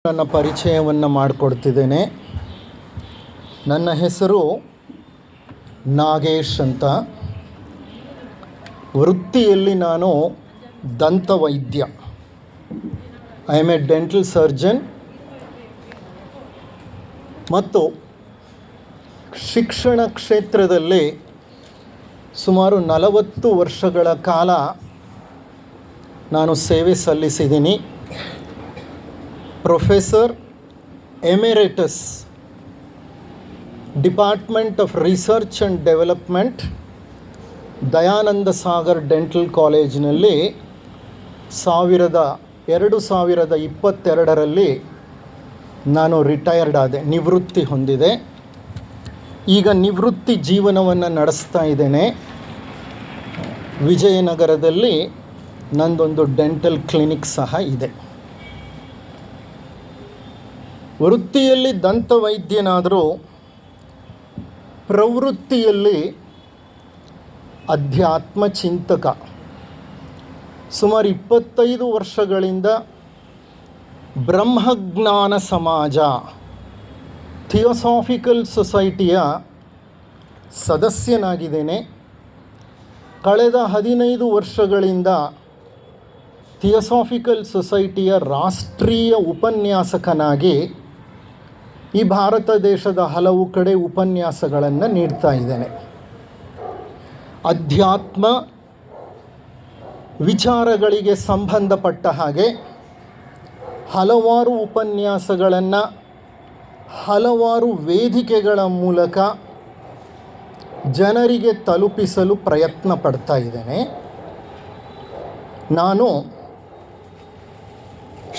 ನನ್ನ ಪರಿಚಯವನ್ನು ಮಾಡಿಕೊಡ್ತಿದ್ದೇನೆ. ನನ್ನ ಹೆಸರು ನಾಗೇಶ್ ಅಂತ. ವೃತ್ತಿಯಲ್ಲಿ ನಾನು ದಂತವೈದ್ಯ. I am a dental surgeon ಮತ್ತು ಶಿಕ್ಷಣ ಕ್ಷೇತ್ರದಲ್ಲಿ ಸುಮಾರು 40 ವರ್ಷಗಳ ಕಾಲ ನಾನು ಸೇವೆ ಸಲ್ಲಿಸಿದ್ದೀನಿ. Professor emeritus, department of research and development, Dayananda Sagar dental ಕಾಲೇಜಿನಲ್ಲಿ 2022ರಲ್ಲಿ ನಾನು ರಿಟೈರ್ಡ್ ಆದೆ, ನಿವೃತ್ತಿ ಹೊಂದಿದೆ. ಈಗ ನಿವೃತ್ತಿ ಜೀವನವನ್ನು ನಡೆಸ್ತಾ ಇದ್ದೇನೆ. ವಿಜಯನಗರದಲ್ಲಿ ನಂದೊಂದು ಡೆಂಟಲ್ ಕ್ಲಿನಿಕ್ ಸಹ ಇದೆ. ವೃತ್ತಿಯಲ್ಲಿ ದಂತವೈದ್ಯನಾದರೂ ಪ್ರವೃತ್ತಿಯಲ್ಲಿ ಅಧ್ಯಾತ್ಮ ಚಿಂತಕ. ಸುಮಾರು 25 ವರ್ಷಗಳಿಂದ ಬ್ರಹ್ಮಜ್ಞಾನ ಸಮಾಜ ಥಿಯೋಸಾಫಿಕಲ್ ಸೊಸೈಟಿಯ ಸದಸ್ಯನಾಗಿದ್ದೇನೆ. ಕಳೆದ 15 ವರ್ಷಗಳಿಂದ ಥಿಯೋಸಾಫಿಕಲ್ ಸೊಸೈಟಿಯ ರಾಷ್ಟ್ರೀಯ ಉಪನ್ಯಾಸಕನಾಗಿ ಈ ಭಾರತ ದೇಶದ ಹಲವು ಕಡೆ ಉಪನ್ಯಾಸಗಳನ್ನು ನೀಡ್ತಾ ಇದ್ದೇನೆ. ಅಧ್ಯಾತ್ಮ ವಿಚಾರಗಳಿಗೆ ಸಂಬಂಧಪಟ್ಟ ಹಾಗೆ ಹಲವಾರು ಉಪನ್ಯಾಸಗಳನ್ನು ಹಲವಾರು ವೇದಿಕೆಗಳ ಮೂಲಕ ಜನರಿಗೆ ತಲುಪಿಸಲು ಪ್ರಯತ್ನ ಪಡ್ತಾ ಇದ್ದೇನೆ. ನಾನು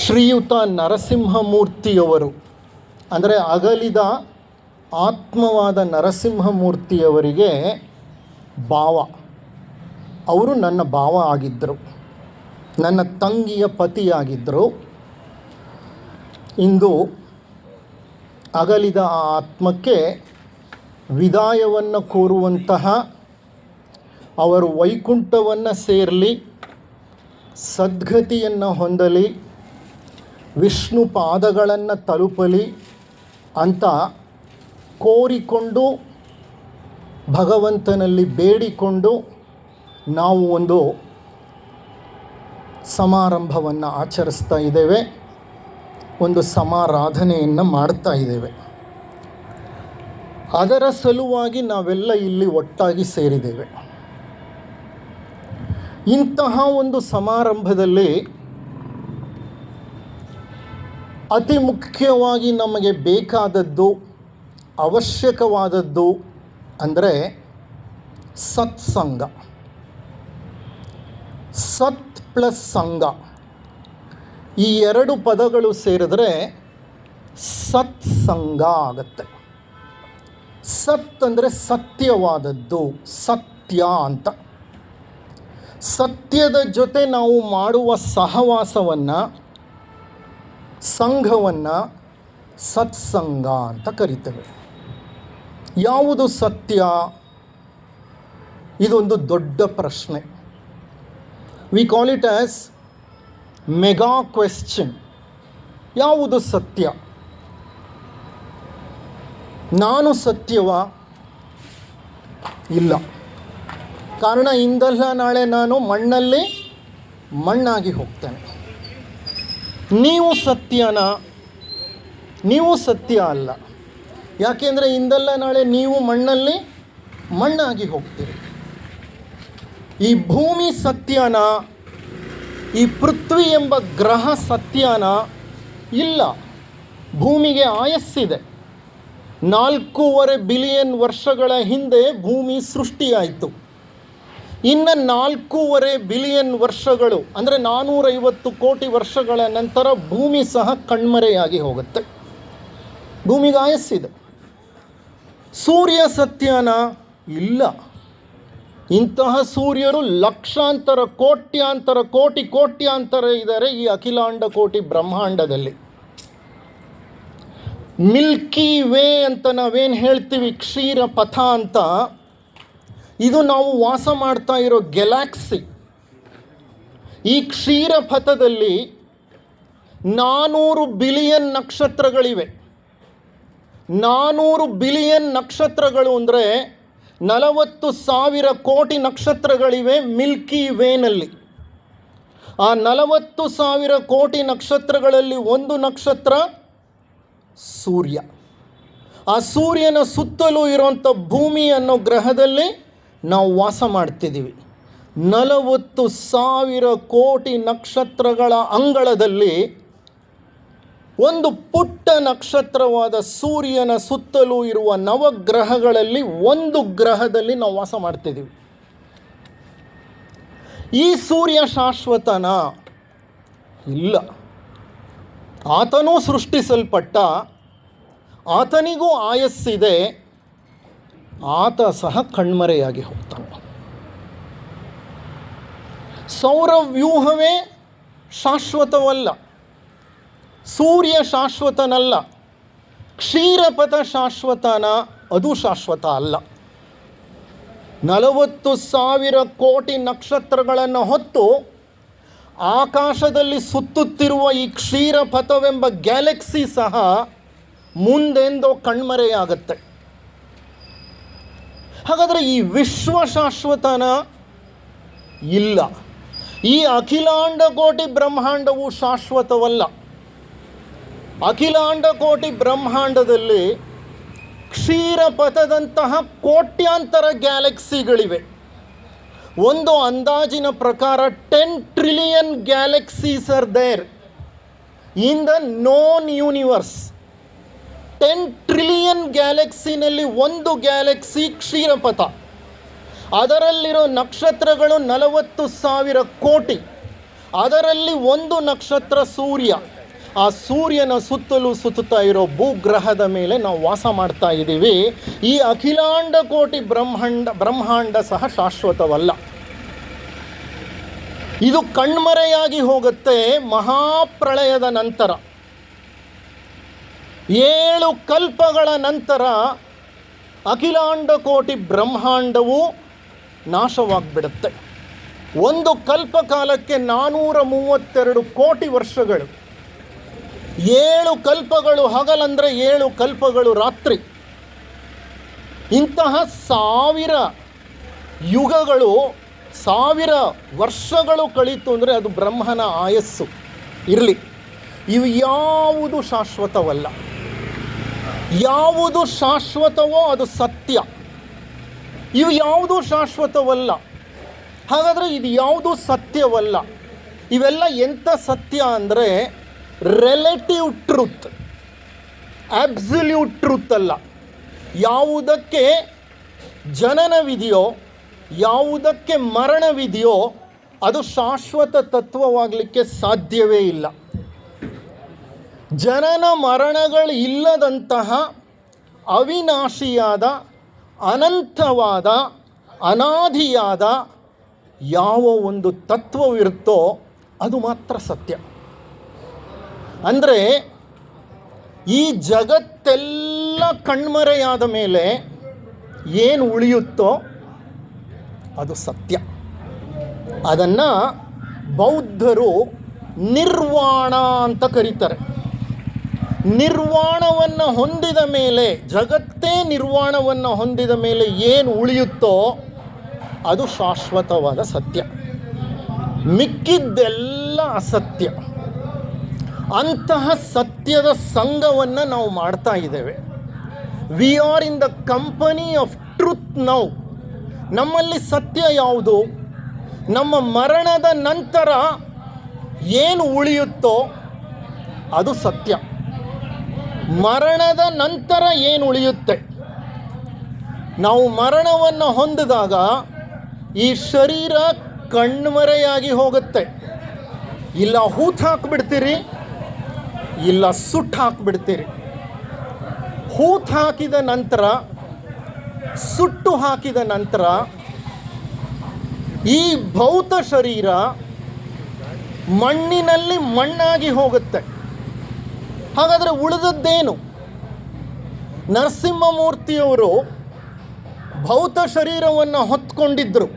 ಶ್ರೀಯುತ ನರಸಿಂಹಮೂರ್ತಿಯವರು, ಅಂದರೆ ಅಗಲಿದ ಆತ್ಮವಾದ ನರಸಿಂಹಮೂರ್ತಿಯವರಿಗೆ ಭಾವ. ಅವರು ನನ್ನ ಭಾವ ಆಗಿದ್ದರು, ನನ್ನ ತಂಗಿಯ ಪತಿಯಾಗಿದ್ದರು. ಇಂದು ಅಗಲಿದ ಆ ಆತ್ಮಕ್ಕೆ ವಿದಾಯವನ್ನು ಕೋರುವಂತಹ, ಅವರು ವೈಕುಂಠವನ್ನು ಸೇರಲಿ, ಸದ್ಗತಿಯನ್ನು ಹೊಂದಲಿ, ವಿಷ್ಣು ಪಾದಗಳನ್ನು ತಲುಪಲಿ ಅಂತ ಕೋರಿಕೊಂಡು ಭಗವಂತನಲ್ಲಿ ಬೇಡಿಕೊಂಡು ನಾವು ಒಂದು ಸಮಾರಂಭವನ್ನು ಆಚರಿಸ್ತಾ ಇದ್ದೇವೆ, ಒಂದು ಸಮಾರಾಧನೆಯನ್ನು ಮಾಡ್ತಾ ಇದ್ದೇವೆ. ಅದರ ಸಲುವಾಗಿ ನಾವೆಲ್ಲ ಇಲ್ಲಿ ಒಟ್ಟಾಗಿ ಸೇರಿದ್ದೇವೆ. ಇಂತಹ ಒಂದು ಸಮಾರಂಭದಲ್ಲಿ ಅತಿ ಮುಖ್ಯವಾಗಿ ನಮಗೆ ಬೇಕಾದದ್ದು, ಅವಶ್ಯಕವಾದದ್ದು ಅಂದರೆ ಸತ್ಸಂಗ. ಸತ್ ಪ್ಲಸ್ ಸಂಗ, ಈ 2 ಪದಗಳು ಸೇರಿದ್ರೆ ಸತ್ಸಂಗ ಆಗತ್ತೆ. ಸತ್ ಅಂದರೆ ಸತ್ಯವಾದದ್ದು, ಸತ್ಯ ಅಂತ. ಸತ್ಯದ ಜೊತೆ ನಾವು ಮಾಡುವ ಸಹವಾಸವನ್ನು, ಸಂಘವನ್ನು ಸತ್ಸಂಗ ಅಂತ ಕರಿತೇವೆ. ಯಾವುದು ಸತ್ಯ? ಇದೊಂದು ದೊಡ್ಡ ಪ್ರಶ್ನೆ. We call it as mega question. ಯಾವುದು ಸತ್ಯ? ನಾನು ಸತ್ಯವಾ? ಇಲ್ಲ. ಕಾರಣ ಇಂದಲ್ಲ ನಾಳೆ ನಾನು ಮಣ್ಣಲ್ಲಿ ಮಣ್ಣಾಗಿ ಹೋಗ್ತೇನೆ. ನೀವು ಸತ್ಯನಾ? ನೀವು ಸತ್ಯ ಅಲ್ಲ. ಯಾಕೆಂದರೆ ಇಂದಲ್ಲ ನಾಳೆ ನೀವು ಮಣ್ಣಲ್ಲಿ ಮಣ್ಣಾಗಿ ಹೋಗ್ತೀರಿ. ಈ ಭೂಮಿ ಸತ್ಯನಾ? ಈ ಪೃಥ್ವಿ ಎಂಬ ಗ್ರಹ ಸತ್ಯನಾ? ಇಲ್ಲ. ಭೂಮಿಗೆ ಆಯಸ್ಸಿದೆ. 4.5 ಬಿಲಿಯನ್ ವರ್ಷಗಳ ಹಿಂದೆ ಭೂಮಿ ಸೃಷ್ಟಿಯಾಯಿತು. ಇನ್ನು 4.5 ಬಿಲಿಯನ್ ವರ್ಷಗಳು, ಅಂದರೆ 450 ಕೋಟಿ ವರ್ಷಗಳ ನಂತರ ಭೂಮಿ ಸಹ ಕಣ್ಮರೆಯಾಗಿ ಹೋಗುತ್ತೆ. ಭೂಮಿಗೆ ಆಯಸ್ಸಿದೆ. ಸೂರ್ಯ ಸತ್ಯನಾ? ಇಲ್ಲ. ಇಂತಹ ಸೂರ್ಯರು ಲಕ್ಷಾಂತರ, ಕೋಟ್ಯಾಂತರ, ಕೋಟ್ಯಾಂತರ ಇದ್ದಾರೆ ಈ ಅಖಿಲಾಂಡ ಕೋಟಿ ಬ್ರಹ್ಮಾಂಡದಲ್ಲಿ. ಮಿಲ್ಕಿ ವೇ ಅಂತ ನಾವೇನು ಹೇಳ್ತೀವಿ, ಕ್ಷೀರ ಪಥ ಅಂತ, ಇದು ನಾವು ವಾಸ ಮಾಡ್ತಾ ಇರೋ ಗ್ಯಾಲಕ್ಸಿ. ಈ ಕ್ಷೀರ ಪಥದಲ್ಲಿ 400 ಬಿಲಿಯನ್ ನಕ್ಷತ್ರಗಳಿವೆ. 400 ಬಿಲಿಯನ್ ನಕ್ಷತ್ರಗಳು ಅಂದರೆ 40,000 ಕೋಟಿ ನಕ್ಷತ್ರಗಳಿವೆ ಮಿಲ್ಕಿ ವೇನಲ್ಲಿ. ಆ 40,000 ಕೋಟಿ ನಕ್ಷತ್ರಗಳಲ್ಲಿ ಒಂದು ನಕ್ಷತ್ರ ಸೂರ್ಯ. ಆ ಸೂರ್ಯನ ಸುತ್ತಲೂ ಇರುವಂಥ ಭೂಮಿ ಅನ್ನೋ ಗ್ರಹದಲ್ಲಿ ನಾವು ವಾಸ ಮಾಡ್ತಿದ್ದೀವಿ. 40,000 ಕೋಟಿ ನಕ್ಷತ್ರಗಳ ಅಂಗಳದಲ್ಲಿ ಒಂದು ಪುಟ್ಟ ನಕ್ಷತ್ರವಾದ ಸೂರ್ಯನ ಸುತ್ತಲೂ ಇರುವ ನವಗ್ರಹಗಳಲ್ಲಿ ಒಂದು ಗ್ರಹದಲ್ಲಿ ನಾವು ವಾಸ ಮಾಡ್ತಿದ್ದೀವಿ. ಈ ಸೂರ್ಯ ಶಾಶ್ವತನ? ಇಲ್ಲ. ಆತನೂ ಸೃಷ್ಟಿಸಲ್ಪಟ್ಟ, ಆತನಿಗೂ ಆಯಸ್ಸಿದೆ, ಆತ ಸಹ ಕಣ್ಮರೆಯಾಗಿ ಹೋಗ್ತಾನೆ. ಸೌರವ್ಯೂಹವೇ ಶಾಶ್ವತವಲ್ಲ, ಸೂರ್ಯ ಶಾಶ್ವತನಲ್ಲ. ಕ್ಷೀರಪಥ ಶಾಶ್ವತನ? ಅದು ಶಾಶ್ವತ ಅಲ್ಲ. 40,000 ಕೋಟಿ ನಕ್ಷತ್ರಗಳನ್ನು ಹೊತ್ತು ಆಕಾಶದಲ್ಲಿ ಸುತ್ತುತ್ತಿರುವ ಈ ಕ್ಷೀರಪಥವೆಂಬ ಗ್ಯಾಲಕ್ಸಿ ಸಹ ಮುಂದೆಂದೋ ಕಣ್ಮರೆಯಾಗತ್ತೆ. ಹಾಗಾದರೆ ಈ ವಿಶ್ವ ಶಾಶ್ವತನ? ಇಲ್ಲ. ಈ ಅಖಿಲಾಂಡ ಕೋಟಿ ಬ್ರಹ್ಮಾಂಡವು ಶಾಶ್ವತವಲ್ಲ. ಅಖಿಲಾಂಡ ಕೋಟಿ ಬ್ರಹ್ಮಾಂಡದಲ್ಲಿ ಕ್ಷೀರಪಥದಂತಹ ಕೋಟ್ಯಾಂತರ ಗ್ಯಾಲಕ್ಸಿಗಳಿವೆ. ಒಂದು ಅಂದಾಜಿನ ಪ್ರಕಾರ 10 trillion galaxies are there in the known universe. 10 trillion ಗ್ಯಾಲಕ್ಸಿನಲ್ಲಿ ಒಂದು ಗ್ಯಾಲಕ್ಸಿ ಕ್ಷೀರಪಥ. ಅದರಲ್ಲಿರೋ ನಕ್ಷತ್ರಗಳು 40,000 ಕೋಟಿ. ಅದರಲ್ಲಿ ಒಂದು ನಕ್ಷತ್ರ ಸೂರ್ಯ. ಆ ಸೂರ್ಯನ ಸುತ್ತಲೂ ಸುತ್ತುತ್ತಾ ಇರೋ ಭೂಗ್ರಹದ ಮೇಲೆ ನಾವು ವಾಸ ಮಾಡ್ತಾ ಇದ್ದೀವಿ. ಈ ಅಖಿಲಾಂಡ ಕೋಟಿ ಬ್ರಹ್ಮಾಂಡ ಸಹ ಶಾಶ್ವತವಲ್ಲ. ಇದು ಕಣ್ಮರೆಯಾಗಿ ಹೋಗುತ್ತೆ ಮಹಾಪ್ರಳಯದ ನಂತರ. 7 ಕಲ್ಪಗಳ ನಂತರ ಅಖಿಲಾಂಡ ಕೋಟಿ ಬ್ರಹ್ಮಾಂಡವು ನಾಶವಾಗಿಬಿಡುತ್ತೆ. ಒಂದು ಕಲ್ಪಕಾಲಕ್ಕೆ 432 ಕೋಟಿ ವರ್ಷಗಳು. 7 ಕಲ್ಪಗಳು ಹಗಲಂದರೆ 7 ಕಲ್ಪಗಳು ರಾತ್ರಿ. ಇಂತಹ 1000 ಯುಗಗಳು, 1000 ವರ್ಷಗಳು ಕಳೀತು ಅಂದರೆ ಅದು ಬ್ರಹ್ಮನ ಆಯಸ್ಸು. ಇರಲಿ, ಇವು ಯಾವುದು ಶಾಶ್ವತವಲ್ಲ. ಯಾವುದು ಶಾಶ್ವತವೋ ಅದು ಸತ್ಯ. ಇವು ಯಾವುದೂ ಶಾಶ್ವತವಲ್ಲ. ಹಾಗಾದರೆ ಇದು ಯಾವುದೂ ಸತ್ಯವಲ್ಲ. ಇವೆಲ್ಲ ಎಂಥ ಸತ್ಯ ಅಂದರೆ ರಿಲೇಟಿವ್ ಟ್ರೂತ್, ಅಬ್ಸಲ್ಯೂಟ್ ಟ್ರೂತ್ ಅಲ್ಲ. ಯಾವುದಕ್ಕೆ ಜನನವಿದೆಯೋ, ಯಾವುದಕ್ಕೆ ಮರಣವಿದೆಯೋ ಅದು ಶಾಶ್ವತ ತತ್ವವಾಗಲಿಕ್ಕೆ ಸಾಧ್ಯವೇ ಇಲ್ಲ. ಜನನ ಮರಣಗಳು ಇಲ್ಲದಂತಹ ಅವಿನಾಶಿಯಾದ, ಅನಂತವಾದ, ಅನಾದಿಯಾದ ಯಾವ ಒಂದು ತತ್ವವಿರುತ್ತೋ ಅದು ಮಾತ್ರ ಸತ್ಯ. ಅಂದರೆ ಈ ಜಗತ್ತೆಲ್ಲ ಕಣ್ಮರೆಯಾದ ಮೇಲೆ ಏನು ಉಳಿಯುತ್ತೋ ಅದು ಸತ್ಯ. ಅದನ್ನು ಬೌದ್ಧರು ನಿರ್ವಾಣ ಅಂತ ಕರೀತಾರೆ. ನಿರ್ವಾಣವನ್ನು ಹೊಂದಿದ ಮೇಲೆ, ಜಗತ್ತೇ ನಿರ್ವಾಣವನ್ನು ಹೊಂದಿದ ಮೇಲೆ ಏನು ಉಳಿಯುತ್ತೋ ಅದು ಶಾಶ್ವತವಾದ ಸತ್ಯ. ಮಿಕ್ಕಿದ್ದೆಲ್ಲ ಅಸತ್ಯ. ಅಂತಹ ಸತ್ಯದ ಸಂಘವನ್ನು ನಾವು ಮಾಡ್ತಾ ಇದ್ದೇವೆ. We are in the company of truth now. ನಮ್ಮಲ್ಲಿ ಸತ್ಯ ಯಾವುದು? ನಮ್ಮ ಮರಣದ ನಂತರ ಏನು ಉಳಿಯುತ್ತೋ ಅದು ಸತ್ಯ. ಮರಣದ ನಂತರ ಏನು ಉಳಿಯುತ್ತೆ? ನಾವು ಮರಣವನ್ನು ಹೊಂದಿದಾಗ ಈ ಶರೀರ ಕಣ್ಮರೆಯಾಗಿ ಹೋಗುತ್ತೆ. ಇಲ್ಲ ಹೂತು ಹಾಕಿಬಿಡ್ತೀರಿ, ಇಲ್ಲ ಸುಟ್ಟು ಹಾಕಿಬಿಡ್ತೀರಿ. ಹೂತು ಹಾಕಿದ ನಂತರ, ಸುಟ್ಟು ಹಾಕಿದ ನಂತರ ಈ ಭೌತ ಶರೀರ ಮಣ್ಣಿನಲ್ಲಿ ಮಣ್ಣಾಗಿ ಹೋಗುತ್ತೆ. ಹಾಗಾದರೆ ಉಳಿದದ್ದೇನು? ನರಸಿಂಹಮೂರ್ತಿಯವರು ಭೌತ ಶರೀರವನ್ನು ಹೊತ್ಕೊಂಡಿದ್ದರು.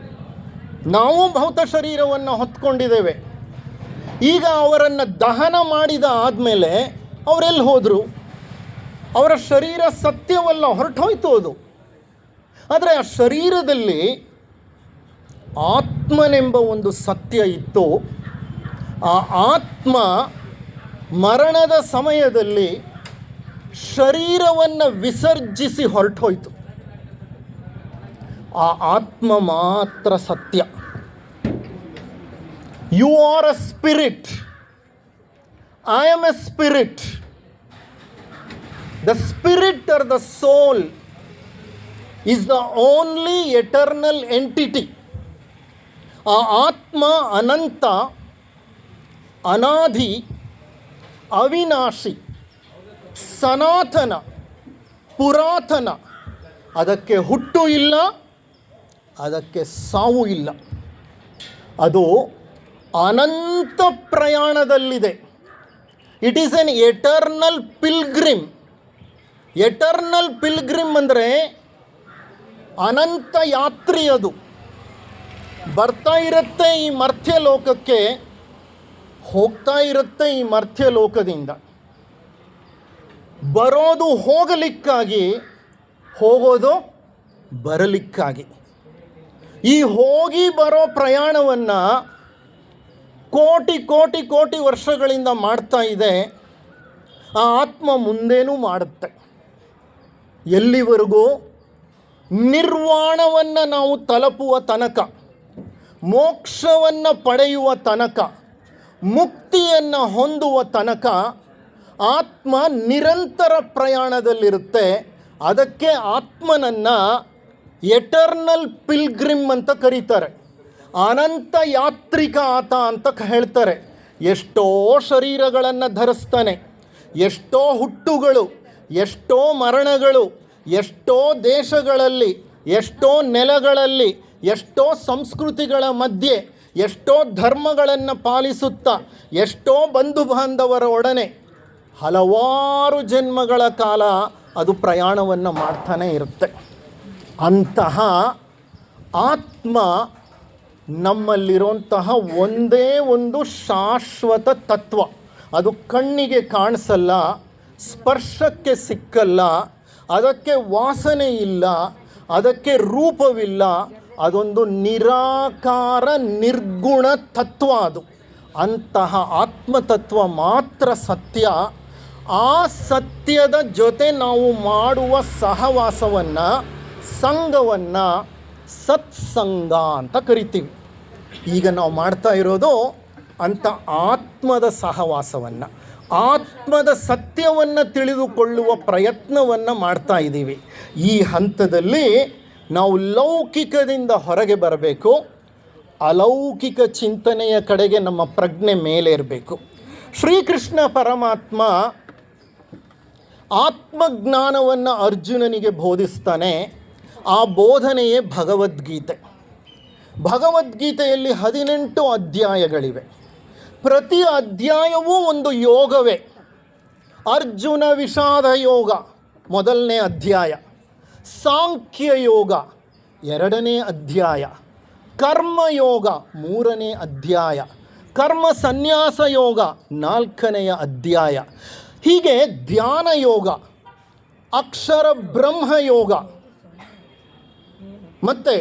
ನಾವು ಭೌತ ಶರೀರವನ್ನು ಹೊತ್ಕೊಂಡಿದ್ದೇವೆ. ಈಗ ಅವರನ್ನು ದಹನ ಮಾಡಿದ ಆದಮೇಲೆ ಅವರೆಲ್ಲಿ ಹೋದರು? ಅವರ ಶರೀರ ಸತ್ಯವಲ್ಲ, ಹೊರಟೋಯ್ತು ಅದು. ಆದರೆ ಆ ಶರೀರದಲ್ಲಿ ಆತ್ಮನೆಂಬ ಒಂದು ಸತ್ಯ ಇತ್ತು. ಆ ಆತ್ಮ ಮರಣದ ಸಮಯದಲ್ಲಿ ಶರೀರವನ್ನು ವಿಸರ್ಜಿಸಿ ಹೊರಟೋಯ್ತು. ಆ ಆತ್ಮ ಮಾತ್ರ ಸತ್ಯ. You are a spirit, I am a spirit. The spirit or the soul is the only eternal entity. ಆ ಆತ್ಮ ಅನಂತ, ಅನಾದಿ, ಅವಿನಾಶಿ, ಸನಾತನ, ಪುರಾತನ. ಅದಕ್ಕೆ ಹುಟ್ಟು ಇಲ್ಲ, ಅದಕ್ಕೆ ಸಾವು ಇಲ್ಲ. ಅದು ಅನಂತ ಪ್ರಯಾಣದಲ್ಲಿದೆ. It is an eternal pilgrim. Eternal pilgrim ಅಂದರೆ ಅನಂತ ಯಾತ್ರಿ. ಅದು ಬರ್ತಾ ಇರುತ್ತೆ ಈ ಮರ್ತ್ಯ ಲೋಕಕ್ಕೆ, ಹೋಗ್ತಾ ಇರುತ್ತೆ ಈ ಮರ್ತ್ಯ ಲೋಕದಿಂದ. ಬರೋದು ಹೋಗಲಿಕ್ಕಾಗಿ, ಹೋಗೋದು ಬರಲಿಕ್ಕಾಗಿ. ಈ ಹೋಗಿ ಬರೋ ಪ್ರಯಾಣವನ್ನು ಕೋಟಿ ಕೋಟಿ ಕೋಟಿ ವರ್ಷಗಳಿಂದ ಮಾಡ್ತಾ ಇದೆ. ಆ ಆತ್ಮ ಮುಂದೇನೂ ಮಾಡುತ್ತೆ. ಎಲ್ಲಿವರೆಗೂ? ನಿರ್ವಾಣವನ್ನು ನಾವು ತಲುಪುವ ತನಕ, ಮೋಕ್ಷವನ್ನು ಪಡೆಯುವ ತನಕ, ಮುಕ್ತಿಯನ್ನು ಹೊಂದುವ ತನಕ ಆತ್ಮ ನಿರಂತರ ಪ್ರಯಾಣದಲ್ಲಿರುತ್ತೆ. ಅದಕ್ಕೆ ಆತ್ಮನನ್ನು ಎಟರ್ನಲ್ ಪಿಲ್ಗ್ರಿಮ್ ಅಂತ ಕರೀತಾರೆ. ಅನಂತ ಯಾತ್ರಿಕ ಆತ ಅಂತ ಹೇಳ್ತಾರೆ. ಎಷ್ಟೋ ಶರೀರಗಳನ್ನು ಧರಿಸ್ತಾನೆ, ಎಷ್ಟೋ ಹುಟ್ಟುಗಳು, ಎಷ್ಟೋ ಮರಣಗಳು, ಎಷ್ಟೋ ದೇಶಗಳಲ್ಲಿ, ಎಷ್ಟೋ ನೆಲಗಳಲ್ಲಿ, ಎಷ್ಟೋ ಸಂಸ್ಕೃತಿಗಳ ಮಧ್ಯೆ, ಎಷ್ಟೋ ಧರ್ಮಗಳನ್ನು ಪಾಲಿಸುತ್ತಾ, ಎಷ್ಟೋ ಬಂಧು ಬಾಂಧವರ ಒಡನೆ ಹಲವಾರು ಜನ್ಮಗಳ ಕಾಲ ಅದು ಪ್ರಯಾಣವನ್ನು ಮಾಡ್ತಾನೆ ಇರುತ್ತೆ. ಅಂತಹ ಆತ್ಮ ನಮ್ಮಲ್ಲಿರುವಂತಹ ಒಂದೇ ಒಂದು ಶಾಶ್ವತ ತತ್ವ. ಅದು ಕಣ್ಣಿಗೆ ಕಾಣಿಸಲ್ಲ, ಸ್ಪರ್ಶಕ್ಕೆ ಸಿಕ್ಕಲ್ಲ, ಅದಕ್ಕೆ ವಾಸನೆ ಇಲ್ಲ, ಅದಕ್ಕೆ ರೂಪವಿಲ್ಲ. ಅದೊಂದು ನಿರಾಕಾರ ನಿರ್ಗುಣ ತತ್ವ. ಅದು ಅಂತಹ ಆತ್ಮತತ್ವ ಮಾತ್ರ ಸತ್ಯ. ಆ ಸತ್ಯದ ಜೊತೆ ನಾವು ಮಾಡುವ ಸಹವಾಸವನ್ನು, ಸಂಘವನ್ನು ಸತ್ಸಂಗ ಅಂತ ಕರಿತೀವಿ. ಈಗ ನಾವು ಮಾಡ್ತಾ ಇರೋದು ಅಂಥ ಆತ್ಮದ ಸಹವಾಸವನ್ನು, ಆತ್ಮದ ಸತ್ಯವನ್ನು ತಿಳಿದುಕೊಳ್ಳುವ ಪ್ರಯತ್ನವನ್ನು ಮಾಡ್ತಾ ಇದ್ದೀವಿ. ಈ ಹಂತದಲ್ಲಿ ನಾವು ಲೌಕಿಕದಿಂದ ಹೊರಗೆ ಬರಬೇಕು, ಅಲೌಕಿಕ ಚಿಂತನೆಯ ಕಡೆಗೆ ನಮ್ಮ ಪ್ರಜ್ಞೆ ಮೇಲೇರಬೇಕು. ಶ್ರೀಕೃಷ್ಣ ಪರಮಾತ್ಮ ಆತ್ಮಜ್ಞಾನವನ್ನು ಅರ್ಜುನನಿಗೆ ಬೋಧಿಸ್ತಾನೆ. ಆ ಬೋಧನೆಯೇ ಭಗವದ್ಗೀತೆ. ಭಗವದ್ಗೀತೆಯಲ್ಲಿ 18 ಅಧ್ಯಾಯಗಳಿವೆ. ಪ್ರತಿ ಅಧ್ಯಾಯವೂ ಒಂದು ಯೋಗವೇ. ಅರ್ಜುನ ವಿಷಾದ ಯೋಗ ಮೊದಲನೇ ಅಧ್ಯಾಯ, ಸಾಂಖ್ಯ ಯೋಗ 2ನೇ ಅಧ್ಯಾಯ, ಕರ್ಮಯೋಗ 3ನೇ ಅಧ್ಯಾಯ, ಕರ್ಮ ಸನ್ಯಾಸ ಯೋಗ 4ನೆಯ ಅಧ್ಯಾಯ. ಹೀಗೆ ಧ್ಯಾನ ಯೋಗ, ಅಕ್ಷರ ಬ್ರಹ್ಮ ಯೋಗ, ಮತ್ತು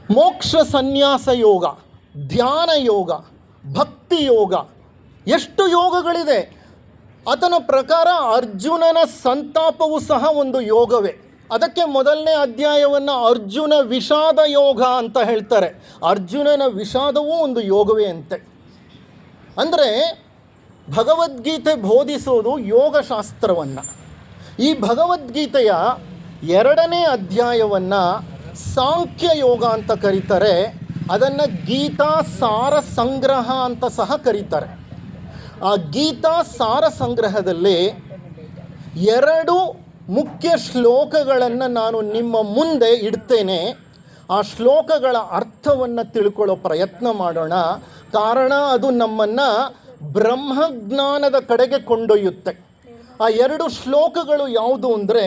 ಮೋಕ್ಷ ಸನ್ಯಾಸ ಯೋಗ, ಧ್ಯಾನ ಯೋಗ, ಭಕ್ತಿ ಯೋಗ. ಎಷ್ಟು ಯೋಗಗಳಿದೆ! ಆತನ ಪ್ರಕಾರ ಅರ್ಜುನನ ಸಂತಾಪವು ಸಹ ಒಂದು ಯೋಗವೇ. ಅದಕ್ಕೆ ಮೊದಲನೇ ಅಧ್ಯಾಯವನ್ನು ಅರ್ಜುನ ವಿಷಾದ ಯೋಗ ಅಂತ ಹೇಳ್ತಾರೆ. ಅರ್ಜುನನ ವಿಷಾದವೂ ಒಂದು ಯೋಗವೇ ಅಂತೆ. ಅಂದರೆ ಭಗವದ್ಗೀತೆ ಬೋಧಿಸೋದು ಯೋಗಶಾಸ್ತ್ರವನ್ನು. ಈ ಭಗವದ್ಗೀತೆಯ 2ನೇ ಅಧ್ಯಾಯವನ್ನು ಸಾಂಖ್ಯ ಯೋಗ ಅಂತ ಕರೀತಾರೆ. ಅದನ್ನು ಗೀತಾ ಸಾರ ಸಂಗ್ರಹ ಅಂತ ಸಹ ಕರೀತಾರೆ. ಆ ಗೀತಾ ಸಾರ ಸಂಗ್ರಹದಲ್ಲಿ 2 ಮುಖ್ಯ ಶ್ಲೋಕಗಳನ್ನು ನಾನು ನಿಮ್ಮ ಮುಂದೆ ಇಡ್ತೇನೆ. ಆ ಶ್ಲೋಕಗಳ ಅರ್ಥವನ್ನು ತಿಳ್ಕೊಳ್ಳೋ ಪ್ರಯತ್ನ ಮಾಡೋಣ. ಕಾರಣ ಅದು ನಮ್ಮನ್ನು ಬ್ರಹ್ಮಜ್ಞಾನದ ಕಡೆಗೆ ಕೊಂಡೊಯ್ಯುತ್ತೆ. ಆ 2 ಶ್ಲೋಕಗಳು ಯಾವುದು ಅಂದರೆ,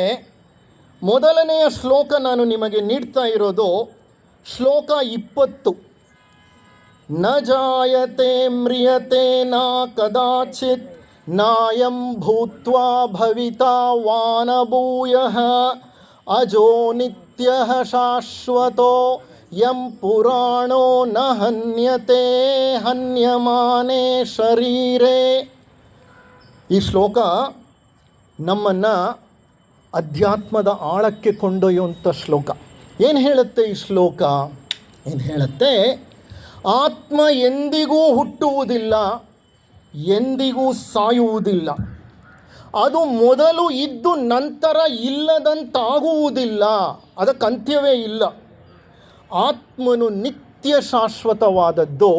ಮೊದಲನೆಯ ಶ್ಲೋಕ ನಾನು ನಿಮಗೆ ನೀಡ್ತಾ ಇರೋದು ಶ್ಲೋಕ 20. ನ ಜಾಯತೆ ಮ್ರಿಯತೆ ನ ಕದಾಚಿತ್ ನಾಯಂ ಭೂತ್ವಾ ಭವಿತಾ ವಾನಭೂಯಃ ಅಜೋ ನಿತ್ಯಃ ಶಾಶ್ವತೋ ಯಂ ಪುರಾಣೋ ನ ಹನ್ಯತೆ ಹನ್ಯಮಾನೆ ಶರೀರೇ. ಈ ಶ್ಲೋಕ ನಮ್ಮನ್ನು ಅಧ್ಯಾತ್ಮದ ಆಳಕ್ಕೆ ಕೊಂಡೊಯ್ಯುವಂಥ ಶ್ಲೋಕ. ಏನು ಹೇಳುತ್ತೆ ಈ ಶ್ಲೋಕ? ಏನು ಹೇಳುತ್ತೆ? ಆತ್ಮ ಎಂದಿಗೂ ಹುಟ್ಟುವುದಿಲ್ಲ, ಎಂದಿಗೂ ಸಾಯುವುದಿಲ್ಲ. ಅದು ಮೊದಲು ಇದ್ದು ನಂತರ ಇಲ್ಲದಂತಾಗುವುದಿಲ್ಲ, ಅದಕ್ಕೆ ಅಂತ್ಯವೇ ಇಲ್ಲ. ಆತ್ಮನು ನಿತ್ಯ ಶಾಶ್ವತವಾದದ್ದು,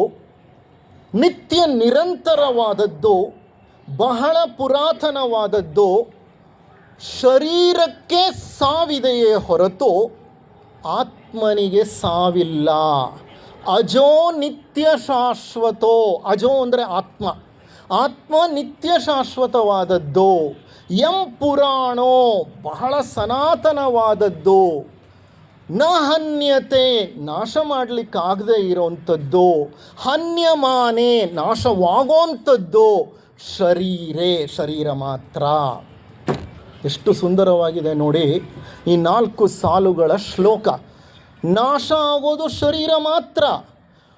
ನಿತ್ಯ ನಿರಂತರವಾದದ್ದು, ಬಹಳ ಪುರಾತನವಾದದ್ದು. ಶರೀರಕ್ಕೆ ಸಾವಿದೆಯೇ ಹೊರತು ಆತ್ಮನಿಗೆ ಸಾವಿಲ್ಲ. ಅಜೋ ನಿತ್ಯ ಶಾಶ್ವತೋ. ಅಜೋ ಅಂದರೆ ಆತ್ಮ. ಆತ್ಮ ನಿತ್ಯ ಶಾಶ್ವತವಾದದ್ದು. ಯಂ ಪುರಾಣೋ, ಬಹಳ ಸನಾತನವಾದದ್ದು. ನ ಹನ್ಯತೆ, ನಾಶ ಮಾಡಲಿಕ್ಕಾಗದೇ ಇರೋವಂಥದ್ದು. ಹನ್ಯಮಾನೆ, ನಾಶವಾಗೋವಂಥದ್ದು. ಶರೀರೇ, ಶರೀರ ಮಾತ್ರ. ಎಷ್ಟು ಸುಂದರವಾಗಿದೆ ನೋಡಿ ಈ 4 ಸಾಲುಗಳ ಶ್ಲೋಕ. ನಾಶ ಆಗೋದು ಶರೀರ ಮಾತ್ರ.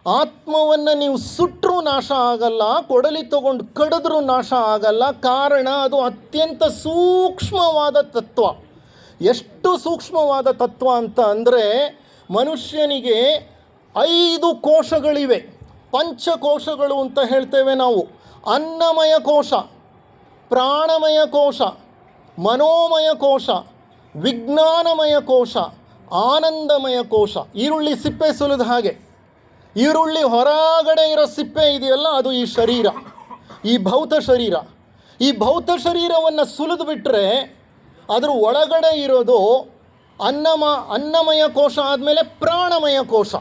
ಆತ್ಮವನ್ನು ನೀವು ಸುಟ್ಟರೂ ನಾಶ ಆಗಲ್ಲ, ಕೊಡಲಿ ತಗೊಂಡು ಕಡಿದ್ರೂ ನಾಶ ಆಗಲ್ಲ. ಕಾರಣ ಅದು ಅತ್ಯಂತ ಸೂಕ್ಷ್ಮವಾದ ತತ್ವ. ಎಷ್ಟು ಸೂಕ್ಷ್ಮವಾದ ತತ್ವ ಅಂತ ಅಂದರೆ, ಮನುಷ್ಯನಿಗೆ 5 ಕೋಶಗಳಿವೆ. ಪಂಚಕೋಶಗಳು ಅಂತ ಹೇಳ್ತೇವೆ ನಾವು. ಅನ್ನಮಯ ಕೋಶ, ಪ್ರಾಣಮಯ ಕೋಶ, ಮನೋಮಯ ಕೋಶ, ವಿಜ್ಞಾನಮಯ ಕೋಶ, ಆನಂದಮಯ ಕೋಶ. ಈರುಳ್ಳಿ ಸಿಪ್ಪೆ ಸುಲಿದ ಹಾಗೆ ಈರುಳ್ಳಿ ಹೊರಗಡೆ ಇರೋ ಸಿಪ್ಪೆ ಇದೆಯಲ್ಲ, ಅದು ಈ ಶರೀರ, ಈ ಭೌತ ಶರೀರ. ಈ ಭೌತ ಶರೀರವನ್ನು ಸುಲಿದು ಬಿಟ್ಟರೆ ಅದರ ಒಳಗಡೆ ಇರೋದು ಅನ್ನಮಯ ಕೋಶ ಆದಮೇಲೆ ಪ್ರಾಣಮಯ ಕೋಶ.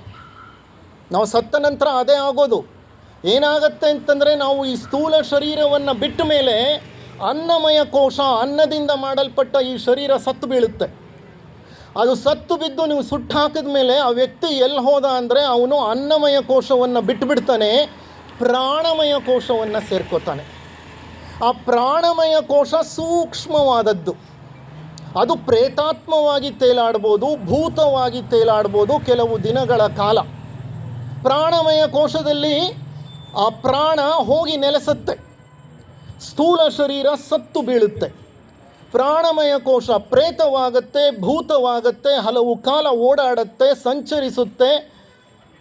ನಾವು ಸತ್ತ ನಂತರ ಅದೇ ಆಗೋದು. ಏನಾಗತ್ತೆ ಅಂತಂದರೆ, ನಾವು ಈ ಸ್ಥೂಲ ಶರೀರವನ್ನು ಬಿಟ್ಟ ಮೇಲೆ ಅನ್ನಮಯ ಕೋಶ, ಅನ್ನದಿಂದ ಮಾಡಲ್ಪಟ್ಟ ಈ ಶರೀರ ಸತ್ತು ಬೀಳುತ್ತೆ. ಅದು ಸತ್ತು ಬಿದ್ದು ನೀವು ಸುಟ್ಟು ಹಾಕಿದ ಮೇಲೆ ಆ ವ್ಯಕ್ತಿ ಎಲ್ಲಿ ಹೋದ ಅಂದರೆ, ಅವನು ಅನ್ನಮಯ ಕೋಶವನ್ನು ಬಿಟ್ಟುಬಿಡ್ತಾನೆ, ಪ್ರಾಣಮಯ ಕೋಶವನ್ನು ಸೇರ್ಕೋತಾನೆ. ಆ ಪ್ರಾಣಮಯ ಕೋಶ ಸೂಕ್ಷ್ಮವಾದದ್ದು. ಅದು ಪ್ರೇತಾತ್ಮವಾಗಿ ತೇಲಾಡ್ಬೋದು, ಭೂತವಾಗಿ ತೇಲಾಡ್ಬೋದು ಕೆಲವು ದಿನಗಳ ಕಾಲ. ಪ್ರಾಣಮಯ ಕೋಶದಲ್ಲಿ ಆ ಪ್ರಾಣ ಹೋಗಿ ನೆಲೆಸುತ್ತೆ, ಸ್ಥೂಲ ಶರೀರ ಸತ್ತು ಬೀಳುತ್ತೆ. ಪ್ರಾಣಮಯ ಕೋಶ ಪ್ರೇತವಾಗುತ್ತೆ, ಭೂತವಾಗುತ್ತೆ, ಹಲವು ಕಾಲ ಓಡಾಡುತ್ತೆ, ಸಂಚರಿಸುತ್ತೆ.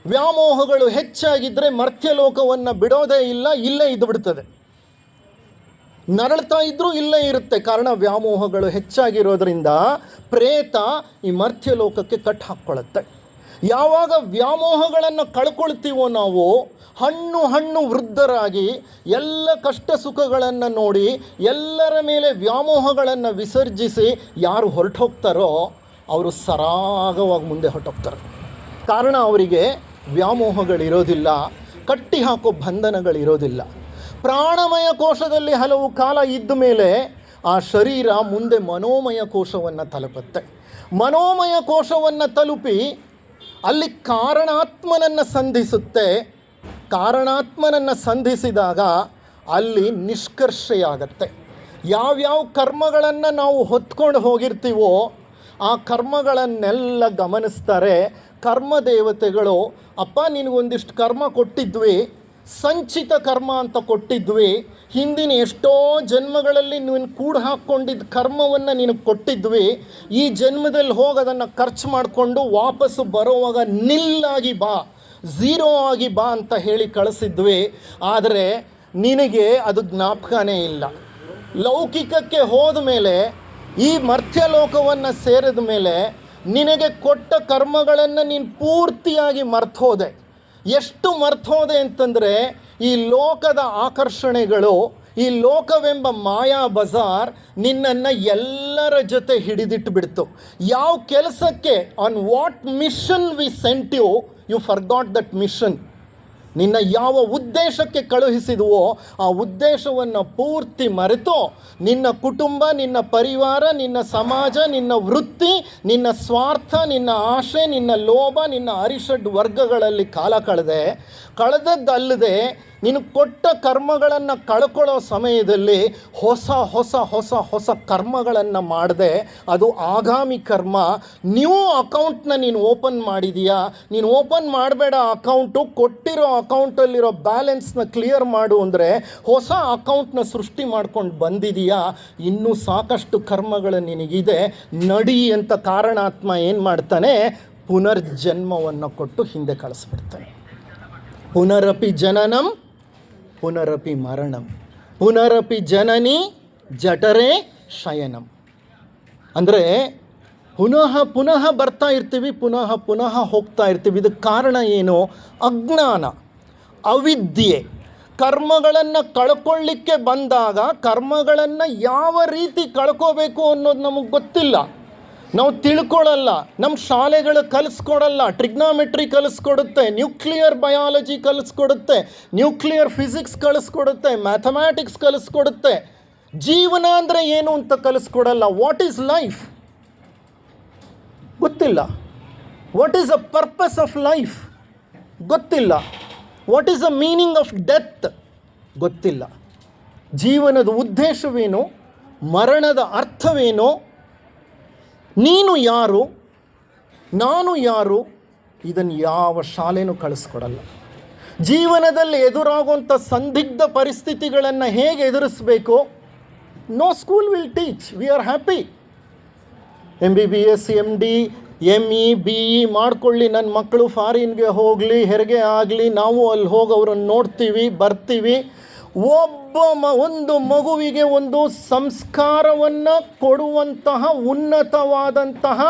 ವ್ಯಾಮೋಹಗಳು ಹೆಚ್ಚಾಗಿದ್ದರೆ ಮರ್ತ್ಯಲೋಕವನ್ನು ಬಿಡೋದೇ ಇಲ್ಲ, ಇಲ್ಲೇ ಇದ್ದು ಬಿಡ್ತದೆ. ನರಳ್ತಾ ಇದ್ದರೂ ಇಲ್ಲೇ ಇರುತ್ತೆ. ಕಾರಣ ವ್ಯಾಮೋಹಗಳು ಹೆಚ್ಚಾಗಿರೋದ್ರಿಂದ ಪ್ರೇತ ಈ ಮರ್ತ್ಯಲೋಕಕ್ಕೆ ಕಟ್ ಹಾಕ್ಕೊಳ್ಳುತ್ತೆ. ಯಾವಾಗ ವ್ಯಾಮೋಹಗಳನ್ನು ಕಳ್ಕೊಳ್ತೀವೋ ನಾವು, ಹಣ್ಣು ವೃದ್ಧರಾಗಿ ಎಲ್ಲ ಕಷ್ಟ ಸುಖಗಳನ್ನು ನೋಡಿ ಎಲ್ಲರ ಮೇಲೆ ವ್ಯಾಮೋಹಗಳನ್ನು ವಿಸರ್ಜಿಸಿ ಯಾರು ಹೊರಟೋಗ್ತಾರೋ ಅವರು ಸರಾಗವಾಗಿ ಮುಂದೆ ಹೊರಟೋಗ್ತಾರೆ. ಕಾರಣ ಅವರಿಗೆ ವ್ಯಾಮೋಹಗಳಿರೋದಿಲ್ಲ, ಕಟ್ಟಿ ಹಾಕೋ ಬಂಧನಗಳಿರೋದಿಲ್ಲ. ಪ್ರಾಣಮಯ ಕೋಶದಲ್ಲಿ ಹಲವು ಕಾಲ ಇದ್ದ ಮೇಲೆ ಆ ಶರೀರ ಮುಂದೆ ಮನೋಮಯ ಕೋಶವನ್ನು ತಲುಪುತ್ತೆ. ಮನೋಮಯ ಕೋಶವನ್ನು ತಲುಪಿ ಅಲ್ಲಿ ಕಾರಣಾತ್ಮನನ್ನು ಸಂಧಿಸುತ್ತೆ. ಕಾರಣಾತ್ಮನನ್ನು ಸಂಧಿಸಿದಾಗ ಅಲ್ಲಿ ನಿಷ್ಕರ್ಷೆಯಾಗತ್ತೆ. ಯಾವ್ಯಾವ ಕರ್ಮಗಳನ್ನು ನಾವು ಹೊತ್ಕೊಂಡು ಹೋಗಿರ್ತೀವೋ ಆ ಕರ್ಮಗಳನ್ನೆಲ್ಲ ಗಮನಿಸ್ತಾರೆ ಕರ್ಮದೇವತೆಗಳು. ಅಪ್ಪ, ನಿನಗೊಂದಿಷ್ಟು ಕರ್ಮ ಕೊಟ್ಟಿದ್ವಿ, ಸಂಚಿತ ಕರ್ಮ ಅಂತ ಕೊಟ್ಟಿದ್ವಿ, ಹಿಂದಿನ ಎಷ್ಟೋ ಜನ್ಮಗಳಲ್ಲಿ ನೀನು ಕೂಡ ಹಾಕ್ಕೊಂಡಿದ್ದ ಕರ್ಮವನ್ನು ನಿನಗೆ ಕೊಟ್ಟಿದ್ವಿ, ಈ ಜನ್ಮದಲ್ಲಿ ಹೋಗಿ ಅದನ್ನು ಖರ್ಚು ಮಾಡಿಕೊಂಡು ವಾಪಸ್ಸು ಬರೋವಾಗ ನಿಲ್ಲಾಗಿ ಬಾ, ಝೀರೋ ಆಗಿ ಬಾ ಅಂತ ಹೇಳಿ ಕಳಿಸಿದ್ವಿ. ಆದರೆ ನಿನಗೆ ಅದು ಜ್ಞಾಪಕನೇ ಇಲ್ಲ. ಲೌಕಿಕಕ್ಕೆ ಹೋದ ಮೇಲೆ, ಈ ಮರ್ತ್ಯಲೋಕವನ್ನು ಸೇರಿದ ಮೇಲೆ ನಿನಗೆ ಕೊಟ್ಟ ಕರ್ಮಗಳನ್ನು ನೀನು ಪೂರ್ತಿಯಾಗಿ ಮರ್ತೋದೆ. ಎಷ್ಟು ಮರ್ತೋದೆ ಅಂತಂದರೆ, ಈ ಲೋಕದ ಆಕರ್ಷಣೆಗಳು, ಈ ಲೋಕವೆಂಬ ಮಾಯಾ ಬಜಾರ್ ನಿನ್ನನ್ನು ಎಲ್ಲರ ಜೊತೆ ಹಿಡಿದಿಟ್ಟು ಬಿಡ್ತು. ಯಾವ ಕೆಲಸಕ್ಕೆ, on what mission we sent you, you forgot that mission. ನಿನ್ನ ಯಾವ ಉದ್ದೇಶಕ್ಕೆ ಕಳುಹಿಸಿದುವೋ ಆ ಉದ್ದೇಶವನ್ನು ಪೂರ್ತಿ ಮರೆತು ನಿನ್ನ ಕುಟುಂಬ, ನಿನ್ನ ಪರಿವಾರ, ನಿನ್ನ ಸಮಾಜ, ನಿನ್ನ ವೃತ್ತಿ, ನಿನ್ನ ಸ್ವಾರ್ಥ, ನಿನ್ನ ಆಶೆ, ನಿನ್ನ ಲೋಭ, ನಿನ್ನ ಅರಿಷಡ್ ವರ್ಗಗಳಲ್ಲಿ ಕಾಲ ಕಳೆದದ್ದಲ್ಲದೆ ನೀನು ಕೊಟ್ಟ ಕರ್ಮಗಳನ್ನು ಕಳ್ಕೊಳ್ಳೋ ಸಮಯದಲ್ಲಿ ಹೊಸ ಹೊಸ ಹೊಸ ಹೊಸ ಕರ್ಮಗಳನ್ನು ಮಾಡದೆ, ಅದು ಆಗಾಮಿ ಕರ್ಮ. ನ್ಯೂ ಅಕೌಂಟ್ನ ನೀನು ಓಪನ್ ಮಾಡಿದೀಯಾ? ನೀನು ಓಪನ್ ಮಾಡಬೇಡ ಅಕೌಂಟು, ಕೊಟ್ಟಿರೋ ಅಕೌಂಟಲ್ಲಿರೋ ಬ್ಯಾಲೆನ್ಸ್ನ ಕ್ಲಿಯರ್ ಮಾಡು ಅಂದರೆ ಹೊಸ ಅಕೌಂಟ್ನ ಸೃಷ್ಟಿ ಮಾಡ್ಕೊಂಡು ಬಂದಿದೀಯಾ? ಇನ್ನೂ ಸಾಕಷ್ಟು ಕರ್ಮಗಳು ನಿನಗಿದೆ, ನಡಿ ಅಂತ ಕಾರಣಾತ್ಮ ಏನು ಮಾಡ್ತಾನೆ? ಪುನರ್ಜನ್ಮವನ್ನು ಕೊಟ್ಟು ಹಿಂದೆ ಕಳಿಸ್ಬಿಡ್ತಾನೆ. ಪುನರಪಿ ಜನನಂ ಪುನರಪಿ ಮರಣಂ ಪುನರಪಿ ಜನನಿ ಜಠರೇ ಶಯನಂ. ಅಂದರೆ ಪುನಃ ಪುನಃ ಬರ್ತಾ ಇರ್ತೀವಿ, ಪುನಃ ಪುನಃ ಹೋಗ್ತಾ ಇರ್ತೀವಿ. ಇದಕ್ಕೆ ಕಾರಣ ಏನು? ಅಜ್ಞಾನ, ಅವಿದ್ಯೆ. ಕರ್ಮಗಳನ್ನು ಕಳ್ಕೊಳ್ಳಿಕ್ಕೆ ಬಂದಾಗ ಕರ್ಮಗಳನ್ನು ಯಾವ ರೀತಿ ಕಳ್ಕೋಬೇಕು ಅನ್ನೋದು ನಮಗೆ ಗೊತ್ತಿಲ್ಲ, ನಾವು ತಿಳ್ಕೊಳ್ಳಲ್ಲ. ನಮ್ಮ ಶಾಲೆಗಳು ಕಲಿಸ್ಕೊಡಲ್ಲ. ಟ್ರಿಗ್ನಾಮೆಟ್ರಿ ಕಲಿಸ್ಕೊಡುತ್ತೆ, ನ್ಯೂಕ್ಲಿಯರ್ ಬಯಾಲಜಿ ಕಲಿಸ್ಕೊಡುತ್ತೆ, ನ್ಯೂಕ್ಲಿಯರ್ ಫಿಸಿಕ್ಸ್ ಕಲಿಸ್ಕೊಡುತ್ತೆ, ಮ್ಯಾಥಮ್ಯಾಟಿಕ್ಸ್ ಕಲಿಸ್ಕೊಡುತ್ತೆ. ಜೀವನ ಅಂದರೆ ಏನು ಅಂತ ಕಲಿಸ್ಕೊಡಲ್ಲ. ವಾಟ್ ಈಸ್ ಲೈಫ್ ಗೊತ್ತಿಲ್ಲ. What is a purpose of life ಗೊತ್ತಿಲ್ಲ. What is a meaning of death ಗೊತ್ತಿಲ್ಲ. ಜೀವನದ ಉದ್ದೇಶವೇನು, ಮರಣದ ಅರ್ಥವೇನು, ನೀನು ಯಾರು, ನಾನು ಯಾರು, ಇದನ್ನು ಯಾವ ಶಾಲೆನೂ ಕಳಿಸ್ಕೊಡಲ್ಲ. ಜೀವನದಲ್ಲಿ ಎದುರಾಗುವಂಥ ಸಂದಿಗ್ಧ ಪರಿಸ್ಥಿತಿಗಳನ್ನು ಹೇಗೆ ಎದುರಿಸಬೇಕು, no school will teach. We are happy. MBBS MD ME BE ಮಾಡ್ಕೊಳ್ಳಿ, ನನ್ನ ಮಕ್ಕಳು ಫಾರಿನ್ಗೆ ಹೋಗಲಿ, ಹೆರಿಗೆ ಆಗಲಿ, ನಾವು ಅಲ್ಲಿ ಹೋಗಿ ಅವರನ್ನು ನೋಡ್ತೀವಿ, ಬರ್ತೀವಿ. ಒಂದು ಮಗುವಿಗೆ ಒಂದು ಸಂಸ್ಕಾರವನ್ನು ಕೊಡುವಂತಹ ಉನ್ನತವಾದಂತಹ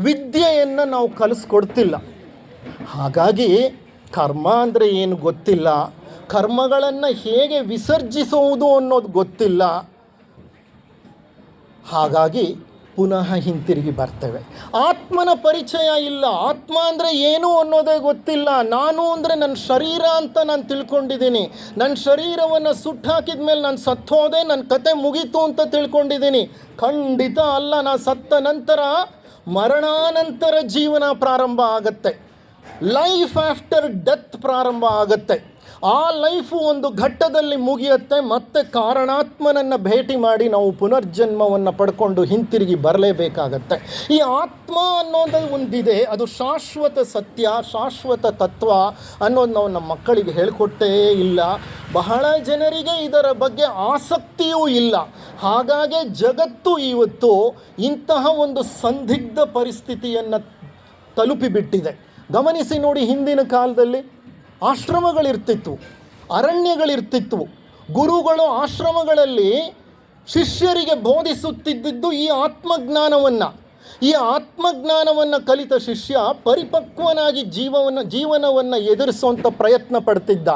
ವಿದ್ಯೆಯನ್ನು ನಾವು ಕಲಿಸ್ಕೊಡ್ತಿಲ್ಲ. ಹಾಗಾಗಿ ಕರ್ಮ ಅಂದರೆ ಏನು ಗೊತ್ತಿಲ್ಲ, ಕರ್ಮಗಳನ್ನು ಹೇಗೆ ವಿಸರ್ಜಿಸುವುದು ಅನ್ನೋದು ಗೊತ್ತಿಲ್ಲ. ಹಾಗಾಗಿ ಪುನಃ ಹಿಂತಿರುಗಿ ಬರ್ತೇವೆ. ಆತ್ಮನ ಪರಿಚಯ ಇಲ್ಲ, ಆತ್ಮ ಅಂದರೆ ಏನು ಅನ್ನೋದೇ ಗೊತ್ತಿಲ್ಲ. ನಾನು ಅಂದರೆ ನನ್ನ ಶರೀರ ಅಂತ ನಾನು ತಿಳ್ಕೊಂಡಿದ್ದೀನಿ. ನನ್ನ ಶರೀರವನ್ನು ಸುಟ್ಟಾಕಿದ ಮೇಲೆ ನಾನು ಸತ್ತೋದೆ, ನನ್ನ ಕತೆ ಮುಗೀತು ಅಂತ ತಿಳ್ಕೊಂಡಿದ್ದೀನಿ. ಖಂಡಿತ ಅಲ್ಲ. ನಾನು ಸತ್ತ ನಂತರ ಮರಣಾನಂತರ ಜೀವನ ಪ್ರಾರಂಭ ಆಗುತ್ತೆ. ಲೈಫ್ ಆಫ್ಟರ್ ಡೆತ್ ಪ್ರಾರಂಭ ಆಗುತ್ತೆ. ಆ ಲೈಫು ಒಂದು ಘಟ್ಟದಲ್ಲಿ ಮುಗಿಯುತ್ತೆ. ಮತ್ತೆ ಕಾರಣಾತ್ಮನನ್ನು ಭೇಟಿ ಮಾಡಿ ನಾವು ಪುನರ್ಜನ್ಮವನ್ನು ಪಡ್ಕೊಂಡು ಹಿಂತಿರುಗಿ ಬರಲೇಬೇಕಾಗತ್ತೆ. ಈ ಆತ್ಮ ಅನ್ನೋದು ಒಂದಿದೆ, ಅದು ಶಾಶ್ವತ ಸತ್ಯ, ಶಾಶ್ವತ ತತ್ವ ಅನ್ನೋದು ನಾವು ನಮ್ಮ ಮಕ್ಕಳಿಗೆ ಹೇಳಿಕೊಟ್ಟೇ ಇಲ್ಲ. ಬಹಳ ಜನರಿಗೆ ಇದರ ಬಗ್ಗೆ ಆಸಕ್ತಿಯೂ ಇಲ್ಲ. ಹಾಗಾಗಿ ಜಗತ್ತು ಇವತ್ತು ಇಂತಹ ಒಂದು ಸಂದಿಗ್ಧ ಪರಿಸ್ಥಿತಿಯನ್ನು ತಲುಪಿಬಿಟ್ಟಿದೆ. ಗಮನಿಸಿ ನೋಡಿ, ಹಿಂದಿನ ಕಾಲದಲ್ಲಿ ಆಶ್ರಮಗಳಿರ್ತಿತ್ತು, ಅರಣ್ಯಗಳಿರ್ತಿತ್ತು. ಗುರುಗಳು ಆಶ್ರಮಗಳಲ್ಲಿ ಶಿಷ್ಯರಿಗೆ ಬೋಧಿಸುತ್ತಿದ್ದುದು ಈ ಆತ್ಮಜ್ಞಾನವನ್ನು. ಈ ಆತ್ಮಜ್ಞಾನವನ್ನು ಕಲಿತ ಶಿಷ್ಯ ಪರಿಪಕ್ವನಾಗಿ ಜೀವನವನ್ನು ಎದುರಿಸುವಂಥ ಪ್ರಯತ್ನ ಪಡ್ತಿದ್ದ.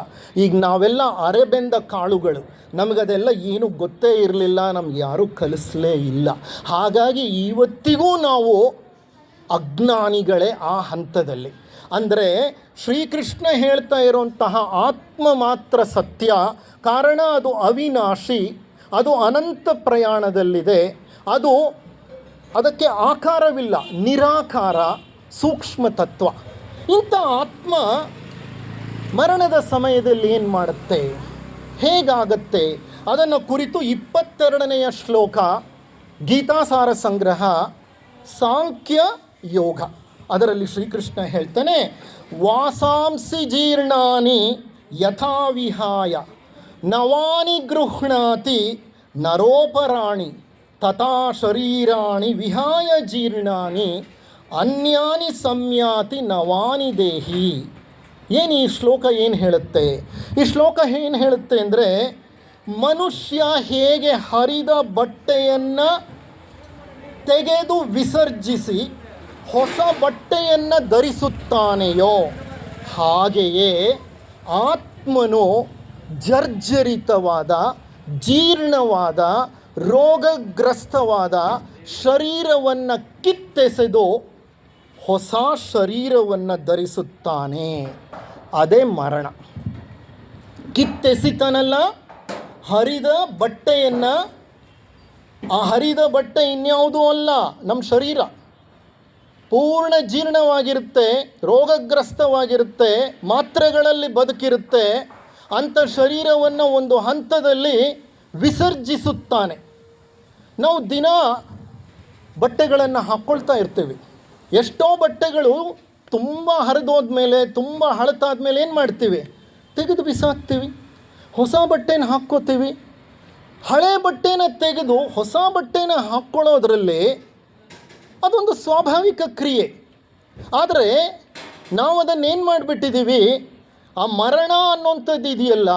ಈಗ ನಾವೆಲ್ಲ ಅರೆಬೆಂದ ಕಾಳುಗಳು, ನಮಗದೆಲ್ಲ ಏನೂ ಗೊತ್ತೇ ಇರಲಿಲ್ಲ, ನಮ್ಗೆ ಯಾರೂ ಕಲಿಸಲೇ ಇಲ್ಲ. ಹಾಗಾಗಿ ಇವತ್ತಿಗೂ ನಾವು ಅಜ್ಞಾನಿಗಳೇ ಆ ಹಂತದಲ್ಲಿ. ಅಂದರೆ ಶ್ರೀಕೃಷ್ಣ ಹೇಳ್ತಾ ಇರುವಂತಹ ಆತ್ಮ ಮಾತ್ರ ಸತ್ಯ. ಕಾರಣ ಅದು ಅವಿನಾಶಿ, ಅದು ಅನಂತ ಪ್ರಯಾಣದಲ್ಲಿದೆ, ಅದಕ್ಕೆ ಆಕಾರವಿಲ್ಲ, ನಿರಾಕಾರ, ಸೂಕ್ಷ್ಮ ತತ್ವ. ಇಂಥ ಆತ್ಮ ಮರಣದ ಸಮಯದಲ್ಲಿ ಏನು ಮಾಡುತ್ತೆ, ಹೇಗಾಗತ್ತೆ, ಅದನ್ನು ಕುರಿತು 22ನೆಯ ಶ್ಲೋಕ ಗೀತಾಸಾರ ಸಂಗ್ರಹ ಸಾಂಖ್ಯ ಯೋಗ. ಅದರಲ್ಲಿ ಶ್ರೀಕೃಷ್ಣ ಹೇಳ್ತಾನೆ, ವಾಸಾಂಸಿ ಜೀರ್ಣಾನಿ ಯಥಾ ವಿಹಾಯ ನವಾನಿ ಗೃಹ್ಣಾತಿ ನರೋಪರಾಣಿ ತಥಾ ಶರೀರಾಣಿ ವಿಹಾಯ ಜೀರ್ಣಾನಿ ಅನ್ಯಾನಿ ಸಂಯಾತಿ ನವಾನಿ ದೇಹಿ. ಏನು ಈ ಶ್ಲೋಕ ಏನು ಹೇಳುತ್ತೆ? ಈ ಶ್ಲೋಕ ಏನು ಹೇಳುತ್ತೆ ಅಂದರೆ, ಮನುಷ್ಯ ಹೇಗೆ ಹರಿದ ಬಟ್ಟೆಯನ್ನು ತೆಗೆದು ವಿಸರ್ಜಿಸಿ ಹೊಸ ಬಟ್ಟೆಯನ್ನು ಧರಿಸುತ್ತಾನೆಯೋ ಹಾಗೆಯೇ ಆತ್ಮನು ಜರ್ಜರಿತವಾದ, ಜೀರ್ಣವಾದ, ರೋಗಗ್ರಸ್ತವಾದ ಶರೀರವನ್ನು ಕಿತ್ತೆಸೆದು ಹೊಸ ಶರೀರವನ್ನು ಧರಿಸುತ್ತಾನೆ. ಅದೇ ಮರಣ. ಕಿತ್ತೆಸಿತಾನಲ್ಲ ಹರಿದ ಬಟ್ಟೆಯನ್ನು, ಆ ಹರಿದ ಬಟ್ಟೆ ಇನ್ಯಾವುದೂ ಅಲ್ಲ, ನಮ್ಮ ಶರೀರ ಪೂರ್ಣ ಜೀರ್ಣವಾಗಿರುತ್ತೆ, ರೋಗಗ್ರಸ್ತವಾಗಿರುತ್ತೆ, ಮಾತ್ರೆಗಳಲ್ಲಿ ಬದುಕಿರುತ್ತೆ. ಅಂಥ ಶರೀರವನ್ನು ಒಂದು ಹಂತದಲ್ಲಿ ವಿಸರ್ಜಿಸುತ್ತಾನೆ. ನಾವು ದಿನ ಬಟ್ಟೆಗಳನ್ನು ಹಾಕ್ಕೊಳ್ತಾ ಇರ್ತೀವಿ. ಎಷ್ಟೋ ಬಟ್ಟೆಗಳು ತುಂಬ ಹರಿದೋದ್ಮೇಲೆ, ತುಂಬ ಹಳತಾದ್ಮೇಲೆ ಏನು ಮಾಡ್ತೀವಿ? ತೆಗೆದು ಬಿಸಾಕ್ತೀವಿ, ಹೊಸ ಬಟ್ಟೆನ ಹಾಕ್ಕೋತೀವಿ. ಹಳೆ ಬಟ್ಟೆನ ತೆಗೆದು ಹೊಸ ಬಟ್ಟೆನ ಹಾಕ್ಕೊಳ್ಳೋದ್ರಲ್ಲಿ ಅದೊಂದು ಸ್ವಾಭಾವಿಕ ಕ್ರಿಯೆ. ಆದರೆ ನಾವು ಅದನ್ನೇನು ಮಾಡಿಬಿಟ್ಟಿದ್ದೀವಿ, ಆ ಮರಣ ಅನ್ನೋಂಥದ್ದು ಇದೆಯಲ್ಲ,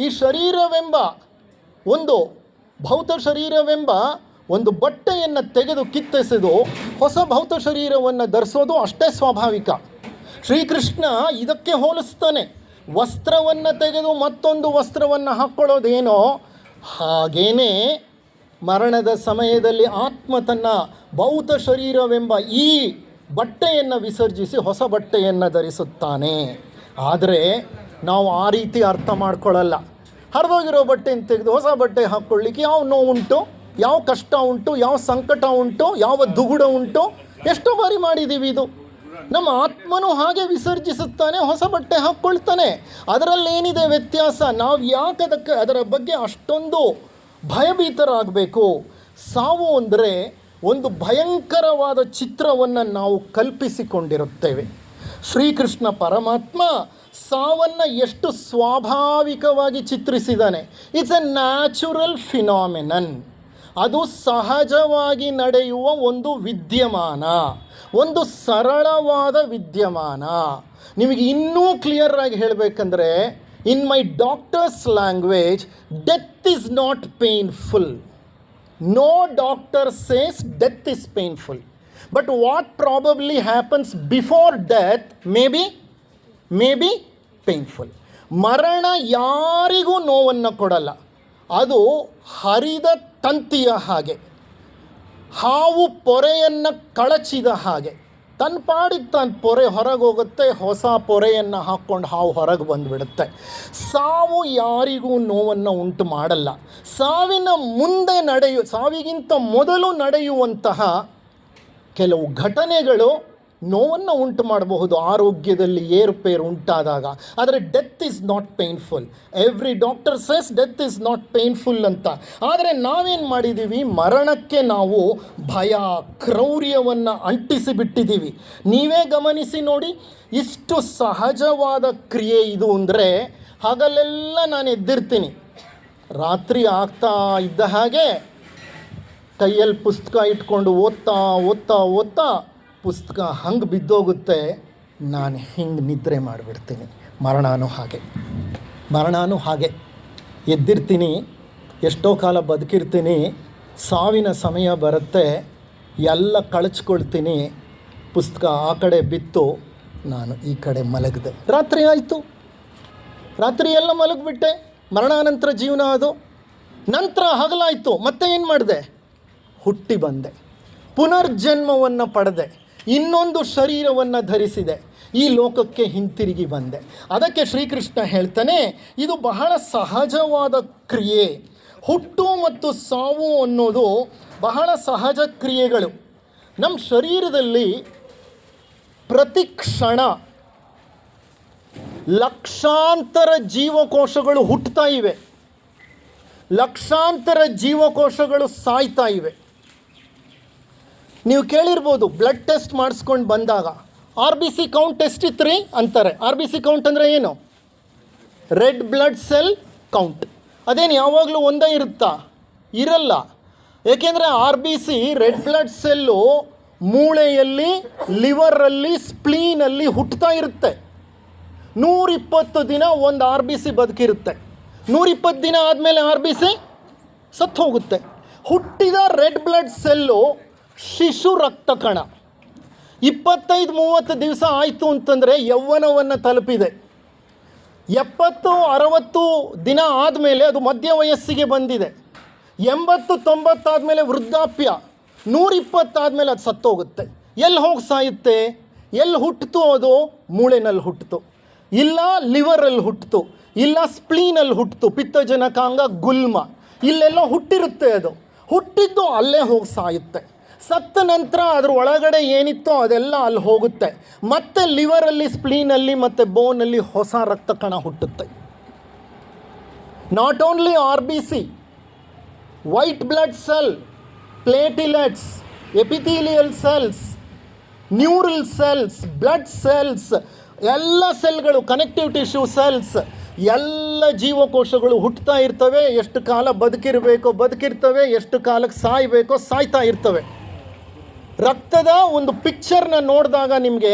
ಈ ಶರೀರವೆಂಬ ಒಂದು ಭೌತ ಶರೀರವೆಂಬ ಒಂದು ಬಟ್ಟೆಯನ್ನು ತೆಗೆದು ಕಿತ್ತೆಸೆದು ಹೊಸ ಭೌತ ಶರೀರವನ್ನು ಧರಿಸೋದು ಅಷ್ಟೇ ಸ್ವಾಭಾವಿಕ. ಶ್ರೀಕೃಷ್ಣ ಇದಕ್ಕೆ ಹೋಲಿಸ್ತಾನೆ. ವಸ್ತ್ರವನ್ನು ತೆಗೆದು ಮತ್ತೊಂದು ವಸ್ತ್ರವನ್ನು ಹಾಕ್ಕೊಳ್ಳೋದೇನೋ ಹಾಗೇನೇ ಮರಣದ ಸಮಯದಲ್ಲಿ ಆತ್ಮ ತನ್ನ ಭೌತ ಶರೀರವೆಂಬ ಈ ಬಟ್ಟೆಯನ್ನು ವಿಸರ್ಜಿಸಿ ಹೊಸ ಬಟ್ಟೆಯನ್ನು ಧರಿಸುತ್ತಾನೆ. ಆದರೆ ನಾವು ಆ ರೀತಿ ಅರ್ಥ ಮಾಡ್ಕೊಳ್ಳಲ್ಲ. ಹರಿದೋಗಿರೋ ಬಟ್ಟೆಯನ್ನು ತೆಗೆದು ಹೊಸ ಬಟ್ಟೆ ಹಾಕ್ಕೊಳ್ಳಿಕ್ಕೆ ಯಾವ ನೋವುಂಟು, ಯಾವ ಕಷ್ಟ ಉಂಟು, ಯಾವ ಸಂಕಟ ಉಂಟು, ಯಾವ ದುಗುಡ ಉಂಟು, ಎಷ್ಟೋ ಬಾರಿ ಮಾಡಿದ್ದೀವಿ ಇದು. ನಮ್ಮ ಆತ್ಮನೂ ಹಾಗೆ ವಿಸರ್ಜಿಸುತ್ತಾನೆ, ಹೊಸ ಬಟ್ಟೆ ಹಾಕ್ಕೊಳ್ತಾನೆ. ಅದರಲ್ಲೇನಿದೆ ವ್ಯತ್ಯಾಸ? ನಾವು ಯಾಕೆ ಅದರ ಬಗ್ಗೆ ಅಷ್ಟೊಂದು ಭಯಭೀತರಾಗಬೇಕು? ಸಾವು ಅಂದರೆ ಒಂದು ಭಯಂಕರವಾದ ಚಿತ್ರವನ್ನು ನಾವು ಕಲ್ಪಿಸಿಕೊಂಡಿರುತ್ತೇವೆ. ಶ್ರೀಕೃಷ್ಣ ಪರಮಾತ್ಮ ಸಾವನ್ನು ಎಷ್ಟು ಸ್ವಾಭಾವಿಕವಾಗಿ ಚಿತ್ರಿಸಿದ್ದಾನೆ. It's a natural phenomenon. ಅದು ಸಹಜವಾಗಿ ನಡೆಯುವ ಒಂದು ವಿದ್ಯಮಾನ, ಒಂದು ಸರಳವಾದ ವಿದ್ಯಮಾನ. ನಿಮಗೆ ಇನ್ನೂ ಕ್ಲಿಯರ್ ಆಗಿ ಹೇಳಬೇಕಂದ್ರೆ, in my doctors language, death is not painful. No doctor says death is painful. But what probably happens before death may be painful. ಮರಣ ಯಾರಿಗೂ ನೋವನ್ನು ಕೊಡಲ್ಲ. ಅದು ಹರಿದ ತಂತಿಯ ಹಾಗೆ, ಹಾವು ಪೊರೆಯನ್ನು ಕಳಚಿದ ಹಾಗೆ. ತನ್ನ ಪಾಡಿಗೆ ತಾನು ಪೊರೆ ಹೊರಗೆ ಹೋಗುತ್ತೆ, ಹೊಸ ಪೊರೆಯನ್ನು ಹಾಕ್ಕೊಂಡು ಹಾವು ಹೊರಗೆ ಬಂದುಬಿಡುತ್ತೆ. ಸಾವು ಯಾರಿಗೂ ನೋವನ್ನು ಉಂಟು ಮಾಡಲ್ಲ. ಸಾವಿನ ಮುಂದೆ ಸಾವಿಗಿಂತ ಮೊದಲು ನಡೆಯುವಂತಹ ಕೆಲವು ಘಟನೆಗಳು ನೋವನ್ನು ಉಂಟು ಮಾಡಬಹುದು ಆರೋಗ್ಯದಲ್ಲಿ ಏರುಪೇರು ಉಂಟಾದಾಗ. ಆದರೆ death is not painful. Every doctor says death is not painful ಅಂತ. ಆದರೆ ನಾವೇನು ಮಾಡಿದ್ದೀವಿ? ಮರಣಕ್ಕೆ ನಾವು ಭಯ, ಕ್ರೌರ್ಯವನ್ನು ಅಂಟಿಸಿಬಿಟ್ಟಿದ್ದೀವಿ. ನೀವೇ ಗಮನಿಸಿ ನೋಡಿ, ಇಷ್ಟು ಸಹಜವಾದ ಕ್ರಿಯೆ ಇದು ಅಂದರೆ, ಹಗಲೆಲ್ಲ ನಾನು ಎದ್ದಿರ್ತೀನಿ, ರಾತ್ರಿ ಆಗ್ತಾ ಇದ್ದ ಹಾಗೆ ಕೈಯಲ್ಲಿ ಪುಸ್ತಕ ಇಟ್ಕೊಂಡು ಓದ್ತಾ ಪುಸ್ತಕ ಹಂಗೆ ಬಿದ್ದೋಗುತ್ತೆ, ನಾನು ಹಿಂಗೆ ನಿದ್ರೆ ಮಾಡಿಬಿಡ್ತೀನಿ. ಮರಣನೂ ಹಾಗೆ ಎದ್ದಿರ್ತೀನಿ, ಎಷ್ಟೋ ಕಾಲ ಬದುಕಿರ್ತೀನಿ, ಸಾವಿನ ಸಮಯ ಬರುತ್ತೆ, ಎಲ್ಲ ಕಳಚ್ಕೊಳ್ತೀನಿ, ಪುಸ್ತಕ ಆ ಕಡೆ ಬಿತ್ತು, ನಾನು ಈ ಕಡೆ ಮಲಗಿದೆ. ರಾತ್ರಿ ಆಯಿತು, ರಾತ್ರಿ ಎಲ್ಲ ಮಲಗಿಬಿಟ್ಟೆ. ಮರಣಾನಂತರ ಜೀವನ ಅದು. ನಂತರ ಹಗಲಾಯಿತು, ಮತ್ತೆ ಏನು ಮಾಡಿದೆ? ಹುಟ್ಟಿ ಬಂದೆ, ಪುನರ್ಜನ್ಮವನ್ನು ಪಡೆದೆ, ಇನ್ನೊಂದು ಶರೀರವನ್ನು ಧರಿಸಿದೆ, ಈ ಲೋಕಕ್ಕೆ ಹಿಂತಿರುಗಿ ಬಂದೆ. ಅದಕ್ಕೆ ಶ್ರೀಕೃಷ್ಣ ಹೇಳ್ತಾನೆ, ಇದು ಬಹಳ ಸಹಜವಾದ ಕ್ರಿಯೆ. ಹುಟ್ಟು ಮತ್ತು ಸಾವು ಅನ್ನೋದು ಬಹಳ ಸಹಜ ಕ್ರಿಯೆಗಳು. ನಮ್ಮ ಶರೀರದಲ್ಲಿ ಪ್ರತಿ ಕ್ಷಣ ಲಕ್ಷಾಂತರ ಜೀವಕೋಶಗಳು ಹುಟ್ಟುತ್ತಾ ಇವೆ, ಲಕ್ಷಾಂತರ ಜೀವಕೋಶಗಳು ಸಾಯ್ತಾ ಇವೆ. ನೀವು ಕೇಳಿರ್ಬೋದು, ಬ್ಲಡ್ ಟೆಸ್ಟ್ ಮಾಡಿಸ್ಕೊಂಡು ಬಂದಾಗ RBC ಕೌಂಟ್ ಎಷ್ಟಿತ್ತು ಅಂತಾರೆ. RBC ಕೌಂಟ್ ಅಂದರೆ ಏನು? Red blood cell count. ಅದೇನು ಯಾವಾಗಲೂ ಒಂದೇ ಇರುತ್ತಾ? ಇರಲ್ಲ. ಏಕೆಂದರೆ RBC ರೆಡ್ ಬ್ಲಡ್ ಸೆಲ್ಲು ಮೂಳೆಯಲ್ಲಿ, ಲಿವರಲ್ಲಿ, ಸ್ಪ್ಲೀನಲ್ಲಿ ಹುಟ್ಟುತ್ತಾ ಇರುತ್ತೆ. 120 ದಿನ ಒಂದು RBC ಬದುಕಿರುತ್ತೆ. 120 ದಿನ ಆದಮೇಲೆ RBC ಸತ್ತು ಹೋಗುತ್ತೆ. ಹುಟ್ಟಿದ ರೆಡ್ ಬ್ಲಡ್ ಸೆಲ್ಲು ಶಿಶು ರಕ್ತ ಕಣ. 25-30 ದಿವಸ ಆಯಿತು ಅಂತಂದರೆ ಯೌವನವನ್ನು ತಲುಪಿದೆ. 70-60 ದಿನ ಆದಮೇಲೆ ಅದು ಮಧ್ಯ ವಯಸ್ಸಿಗೆ ಬಂದಿದೆ. 80-90 ಆದಮೇಲೆ ವೃದ್ಧಾಪ್ಯ. 120 ಆದಮೇಲೆ ಅದು ಸತ್ತೋಗುತ್ತೆ. ಎಲ್ಲಿ ಹೋಗಿ ಸಾಯುತ್ತೆ? ಎಲ್ಲಿ ಹುಟ್ಟಿತು? ಅದು ಮೂಳೆನಲ್ಲಿ ಹುಟ್ಟಿತು, ಇಲ್ಲ ಲಿವರಲ್ಲಿ ಹುಟ್ಟಿತು, ಇಲ್ಲ ಸ್ಪ್ಲೀನಲ್ಲಿ ಹುಟ್ಟಿತು, ಪಿತ್ತಜನಕಾಂಗ, ಗುಲ್ಮ, ಇಲ್ಲೆಲ್ಲ ಹುಟ್ಟಿರುತ್ತೆ. ಅದು ಹುಟ್ಟಿದ್ದು ಅಲ್ಲೇ ಹೋಗಿ ಸಾಯುತ್ತೆ. ಸತ್ತ ನಂತರ ಅದ್ರ ಒಳಗಡೆ ಏನಿತ್ತೋ ಅದೆಲ್ಲ ಅಲ್ಲಿ ಹೋಗುತ್ತೆ. ಮತ್ತೆ ಲಿವರಲ್ಲಿ, ಸ್ಪ್ಲೀನಲ್ಲಿ ಮತ್ತು ಬೋನಲ್ಲಿ ಹೊಸ ರಕ್ತ ಕಣ ಹುಟ್ಟುತ್ತೆ. Not only RBC, white blood cell, platelets, epithelial cells, neural cells, blood cells, ಎಲ್ಲ ಸೆಲ್ಗಳು, ಕನೆಕ್ಟಿವ್ ಟಿಶ್ಯೂ ಸೆಲ್ಸ್, ಎಲ್ಲ ಜೀವಕೋಶಗಳು ಹುಟ್ಟುತ್ತಾ ಇರ್ತವೆ. ಎಷ್ಟು ಕಾಲ ಬದುಕಿರಬೇಕೋ ಬದುಕಿರ್ತವೆ, ಎಷ್ಟು ಕಾಲಕ್ಕೆ ಸಾಯಬೇಕೋ ಸಾಯ್ತಾ ಇರ್ತವೆ. ರಕ್ತದ ಒಂದು ಪಿಕ್ಚರ್ನ ನೋಡಿದಾಗ ನಿಮಗೆ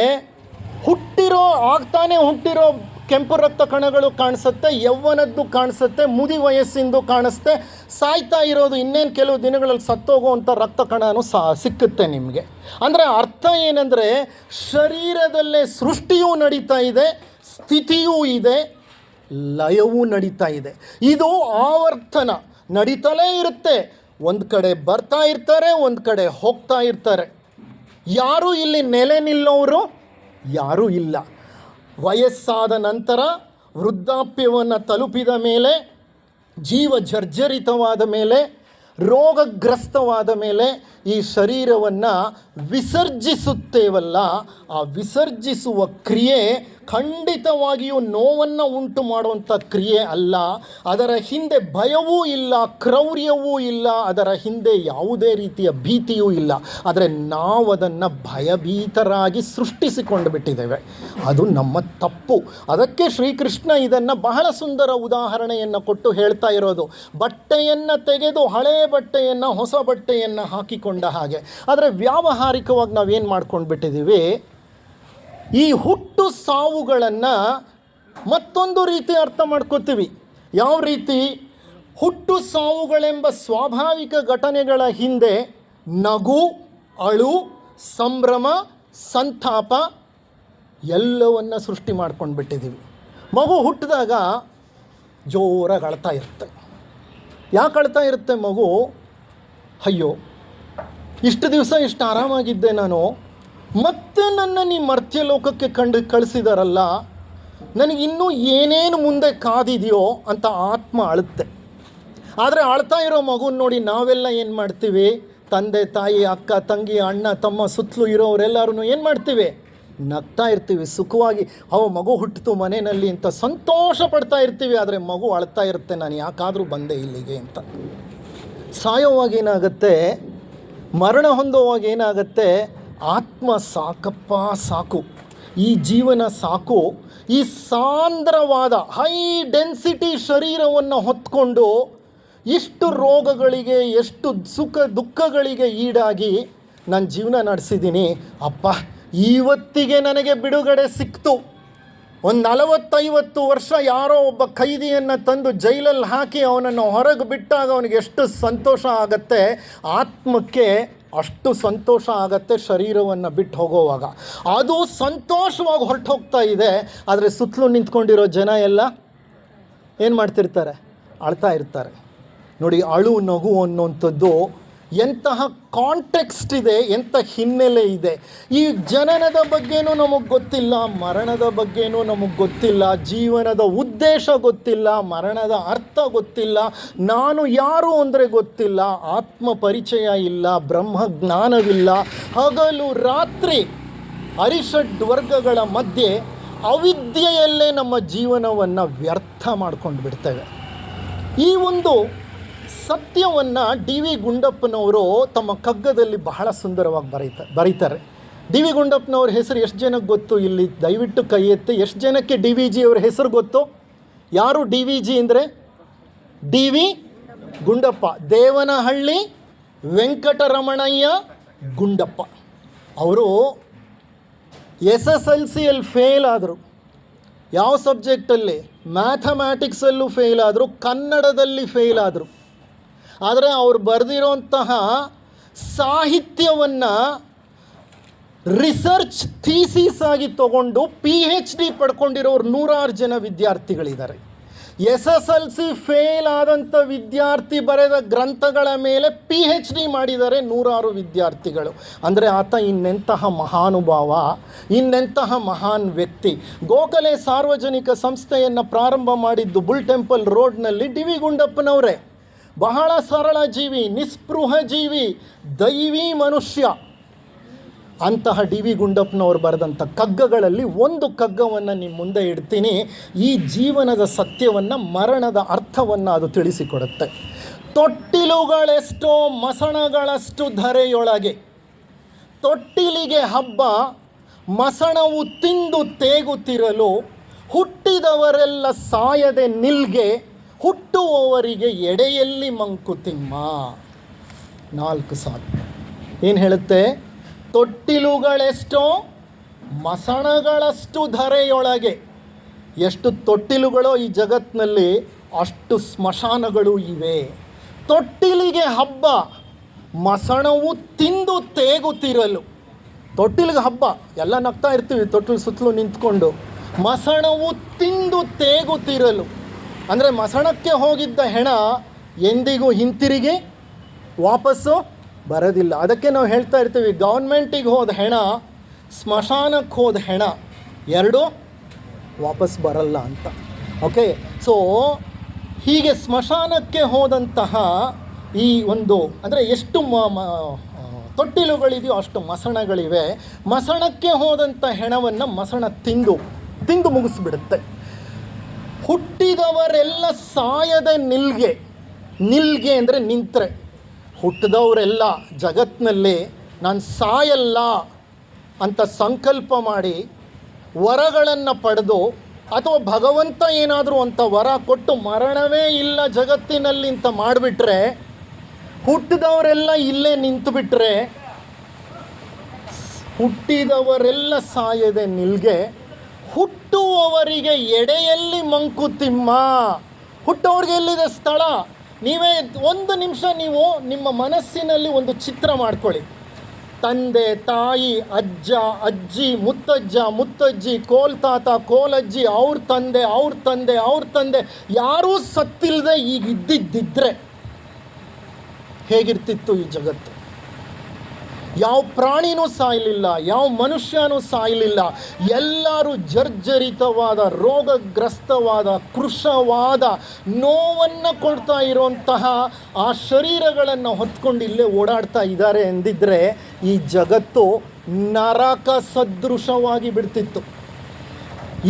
ಆಗ್ತಾನೆ ಹುಟ್ಟಿರೋ ಕೆಂಪು ರಕ್ತ ಕಣಗಳು ಕಾಣಿಸುತ್ತೆ, ಯೌವನದ್ದು ಕಾಣಿಸುತ್ತೆ, ಮುದಿ ವಯಸ್ಸಿಂದು ಕಾಣಿಸುತ್ತೆ, ಸಾಯ್ತಾ ಇರೋದು ಇನ್ನೇನು ಕೆಲವು ದಿನಗಳಲ್ಲಿ ಸತ್ತೋಗುವಂಥ ರಕ್ತ ಕಣನೂ ಸಿಕ್ಕುತ್ತೆ ನಿಮಗೆ. ಅಂದರೆ ಅರ್ಥ ಏನಂದರೆ, ಶರೀರದಲ್ಲೇ ಸೃಷ್ಟಿಯೂ ನಡೀತಾ ಇದೆ, ಸ್ಥಿತಿಯೂ ಇದೆ, ಲಯವೂ ನಡೀತಾ ಇದೆ. ಇದು ಆವರ್ತನ ನಡೀತಲೇ ಇರುತ್ತೆ. ಒಂದು ಕಡೆ ಬರ್ತಾ ಇರ್ತಾರೆ, ಒಂದು ಕಡೆ ಹೋಗ್ತಾ ಇರ್ತಾರೆ. ಯಾರೂ ಇಲ್ಲಿ ನೆಲೆ ನಿಲ್ಲೋರು ಯಾರೂ ಇಲ್ಲ. ವಯಸ್ಸಾದ ನಂತರ, ವೃದ್ಧಾಪ್ಯವನ್ನು ತಲುಪಿದ ಮೇಲೆ, ಜೀವ ಜರ್ಜರಿತವಾದ ಮೇಲೆ, ರೋಗಗ್ರಸ್ತವಾದ ಮೇಲೆ ಈ ಶರೀರವನ್ನು ವಿಸರ್ಜಿಸುತ್ತೇವಲ್ಲ, ಆ ವಿಸರ್ಜಿಸುವ ಕ್ರಿಯೆ ಖಂಡಿತವಾಗಿಯೂ ನೋವನ್ನು ಉಂಟು ಮಾಡುವಂಥ ಕ್ರಿಯೆ ಅಲ್ಲ. ಅದರ ಹಿಂದೆ ಭಯವೂ ಇಲ್ಲ, ಕ್ರೌರ್ಯವೂ ಇಲ್ಲ, ಅದರ ಹಿಂದೆ ಯಾವುದೇ ರೀತಿಯ ಭೀತಿಯೂ ಇಲ್ಲ. ಆದರೆ ನಾವು ಅದನ್ನು ಭಯಭೀತರಾಗಿ ಸೃಷ್ಟಿಸಿಕೊಂಡು ಬಿಟ್ಟಿದ್ದೇವೆ. ಅದು ನಮ್ಮ ತಪ್ಪು. ಅದಕ್ಕೆ ಶ್ರೀಕೃಷ್ಣ ಇದನ್ನು ಬಹಳ ಸುಂದರ ಉದಾಹರಣೆಯನ್ನು ಕೊಟ್ಟು ಹೇಳ್ತಾ ಇರೋದು, ಬಟ್ಟೆಯನ್ನು ತೆಗೆದು ಹಳೆಯ ಬಟ್ಟೆಯನ್ನು ಹೊಸ ಬಟ್ಟೆಯನ್ನು ಹಾಕಿಕೊಂಡ ಹಾಗೆ. ಆದರೆ ವ್ಯಾವಹಾರಿಕವಾಗಿ ನಾವೇನು ಮಾಡ್ಕೊಂಡು ಬಿಟ್ಟಿದ್ದೀವಿ, ಈ ಹುಟ್ಟು ಸಾವುಗಳನ್ನು ಮತ್ತೊಂದು ರೀತಿ ಅರ್ಥ ಮಾಡ್ಕೋತೀವಿ. ಯಾವ ರೀತಿ? ಹುಟ್ಟು ಸಾವುಗಳೆಂಬ ಸ್ವಾಭಾವಿಕ ಘಟನೆಗಳ ಹಿಂದೆ ನಗು, ಅಳು, ಸಂಭ್ರಮ, ಸಂತಾಪ ಎಲ್ಲವನ್ನು ಸೃಷ್ಟಿ ಮಾಡ್ಕೊಂಡು ಬಿಟ್ಟಿದ್ದೀವಿ. ಮಗು ಹುಟ್ಟಿದಾಗ ಜೋರಾಗಿ ಅಳ್ತಾ ಇರುತ್ತೆ. ಯಾಕೆ ಅಳ್ತಾ ಇರುತ್ತೆ ಮಗು? ಅಯ್ಯೋ, ಇಷ್ಟು ದಿವಸ ಇಷ್ಟು ಆರಾಮಾಗಿದ್ದೆ ನಾನು, ಮತ್ತೆ ನನ್ನ ನೀ ಮರ್ತ್ಯಲೋಕಕ್ಕೆ ಕಳಿಸಿದಾರಲ್ಲ, ನನಗಿನ್ನೂ ಏನೇನು ಮುಂದೆ ಕಾದಿದೆಯೋ ಅಂತ ಆತ್ಮ ಅಳುತ್ತೆ. ಆದರೆ ಅಳ್ತಾ ಇರೋ ಮಗುನ ನೋಡಿ ನಾವೆಲ್ಲ ಏನು ಮಾಡ್ತೀವಿ? ತಂದೆ ತಾಯಿ, ಅಕ್ಕ ತಂಗಿ, ಅಣ್ಣ ತಮ್ಮ, ಸುತ್ತಲೂ ಇರೋರೆಲ್ಲರೂ ಏನು ಮಾಡ್ತೀವಿ? ನಗ್ತಾ ಇರ್ತೀವಿ, ಸುಖವಾಗಿ ಮಗು ಹುಟ್ಟಿತು ಮನೆಯಲ್ಲಿ ಅಂತ ಸಂತೋಷ ಪಡ್ತಾ ಇರ್ತೀವಿ. ಆದರೆ ಮಗು ಅಳ್ತಾ ಇರುತ್ತೆ, ನಾನು ಯಾಕಾದರೂ ಬಂದೆ ಇಲ್ಲಿಗೆ ಅಂತ. ಸಾಯೋವಾಗ ಏನಾಗುತ್ತೆ? ಮರಣ ಹೊಂದೋವಾಗ ಏನಾಗುತ್ತೆ? ಆತ್ಮ ಸಾಕಪ್ಪ ಸಾಕು, ಈ ಜೀವನ ಸಾಕು, ಈ ಸಾಂದ್ರವಾದ ಹೈ ಡೆನ್ಸಿಟಿ ಶರೀರವನ್ನು ಹೊತ್ಕೊಂಡು ಇಷ್ಟು ರೋಗಗಳಿಗೆ, ಎಷ್ಟು ಸುಖ ದುಃಖಗಳಿಗೆ ಈಡಾಗಿ ನಾನು ಜೀವನ ನಡೆಸಿದ್ದೀನಿ. ಅಪ್ಪ, ಇವತ್ತಿಗೆ ನನಗೆ ಬಿಡುಗಡೆ ಸಿಕ್ತು. ಒಂದು 40-50 ವರ್ಷ ಯಾರೋ ಒಬ್ಬ ಖೈದಿಯನ್ನು ತಂದು ಜೈಲಲ್ಲಿ ಹಾಕಿ ಅವನನ್ನು ಹೊರಗೆ ಬಿಟ್ಟಾಗ ಅವನಿಗೆ ಎಷ್ಟು ಸಂತೋಷ ಆಗತ್ತೆ, ಆತ್ಮಕ್ಕೆ ಅಷ್ಟು ಸಂತೋಷ ಆಗತ್ತೆ ಶರೀರವನ್ನು ಬಿಟ್ಟು ಹೋಗೋವಾಗ. ಅದು ಸಂತೋಷವಾಗಿ ಹೊರಟು ಹೋಗ್ತಾ ಇದೆ. ಆದರೆ ಸುತ್ತಲೂ ನಿಂತ್ಕೊಂಡಿರೋ ಜನ ಎಲ್ಲ ಏನು ಮಾಡ್ತಿರ್ತಾರೆ? ಅಳ್ತಾ ಇರ್ತಾರೆ. ನೋಡಿ, ಅಳು ನಗು ಅನ್ನೋಂಥದ್ದು ಎಂತಹ ಕಾಂಟೆಕ್ಸ್ಟ್ ಇದೆ, ಎಂಥ ಹಿನ್ನೆಲೆ ಇದೆ. ಈ ಜನನದ ಬಗ್ಗೆನೂ ನಮಗೆ ಗೊತ್ತಿಲ್ಲ, ಮರಣದ ಬಗ್ಗೆನೂ ನಮಗೆ ಗೊತ್ತಿಲ್ಲ, ಜೀವನದ ಉದ್ದೇಶ ಗೊತ್ತಿಲ್ಲ, ಮರಣದ ಅರ್ಥ ಗೊತ್ತಿಲ್ಲ, ನಾನು ಯಾರು ಅಂದರೆ ಗೊತ್ತಿಲ್ಲ, ಆತ್ಮ ಪರಿಚಯ ಇಲ್ಲ, ಬ್ರಹ್ಮಜ್ಞಾನವಿಲ್ಲ. ಹಗಲು ರಾತ್ರಿ ಅರಿಷಡ್ ವರ್ಗಗಳ ಮಧ್ಯೆ ಅವಿದ್ಯೆಯಲ್ಲೇ ನಮ್ಮ ಜೀವನವನ್ನು ವ್ಯರ್ಥ ಮಾಡ್ಕೊಂಡು ಬಿಡ್ತೇವೆ. ಈ ಒಂದು ಸತ್ಯವನ್ನು ಡಿ.ವಿ. ಗುಂಡಪ್ಪನವರು ತಮ್ಮ ಕಗ್ಗದಲ್ಲಿ ಬಹಳ ಸುಂದರವಾಗಿ ಬರೀತಾರೆ. ಡಿ.ವಿ. ಗುಂಡಪ್ಪನವ್ರ ಹೆಸರು ಎಷ್ಟು ಜನಕ್ಕೆ ಗೊತ್ತು? ಇಲ್ಲಿ ದಯವಿಟ್ಟು ಕೈ ಎತ್ತಿ. ಎಷ್ಟು ಜನಕ್ಕೆ ಡಿ.ವಿ.ಜಿ ಅವರ ಹೆಸರು ಗೊತ್ತು? ಯಾರು ಡಿ.ವಿ.ಜಿ ಅಂದರೆ? ಡಿ.ವಿ. ಗುಂಡಪ್ಪ, ದೇವನಹಳ್ಳಿ ವೆಂಕಟರಮಣಯ್ಯ ಗುಂಡಪ್ಪ. ಅವರು SSLCಯಲ್ಲಿ ಫೇಲ್ ಆದರು. ಯಾವ ಸಬ್ಜೆಕ್ಟಲ್ಲಿ? ಮ್ಯಾಥಮ್ಯಾಟಿಕ್ಸಲ್ಲೂ ಫೇಲ್ ಆದರು, ಕನ್ನಡದಲ್ಲಿ ಫೇಲ್ ಆದರು. ಆದರೆ ಅವರು ಬರೆದಿರೋಂತಹ ಸಾಹಿತ್ಯವನ್ನು ರಿಸರ್ಚ್ ಥೀಸಿಸ್ ಆಗಿ ತಗೊಂಡು PhD ಪಡ್ಕೊಂಡಿರೋರು 100 ಜನ ವಿದ್ಯಾರ್ಥಿಗಳಿದ್ದಾರೆ. SSLC ಫೇಲ್ ಆದಂಥ ವಿದ್ಯಾರ್ಥಿ ಬರೆದ ಗ್ರಂಥಗಳ ಮೇಲೆ PhD ಮಾಡಿದ್ದಾರೆ ನೂರಾರು ವಿದ್ಯಾರ್ಥಿಗಳು. ಅಂದರೆ ಆತ ಇನ್ನೆಂತಹ ಮಹಾನುಭಾವ, ಇನ್ನೆಂತಹ ಮಹಾನ್ ವ್ಯಕ್ತಿ. ಗೋಖಲೆ ಸಾರ್ವಜನಿಕ ಸಂಸ್ಥೆಯನ್ನು ಪ್ರಾರಂಭ ಮಾಡಿದ್ದು ಬುಲ್ ಟೆಂಪಲ್ ರೋಡ್ನಲ್ಲಿ ಡಿ ವಿ ಗುಂಡಪ್ಪನವರೇ. ಬಹಳ ಸರಳ ಜೀವಿ, ನಿಸ್ಪೃಹ ಜೀವಿ, ದೈವಿ ಮನುಷ್ಯ. ಅಂತಹ ಡಿ ವಿ ಗುಂಡಪ್ಪನವರು ಬರೆದಂಥ ಕಗ್ಗಗಳಲ್ಲಿ ಒಂದು ಕಗ್ಗವನ್ನು ನಿಮ್ಮ ಮುಂದೆ ಇಡ್ತೀನಿ. ಈ ಜೀವನದ ಸತ್ಯವನ್ನು, ಮರಣದ ಅರ್ಥವನ್ನು ಅದು ತಿಳಿಸಿಕೊಡುತ್ತೆ. ತೊಟ್ಟಿಲುಗಳೆಷ್ಟೋ ಮಸಣಗಳಷ್ಟು ಧರೆಯೊಳಗೆ, ತೊಟ್ಟಿಲಿಗೆ ಹಬ್ಬ ಮಸಣವು ತಿಂದು ತೇಗುತ್ತಿರಲು, ಹುಟ್ಟಿದವರೆಲ್ಲ ಸಾಯದೆ ನಿಲ್ಗೆ, ಹುಟ್ಟುವವರಿಗೆ ಎಡೆಯಲ್ಲಿ ಮಂಕುತಿಮ್ಮ. 4 ಸಾಲು ಏನು ಹೇಳುತ್ತೆ? ತೊಟ್ಟಿಲುಗಳೆಷ್ಟೋ ಮಸಣಗಳಷ್ಟು ಧರೆಯೊಳಗೆ. ಎಷ್ಟು ತೊಟ್ಟಿಲುಗಳೋ ಈ ಜಗತ್ತಿನಲ್ಲಿ ಅಷ್ಟು ಸ್ಮಶಾನಗಳು ಇವೆ. ತೊಟ್ಟಿಲಿಗೆ ಹಬ್ಬ ಮಸಣವು ತಿಂದು ತೇಗುತ್ತಿರಲು. ತೊಟ್ಟಿಲಿಗೆ ಹಬ್ಬ, ಎಲ್ಲ ನಗ್ತಾ ಇರ್ತೀವಿ ತೊಟ್ಟಿಲು ಸುತ್ತಲೂ ನಿಂತ್ಕೊಂಡು. ಮಸಣವು ತಿಂದು ತೇಗುತ್ತಿರಲು ಅಂದರೆ ಮಸಣಕ್ಕೆ ಹೋಗಿದ್ದ ಹೆಣ ಎಂದಿಗೂ ಹಿಂತಿರುಗಿ ವಾಪಸ್ಸು ಬರೋದಿಲ್ಲ. ಅದಕ್ಕೆ ನಾವು ಹೇಳ್ತಾ ಇರ್ತೀವಿ, ಗೌರ್ಮೆಂಟಿಗೆ ಹೋದ ಹೆಣ, ಸ್ಮಶಾನಕ್ಕೆ ಹೋದ ಹೆಣ ಎರಡೂ ವಾಪಸ್ ಬರಲ್ಲ ಅಂತ. ಓಕೆ, ಸೊ ಹೀಗೆ ಸ್ಮಶಾನಕ್ಕೆ ಹೋದಂತಹ ಈ ಒಂದು ಅಂದರೆ ಎಷ್ಟು ತೊಟ್ಟಿಲುಗಳಿದೆಯೋ ಅಷ್ಟು ಮಸಣಗಳಿವೆ. ಮಸಣಕ್ಕೆ ಹೋದಂಥ ಹೆಣವನ್ನು ಮಸಣ ತಿಂದು ಮುಗಿಸ್ಬಿಡುತ್ತೆ. ಹುಟ್ಟಿದವರೆಲ್ಲ ಸಾಯದೆ ನಿಲ್ಗೆ ಅಂದರೆ ನಿಂತರೆ. ಹುಟ್ಟಿದವರೆಲ್ಲ ಜಗತ್ತಿನಲ್ಲಿ ನಾನು ಸಾಯಲ್ಲ ಅಂತ ಸಂಕಲ್ಪ ಮಾಡಿ ವರಗಳನ್ನು ಪಡೆದು, ಅಥವಾ ಭಗವಂತ ಏನಾದರೂ ಅಂತ ವರ ಕೊಟ್ಟು ಮರಣವೇ ಇಲ್ಲ ಜಗತ್ತಿನಲ್ಲಿ ಅಂತ ಮಾಡಿಬಿಟ್ರೆ, ಹುಟ್ಟಿದವರೆಲ್ಲ ಇಲ್ಲೇ ನಿಂತುಬಿಟ್ರೆ, ಹುಟ್ಟಿದವರೆಲ್ಲ ಸಾಯದೆ ನಿಲ್ಗೆ, ಹುಟ್ಟುವವರಿಗೆ ಎಡೆಯಲ್ಲಿ ಮಂಕುತಿಮ್ಮ. ಹುಟ್ಟೋರಿಗೆ ಎಲ್ಲಿದೆ ಸ್ಥಳ? ನೀವೇ ಒಂದು ನಿಮಿಷ ನೀವು ನಿಮ್ಮ ಮನಸ್ಸಿನಲ್ಲಿ ಒಂದು ಚಿತ್ರ ಮಾಡ್ಕೊಳ್ಳಿ. ತಂದೆ, ತಾಯಿ, ಅಜ್ಜ, ಅಜ್ಜಿ, ಮುತ್ತಜ್ಜಿ, ಕೋಲ್ತಾತ, ಕೋಲಜ್ಜಿ, ಅವ್ರ ತಂದೆ ಯಾರೂ ಸತ್ತಿಲ್ಲದೆ ಈಗ ಇದ್ದಿದ್ದಿದ್ರೆ ಹೇಗಿರ್ತಿತ್ತು ಈ ಜಗತ್ತು? ಯಾವ ಪ್ರಾಣಿನೂ ಸಾಯಲಿಲ್ಲ, ಯಾವ ಮನುಷ್ಯನೂ ಸಾಯಲಿಲ್ಲ. ಎಲ್ಲರೂ ಜರ್ಜರಿತವಾದ, ರೋಗಗ್ರಸ್ತವಾದ, ಕೃಶವಾದ, ನೋವನ್ನು ಕೊಡ್ತಾ ಇರುವಂತಹ ಆ ಶರೀರಗಳನ್ನು ಹೊತ್ಕೊಂಡು ಇಲ್ಲೇ ಓಡಾಡ್ತಾ ಇದ್ದಾರೆ ಎಂದಿದ್ದರೆ ಈ ಜಗತ್ತು ನರಕ ಸದೃಶವಾಗಿ ಬಿಡ್ತಿತ್ತು.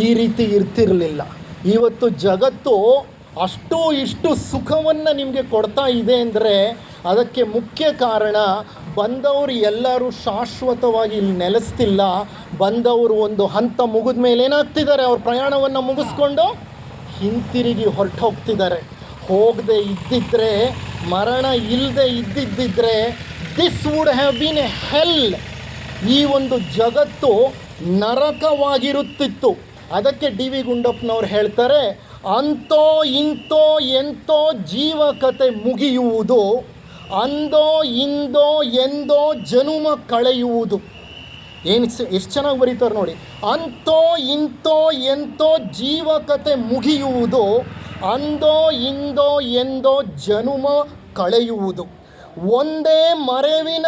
ಈ ರೀತಿ ಇರ್ತಿರಲಿಲ್ಲ. ಇವತ್ತು ಜಗತ್ತು ಅಷ್ಟು ಇಷ್ಟು ಸುಖವನ್ನು ನಿಮಗೆ ಕೊಡ್ತಾ ಇದೆ ಅಂದರೆ ಅದಕ್ಕೆ ಮುಖ್ಯ ಕಾರಣ, ಬಂದವರು ಎಲ್ಲರೂ ಶಾಶ್ವತವಾಗಿ ಇಲ್ಲಿ ನೆಲೆಸ್ತಿಲ್ಲ. ಬಂದವರು ಒಂದು ಹಂತ ಮುಗಿದ ಮೇಲೆ ಏನಾಗ್ತಿದ್ದಾರೆ? ಅವ್ರ ಪ್ರಯಾಣವನ್ನು ಮುಗಿಸ್ಕೊಂಡು ಹಿಂತಿರುಗಿ ಹೊರಟು ಹೋಗ್ತಿದ್ದಾರೆ. ಹೋಗದೆ ಇದ್ದಿದ್ದರೆ, ಮರಣ ಇಲ್ಲದೆ ಇದ್ದಿದ್ದರೆ, this would have been a hell. ಈ ಒಂದು ಜಗತ್ತು ನರಕವಾಗಿರುತ್ತಿತ್ತು. ಅದಕ್ಕೆ ಡಿ ವಿ ಗುಂಡಪ್ಪನವ್ರು ಹೇಳ್ತಾರೆ, ಅಂತೋ ಇಂತೋ ಎಂತೋ ಜೀವಕತೆ ಮುಗಿಯುವುದು, ಅಂದೋ ಇಂದೋ ಎಂದೋ ಜನುಮ ಕಳೆಯುವುದು. ಎಷ್ಟು ಚೆನ್ನಾಗಿ ಬರೀತಾರೆ ನೋಡಿ. ಅಂತೋ ಇಂತೋ ಎಂತೋ ಜೀವಕತೆ ಮುಗಿಯುವುದು, ಅಂದೋ ಇಂದೋ ಎಂದೋ ಜನುಮ ಕಳೆಯುವುದು. ಒಂದೇ ಮರೆವಿನ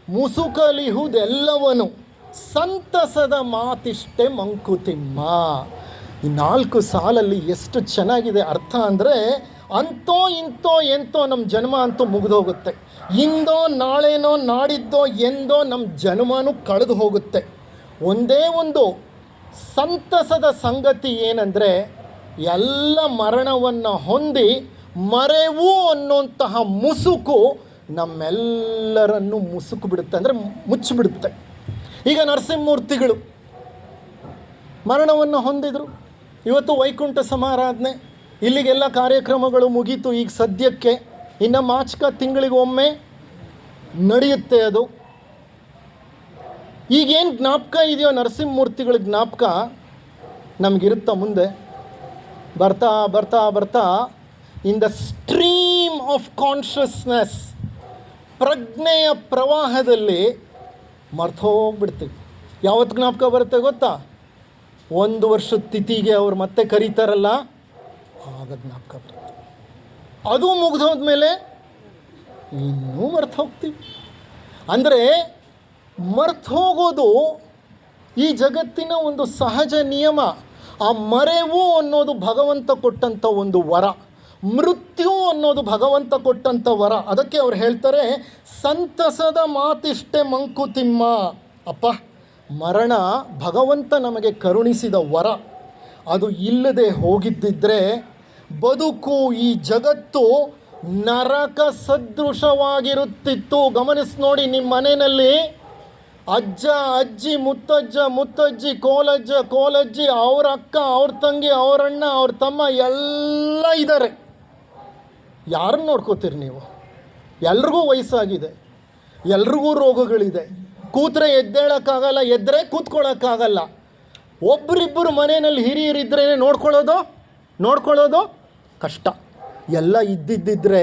ಮುಸುಕಲಿಹುದೆಲ್ಲವನು, ಸಂತಸದ ಮಾತಿಷ್ಟೆ ಮಂಕುತಿಮ್ಮ. ಈ 4 ಸಾಲಲ್ಲಿ ಎಷ್ಟು ಚೆನ್ನಾಗಿದೆ ಅರ್ಥ ಅಂದರೆ, ಅಂತೋ ಇಂತೋ ಎಂತೋ ನಮ್ಮ ಜನ್ಮ ಅಂತೂ ಮುಗಿದೋಗುತ್ತೆ. ಇಂದೋ ನಾಳೆನೋ ನಾಡಿದ್ದೋ ಎಂದೋ ನಮ್ಮ ಜನ್ಮನೂ ಕಳೆದು ಹೋಗುತ್ತೆ. ಒಂದೇ ಒಂದು ಸಂತಸದ ಸಂಗತಿ ಏನಂದರೆ, ಎಲ್ಲ ಮರಣವನ್ನು ಹೊಂದಿ ಮರೆವು ಅನ್ನುವಂತಹ ಮುಸುಕು ನಮ್ಮೆಲ್ಲರನ್ನು ಮುಸುಕು ಬಿಡುತ್ತೆ, ಅಂದರೆ ಮುಚ್ಚಿಬಿಡುತ್ತೆ. ಈಗ ನರಸಿಂಹಮೂರ್ತಿಗಳು ಮರಣವನ್ನು ಹೊಂದಿದರು. ಇವತ್ತು ವೈಕುಂಠ ಸಮಾರಾಧನೆ, ಇಲ್ಲಿಗೆಲ್ಲ ಕಾರ್ಯಕ್ರಮಗಳು ಮುಗೀತು. ಈಗ ಸದ್ಯಕ್ಕೆ ಇನ್ನು ಮಾರ್ಚ್ ತಿಂಗಳಿಗೊಮ್ಮೆ ನಡೆಯುತ್ತೆ ಅದು. ಈಗೇನು ಜ್ಞಾಪಕ ಇದೆಯೋ ನರಸಿಂಹಮೂರ್ತಿಗಳ ಜ್ಞಾಪಕ ನಮಗಿರುತ್ತಾ ಮುಂದೆ? ಬರ್ತಾ ಬರ್ತಾ ಬರ್ತಾ in the stream of consciousness, ಪ್ರಜ್ಞೆಯ ಪ್ರವಾಹದಲ್ಲಿ ಮರ್ತೋಗ್ಬಿಡ್ತೀವಿ. ಯಾವತ್ತು ಜ್ಞಾಪಕ ಬರುತ್ತೆ ಗೊತ್ತಾ? 1 ವರ್ಷದ ತಿಥಿಗೆ ಅವ್ರು ಮತ್ತೆ ಕರೀತಾರಲ್ಲ, ಆಗ ಜ್ಞಾಪಕ ಬರುತ್ತೆ. ಅದು ಮುಗಿದೋದ್ಮೇಲೆ ಇನ್ನೂ ಮರ್ತು ಹೋಗ್ತೀವಿ. ಅಂದರೆ ಮರ್ತು ಹೋಗೋದು ಈ ಜಗತ್ತಿನ ಒಂದು ಸಹಜ ನಿಯಮ. ಆ ಮರೆವು ಅನ್ನೋದು ಭಗವಂತ ಕೊಟ್ಟಂಥ ಒಂದು ವರ. ಮೃತ್ಯು ಅನ್ನೋದು ಭಗವಂತ ಕೊಟ್ಟಂಥ ವರ. ಅದಕ್ಕೆ ಅವ್ರು ಹೇಳ್ತಾರೆ, ಸಂತಸದ ಮಾತಿಷ್ಟೆ ಮಂಕುತಿಮ್ಮ. ಅಪ್ಪ, ಮರಣ ಭಗವಂತ ನಮಗೆ ಕರುಣಿಸಿದ ವರ. ಅದು ಇಲ್ಲದೆ ಹೋಗಿದ್ದಿದ್ರೆ ಬದುಕು, ಈ ಜಗತ್ತು ನರಕ ಸದೃಶವಾಗಿರುತ್ತಿತ್ತು. ಗಮನಿಸಿ ನೋಡಿ, ನಿಮ್ಮ ಮನೆಯಲ್ಲಿ ಅಜ್ಜ, ಅಜ್ಜಿ, ಮುತ್ತಜ್ಜ, ಮುತ್ತಜ್ಜಿ, ಕೋಲಜ್ಜಿ, ಅವ್ರ ಅಕ್ಕ, ಅವ್ರ ತಂಗಿ, ಅವರಣ್ಣ, ಅವ್ರ ತಮ್ಮ ಎಲ್ಲ ಇದ್ದಾರೆ. ಯಾರನ್ನು ನೋಡ್ಕೋತೀರಿ ನೀವು? ಎಲ್ರಿಗೂ ವಯಸ್ಸಾಗಿದೆ, ಎಲ್ರಿಗೂ ರೋಗಗಳಿದೆ. ಕೂತ್ರೆ ಎದ್ದೇಳೋಕ್ಕಾಗಲ್ಲ, ಎದ್ದರೆ ಕೂತ್ಕೊಳ್ಳೋಕ್ಕಾಗಲ್ಲ. ಒಬ್ಬರಿಬ್ಬರು ಮನೆಯಲ್ಲಿ ಹಿರಿಯರಿದ್ರೇ ನೋಡ್ಕೊಳ್ಳೋದು ಕಷ್ಟ. ಎಲ್ಲ ಇದ್ದಿದ್ದಿದ್ರೆ,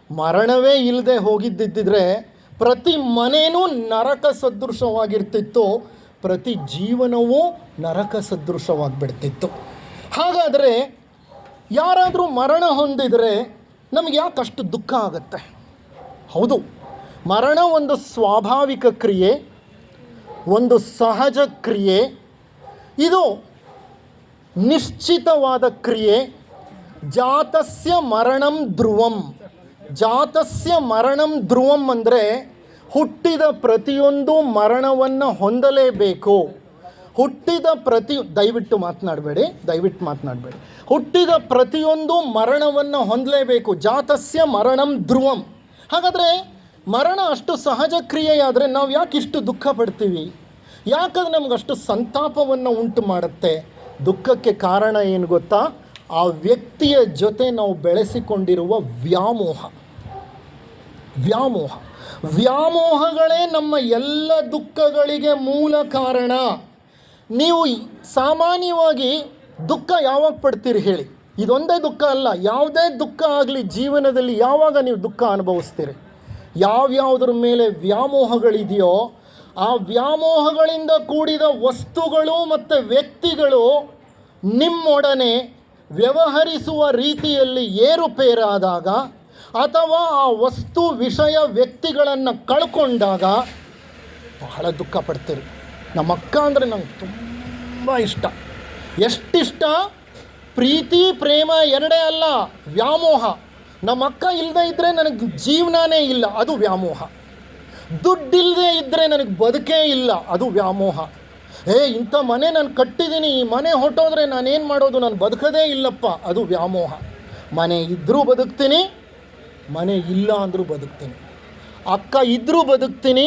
ಮರಣವೇ ಇಲ್ಲದೆ ಹೋಗಿದ್ದಿದ್ದರೆ ಪ್ರತಿ ಮನೆಯೂ ನರಕ ಸದೃಶವಾಗಿರ್ತಿತ್ತು, ಪ್ರತಿ ಜೀವನವೂ ನರಕ ಸದೃಶವಾಗಿಬಿಡ್ತಿತ್ತು. ಹಾಗಾದರೆ ಯಾರಾದರೂ ಮರಣ ಹೊಂದಿದರೆ ನಮಗೆ ಯಾಕಷ್ಟು ದುಃಖ ಆಗುತ್ತೆ? ಹೌದು, ಮರಣ ಒಂದು ಸ್ವಾಭಾವಿಕ ಕ್ರಿಯೆ, ಒಂದು ಸಹಜ ಕ್ರಿಯೆ. ಇದು ನಿಶ್ಚಿತವಾದ ಕ್ರಿಯೆ. ಜಾತಸ್ಯ ಮರಣಂ ಧ್ರುವಂ. ಜಾತಸ್ಯ ಮರಣಂ ಧ್ರುವಂ ಅಂದರೆ ಹುಟ್ಟಿದ ಪ್ರತಿಯೊಂದು ಮರಣವನ್ನು ಹೊಂದಲೇಬೇಕು. ದಯವಿಟ್ಟು ಮಾತನಾಡಬೇಡಿ. ಹುಟ್ಟಿದ ಪ್ರತಿಯೊಂದು ಮರಣವನ್ನು ಹೊಂದಲೇಬೇಕು. ಜಾತಸ್ಯ ಮರಣಂ ಧ್ರುವಂ. ಹಾಗಾದರೆ ಮರಣ ಅಷ್ಟು ಸಹಜ ಕ್ರಿಯೆಯಾದರೆ ನಾವು ಯಾಕೆ ಇಷ್ಟು ದುಃಖ ಪಡ್ತೀವಿ? ಯಾಕಂದ್ರೆ ನಮಗಷ್ಟು ಸಂತಾಪವನ್ನು ಉಂಟು ಮಾಡುತ್ತೆ? ದುಃಖಕ್ಕೆ ಕಾರಣ ಏನು ಗೊತ್ತಾ? ಆ ವ್ಯಕ್ತಿಯ ಜೊತೆ ನಾವು ಬೆಳೆಸಿಕೊಂಡಿರುವ ವ್ಯಾಮೋಹಗಳೇ ನಮ್ಮ ಎಲ್ಲ ದುಃಖಗಳಿಗೆ ಮೂಲ ಕಾರಣ. ನೀವು ಸಾಮಾನ್ಯವಾಗಿ ದುಃಖ ಯಾವಾಗ ಪಡ್ತೀರಿ ಹೇಳಿ? ಇದೊಂದೇ ದುಃಖ ಅಲ್ಲ, ಯಾವುದೇ ದುಃಖ ಆಗಲಿ ಜೀವನದಲ್ಲಿ ಯಾವಾಗ ನೀವು ದುಃಖ ಅನುಭವಿಸ್ತೀರಿ? ಯಾವ್ಯಾವುದ್ರ ಮೇಲೆ ವ್ಯಾಮೋಹಗಳಿದೆಯೋ ಆ ವ್ಯಾಮೋಹಗಳಿಂದ ಕೂಡಿದ ವಸ್ತುಗಳು ಮತ್ತು ವ್ಯಕ್ತಿಗಳು ನಿಮ್ಮೊಡನೆ ವ್ಯವಹರಿಸುವ ರೀತಿಯಲ್ಲಿ ಏರುಪೇರಾದಾಗ, ಅಥವಾ ಆ ವಸ್ತು, ವಿಷಯ, ವ್ಯಕ್ತಿಗಳನ್ನು ಕಳ್ಕೊಂಡಾಗ ಬಹಳ ದುಃಖ ಪಡ್ತೀರಿ. ನಮ್ಮ ಅಕ್ಕ ಅಂದರೆ ನಂಗೆ ತುಂಬ ಇಷ್ಟ. ಎಷ್ಟಿಷ್ಟ? ಪ್ರೀತಿ ಪ್ರೇಮ ಎರಡೇ ಅಲ್ಲ, ವ್ಯಾಮೋಹ. ನಮ್ಮ ಅಕ್ಕ ಇಲ್ಲದೆ ಇದ್ದರೆ ನನಗೆ ಜೀವನನೇ ಇಲ್ಲ, ಅದು ವ್ಯಾಮೋಹ. ದುಡ್ಡಿಲ್ಲದೆ ಇದ್ದರೆ ನನಗೆ ಬದುಕೇ ಇಲ್ಲ, ಅದು ವ್ಯಾಮೋಹ. ಇಂಥ ಮನೆ ನಾನು ಕಟ್ಟಿದ್ದೀನಿ, ಈ ಮನೆ ಹೊಟ್ಟೋದ್ರೆ ನಾನೇನು ಮಾಡೋದು? ನಾನು ಬದುಕದೇ ಇಲ್ಲಪ್ಪ, ಅದು ವ್ಯಾಮೋಹ. ಮನೆ ಇದ್ದರೂ ಬದುಕ್ತೀನಿ, ಮನೆ ಇಲ್ಲ ಅಂದರೂ ಬದುಕ್ತೀನಿ. ಅಕ್ಕ ಇದ್ದರೂ ಬದುಕ್ತೀನಿ,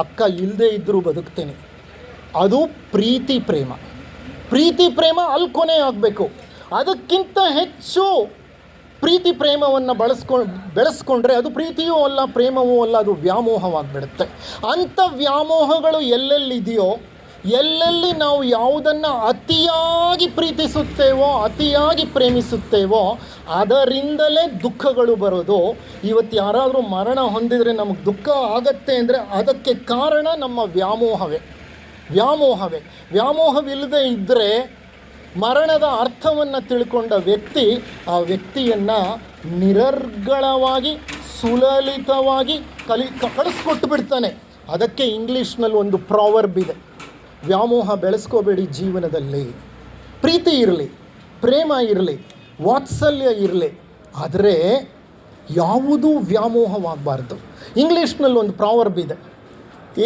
ಅಕ್ಕ ಇಲ್ಲದೆ ಇದ್ದರೂ ಬದುಕ್ತೀನಿ. ಅದು ಪ್ರೀತಿ ಪ್ರೇಮ ಅಲ್ಲಿ ಕೊನೆ ಆಗಬೇಕು. ಅದಕ್ಕಿಂತ ಹೆಚ್ಚು ಪ್ರೀತಿ ಪ್ರೇಮವನ್ನು ಬೆಳೆಸ್ಕೊಂಡ್ರೆ ಅದು ಪ್ರೀತಿಯೂ ಅಲ್ಲ, ಪ್ರೇಮವೂ ಅಲ್ಲ, ಅದು ವ್ಯಾಮೋಹವಾಗಿಬಿಡುತ್ತೆ. ಅಂಥ ವ್ಯಾಮೋಹಗಳು ಎಲ್ಲೆಲ್ಲಿದೆಯೋ, ಎಲ್ಲೆಲ್ಲಿ ನಾವು ಯಾವುದನ್ನು ಅತಿಯಾಗಿ ಪ್ರೀತಿಸುತ್ತೇವೋ, ಅತಿಯಾಗಿ ಪ್ರೇಮಿಸುತ್ತೇವೋ, ಅದರಿಂದಲೇ ದುಃಖಗಳು ಬರೋದು. ಇವತ್ತು ಯಾರಾದರೂ ಮರಣ ಹೊಂದಿದರೆ ನಮಗೆ ದುಃಖ ಆಗತ್ತೆ ಅಂದರೆ ಅದಕ್ಕೆ ಕಾರಣ ನಮ್ಮ ವ್ಯಾಮೋಹವೇ. ವ್ಯಾಮೋಹವಿಲ್ಲದೆ ಇದ್ದರೆ ಮರಣದ ಅರ್ಥವನ್ನು ತಿಳ್ಕೊಂಡ ವ್ಯಕ್ತಿ ಆ ವ್ಯಕ್ತಿಯನ್ನು ನಿರರ್ಗಳವಾಗಿ, ಸುಲಲಿತವಾಗಿ ಕಳಿಸ್ಕೊಟ್ಟು ಬಿಡ್ತಾನೆ. ಅದಕ್ಕೆ ಇಂಗ್ಲೀಷ್ನಲ್ಲಿ ಒಂದು ಪ್ರಾವರ್ಬ್ ಇದೆ, ವ್ಯಾಮೋಹ ಬೆಳೆಸ್ಕೋಬೇಡಿ ಜೀವನದಲ್ಲಿ. ಪ್ರೀತಿ ಇರಲಿ, ಪ್ರೇಮ ಇರಲಿ, ವಾತ್ಸಲ್ಯ ಇರಲಿ, ಆದರೆ ಯಾವುದೂ ವ್ಯಾಮೋಹವಾಗಬಾರ್ದು. ಇಂಗ್ಲೀಷ್ನಲ್ಲಿ ಒಂದು ಪ್ರಾವರ್ಬ್ ಇದೆ,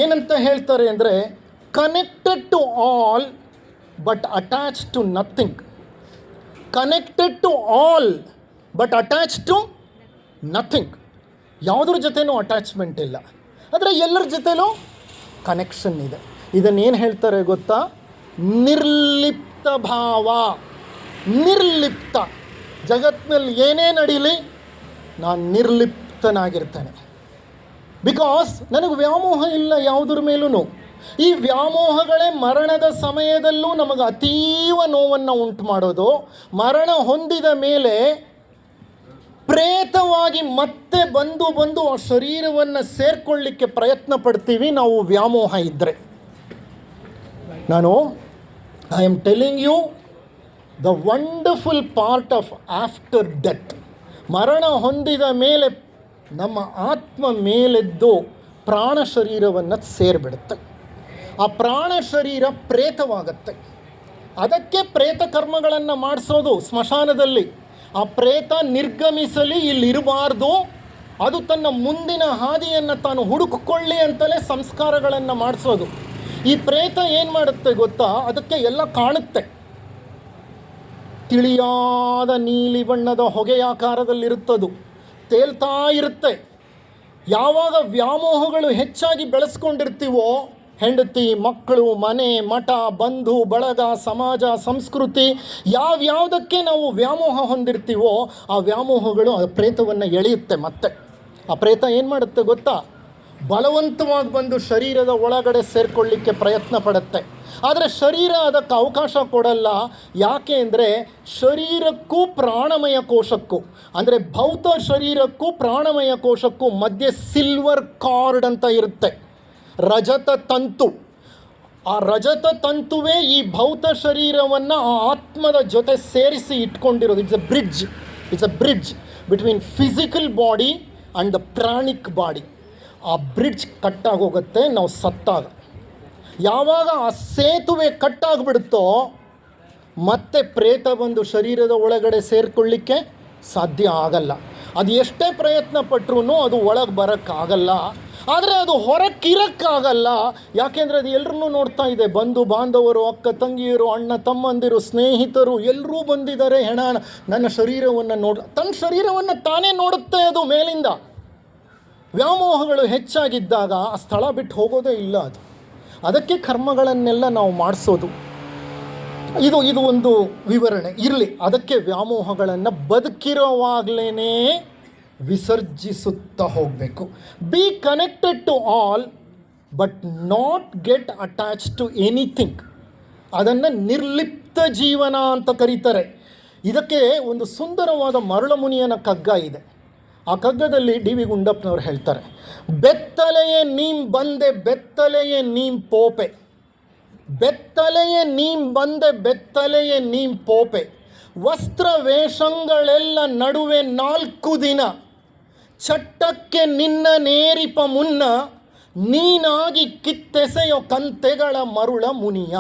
ಏನಂತ ಹೇಳ್ತಾರೆ ಅಂದರೆ, connected to all but attach to nothing. Connected to all but attach to nothing. ಯಾವುದ್ರ ಜೊತೆನೂ ಅಟ್ಯಾಚ್ಮೆಂಟ್ ಇಲ್ಲ, ಆದರೆ ಎಲ್ಲರ ಜೊತೆಲೂ ಕನೆಕ್ಷನ್ ಇದೆ. ಇದನ್ನೇನು ಹೇಳ್ತಾರೆ ಗೊತ್ತಾ? ನಿರ್ಲಿಪ್ತ ಭಾವ. ನಿರ್ಲಿಪ್ತ. ಜಗತ್ತಿನಲ್ಲಿ ಏನೇ ನಡೀಲಿ ನಾನು ನಿರ್ಲಿಪ್ತನಾಗಿರ್ತೇನೆ. ಬಿಕಾಸ್ ನನಗೆ ವ್ಯಾಮೋಹ ಇಲ್ಲ ಯಾವುದ್ರ ಮೇಲೂ. ಈ ವ್ಯಾಮೋಹಗಳೇ ಮರಣದ ಸಮಯದಲ್ಲೂ ನಮಗೆ ಅತೀವ ನೋವನ್ನು ಉಂಟು ಮಾಡೋದು. ಮರಣ ಹೊಂದಿದ ಮೇಲೆ ಪ್ರೇತವಾಗಿ ಮತ್ತೆ ಬಂದು ಆ ಶರೀರವನ್ನು ಸೇರಿಕೊಳ್ಳಿಕ್ಕೆ ಪ್ರಯತ್ನ ಪಡ್ತೀವಿ ನಾವು ವ್ಯಾಮೋಹ ಇದ್ದರೆ. I am telling you, the wonderful part of after death. ಮರಣ ಹೊಂದಿದ ಮೇಲೆ ನಮ್ಮ ಆತ್ಮ ಮೇಲೆದ್ದು ಪ್ರಾಣ ಶರೀರವನ್ನು ಸೇರಿಬಿಡುತ್ತೆ. ಆ ಪ್ರಾಣ ಶರೀರ ಪ್ರೇತವಾಗತ್ತೆ. ಅದಕ್ಕೆ ಪ್ರೇತ ಕರ್ಮಗಳನ್ನು ಮಾಡಿಸೋದು ಸ್ಮಶಾನದಲ್ಲಿ. ಆ ಪ್ರೇತ ನಿರ್ಗಮಿಸಲಿ, ಇಲ್ಲಿರಬಾರ್ದು, ಅದು ತನ್ನ ಮುಂದಿನ ಹಾದಿಯನ್ನು ತಾನು ಹುಡುಕಿಕೊಳ್ಳಿ ಅಂತಲೇ ಸಂಸ್ಕಾರಗಳನ್ನು ಮಾಡಿಸೋದು. ಈ ಪ್ರೇತ ಏನು ಮಾಡುತ್ತೆ ಗೊತ್ತಾ? ಅದಕ್ಕೆ ಎಲ್ಲ ಕಾಣುತ್ತೆ. ತಿಳಿಯಾದ ನೀಲಿ ಬಣ್ಣದ ಹೊಗೆಯಾಕಾರದಲ್ಲಿರುತ್ತದು, ತೇಲ್ತಾ ಇರುತ್ತೆ. ಯಾವಾಗ ವ್ಯಾಮೋಹಗಳು ಹೆಚ್ಚಾಗಿ ಬೆಳೆಸ್ಕೊಂಡಿರ್ತೀವೋ, ಹೆಂಡತಿ, ಮಕ್ಕಳು, ಮನೆ, ಮಠ, ಬಂಧು ಬಳಗ, ಸಮಾಜ, ಸಂಸ್ಕೃತಿ, ಯಾವ್ಯಾವುದಕ್ಕೆ ನಾವು ವ್ಯಾಮೋಹ ಹೊಂದಿರ್ತೀವೋ ಆ ವ್ಯಾಮೋಹಗಳು ಆ ಪ್ರೇತವನ್ನು ಎಳೆಯುತ್ತೆ. ಮತ್ತೆ ಆ ಪ್ರೇತ ಏನು ಮಾಡುತ್ತೆ ಗೊತ್ತಾ? ಬಲವಂತವಾಗಿ ಬಂದು ಶರೀರದ ಒಳಗಡೆ ಸೇರಿಕೊಳ್ಳಿಕ್ಕೆ ಪ್ರಯತ್ನ ಪಡುತ್ತೆ. ಆದರೆ ಶರೀರ ಅದಕ್ಕೆ ಅವಕಾಶ ಕೊಡಲ್ಲ. ಯಾಕೆ ಅಂದರೆ ಶರೀರಕ್ಕೂ ಪ್ರಾಣಮಯ ಕೋಶಕ್ಕೂ, ಅಂದರೆ ಭೌತ ಶರೀರಕ್ಕೂ ಪ್ರಾಣಮಯ ಕೋಶಕ್ಕೂ ಮಧ್ಯೆ ಸಿಲ್ವರ್ ಕಾರ್ಡ್ ಅಂತ ಇರುತ್ತೆ, ರಜತ ತಂತು. ಆ ರಜತ ತಂತುವೇ ಈ ಭೌತ ಶರೀರವನ್ನು ಆ ಆತ್ಮದ ಜೊತೆ ಸೇರಿಸಿ ಇಟ್ಕೊಂಡಿರೋದು. It's a bridge between physical body and the pranic body. ಆ ಬ್ರಿಡ್ಜ್ ಕಟ್ಟಾಗೋಗುತ್ತೆ ನಾವು ಸತ್ತಾಗ. ಯಾವಾಗ ಆ ಸೇತುವೆ ಕಟ್ಟಾಗ್ಬಿಡುತ್ತೋ ಮತ್ತೆ ಪ್ರೇತ ಬಂದು ಶರೀರದ ಒಳಗಡೆ ಸೇರಿಕೊಳ್ಳಿಕ್ಕೆ ಸಾಧ್ಯ ಆಗಲ್ಲ. ಅದು ಎಷ್ಟೇ ಪ್ರಯತ್ನ ಪಟ್ಟರೂ ಅದು ಒಳಗೆ ಬರೋಕ್ಕಾಗಲ್ಲ. ಆದರೆ ಅದು ಹೊರಕ್ಕಿರೋಕ್ಕಾಗಲ್ಲ. ಯಾಕೆಂದರೆ ಅದು ಎಲ್ಲರನ್ನೂ ನೋಡ್ತಾ ಇದೆ. ಬಂಧು ಬಾಂಧವರು, ಅಕ್ಕ ತಂಗಿಯರು, ಅಣ್ಣ ತಮ್ಮಂದಿರು, ಸ್ನೇಹಿತರು ಎಲ್ಲರೂ ಬಂದಿದ್ದಾರೆ. ಹೆಣ ನನ್ನ ಶರೀರವನ್ನು ತನ್ನ ಶರೀರವನ್ನು ತಾನೇ ನೋಡುತ್ತೆ ಅದು ಮೇಲಿಂದ. ವ್ಯಾಮೋಹಗಳು ಹೆಚ್ಚಾಗಿದ್ದಾಗ ಆ ಸ್ಥಳ ಬಿಟ್ಟು ಹೋಗೋದೇ ಇಲ್ಲ ಅದು. ಅದಕ್ಕೆ ಕರ್ಮಗಳನ್ನೆಲ್ಲ ನಾವು ಮಾಡಿಸೋದು. ಇದು ಒಂದು ವಿವರಣೆ ಇರಲಿ. ಅದಕ್ಕೆ ವ್ಯಾಮೋಹಗಳನ್ನು ಬದುಕಿರೋವಾಗಲೇ ವಿಸರ್ಜಿಸುತ್ತಾ ಹೋಗಬೇಕು. Be connected to all but not get attach to anything. ಅದನ್ನು ನಿರ್ಲಿಪ್ತ ಜೀವನ ಅಂತ ಕರೀತಾರೆ. ಇದಕ್ಕೆ ಒಂದು ಸುಂದರವಾದ ಮರಳಮುನಿಯನ ಕಗ್ಗ ಇದೆ. ಆ ಕಗ್ಗದಲ್ಲಿ ಡಿ ವಿ ಗುಂಡಪ್ಪನವರು ಹೇಳ್ತಾರೆ, ಬೆತ್ತಲೆಯೇ ನೀಂ ಬಂದೆ ಬೆತ್ತಲೆಯೇ ನೀಂ ಪೋಪೆ, ಬೆತ್ತಲೆಯೇ ನೀಂ ಬಂದೆ ಬೆತ್ತಲೆಯೇ ನೀಂ ಪೋಪೆ, ವಸ್ತ್ರ ವೇಷಗಳೆಲ್ಲ ನಡುವೆ 4 ದಿನ, ಚಟ್ಟಕ್ಕೆ ನಿನ್ನ ನೇರಿಪ ಮುನ್ನ, ನೀನಾಗಿ ಕಿತ್ತೆಸೆಯೋ ಕಂತೆಗಳ ಮರುಳ ಮುನಿಯ.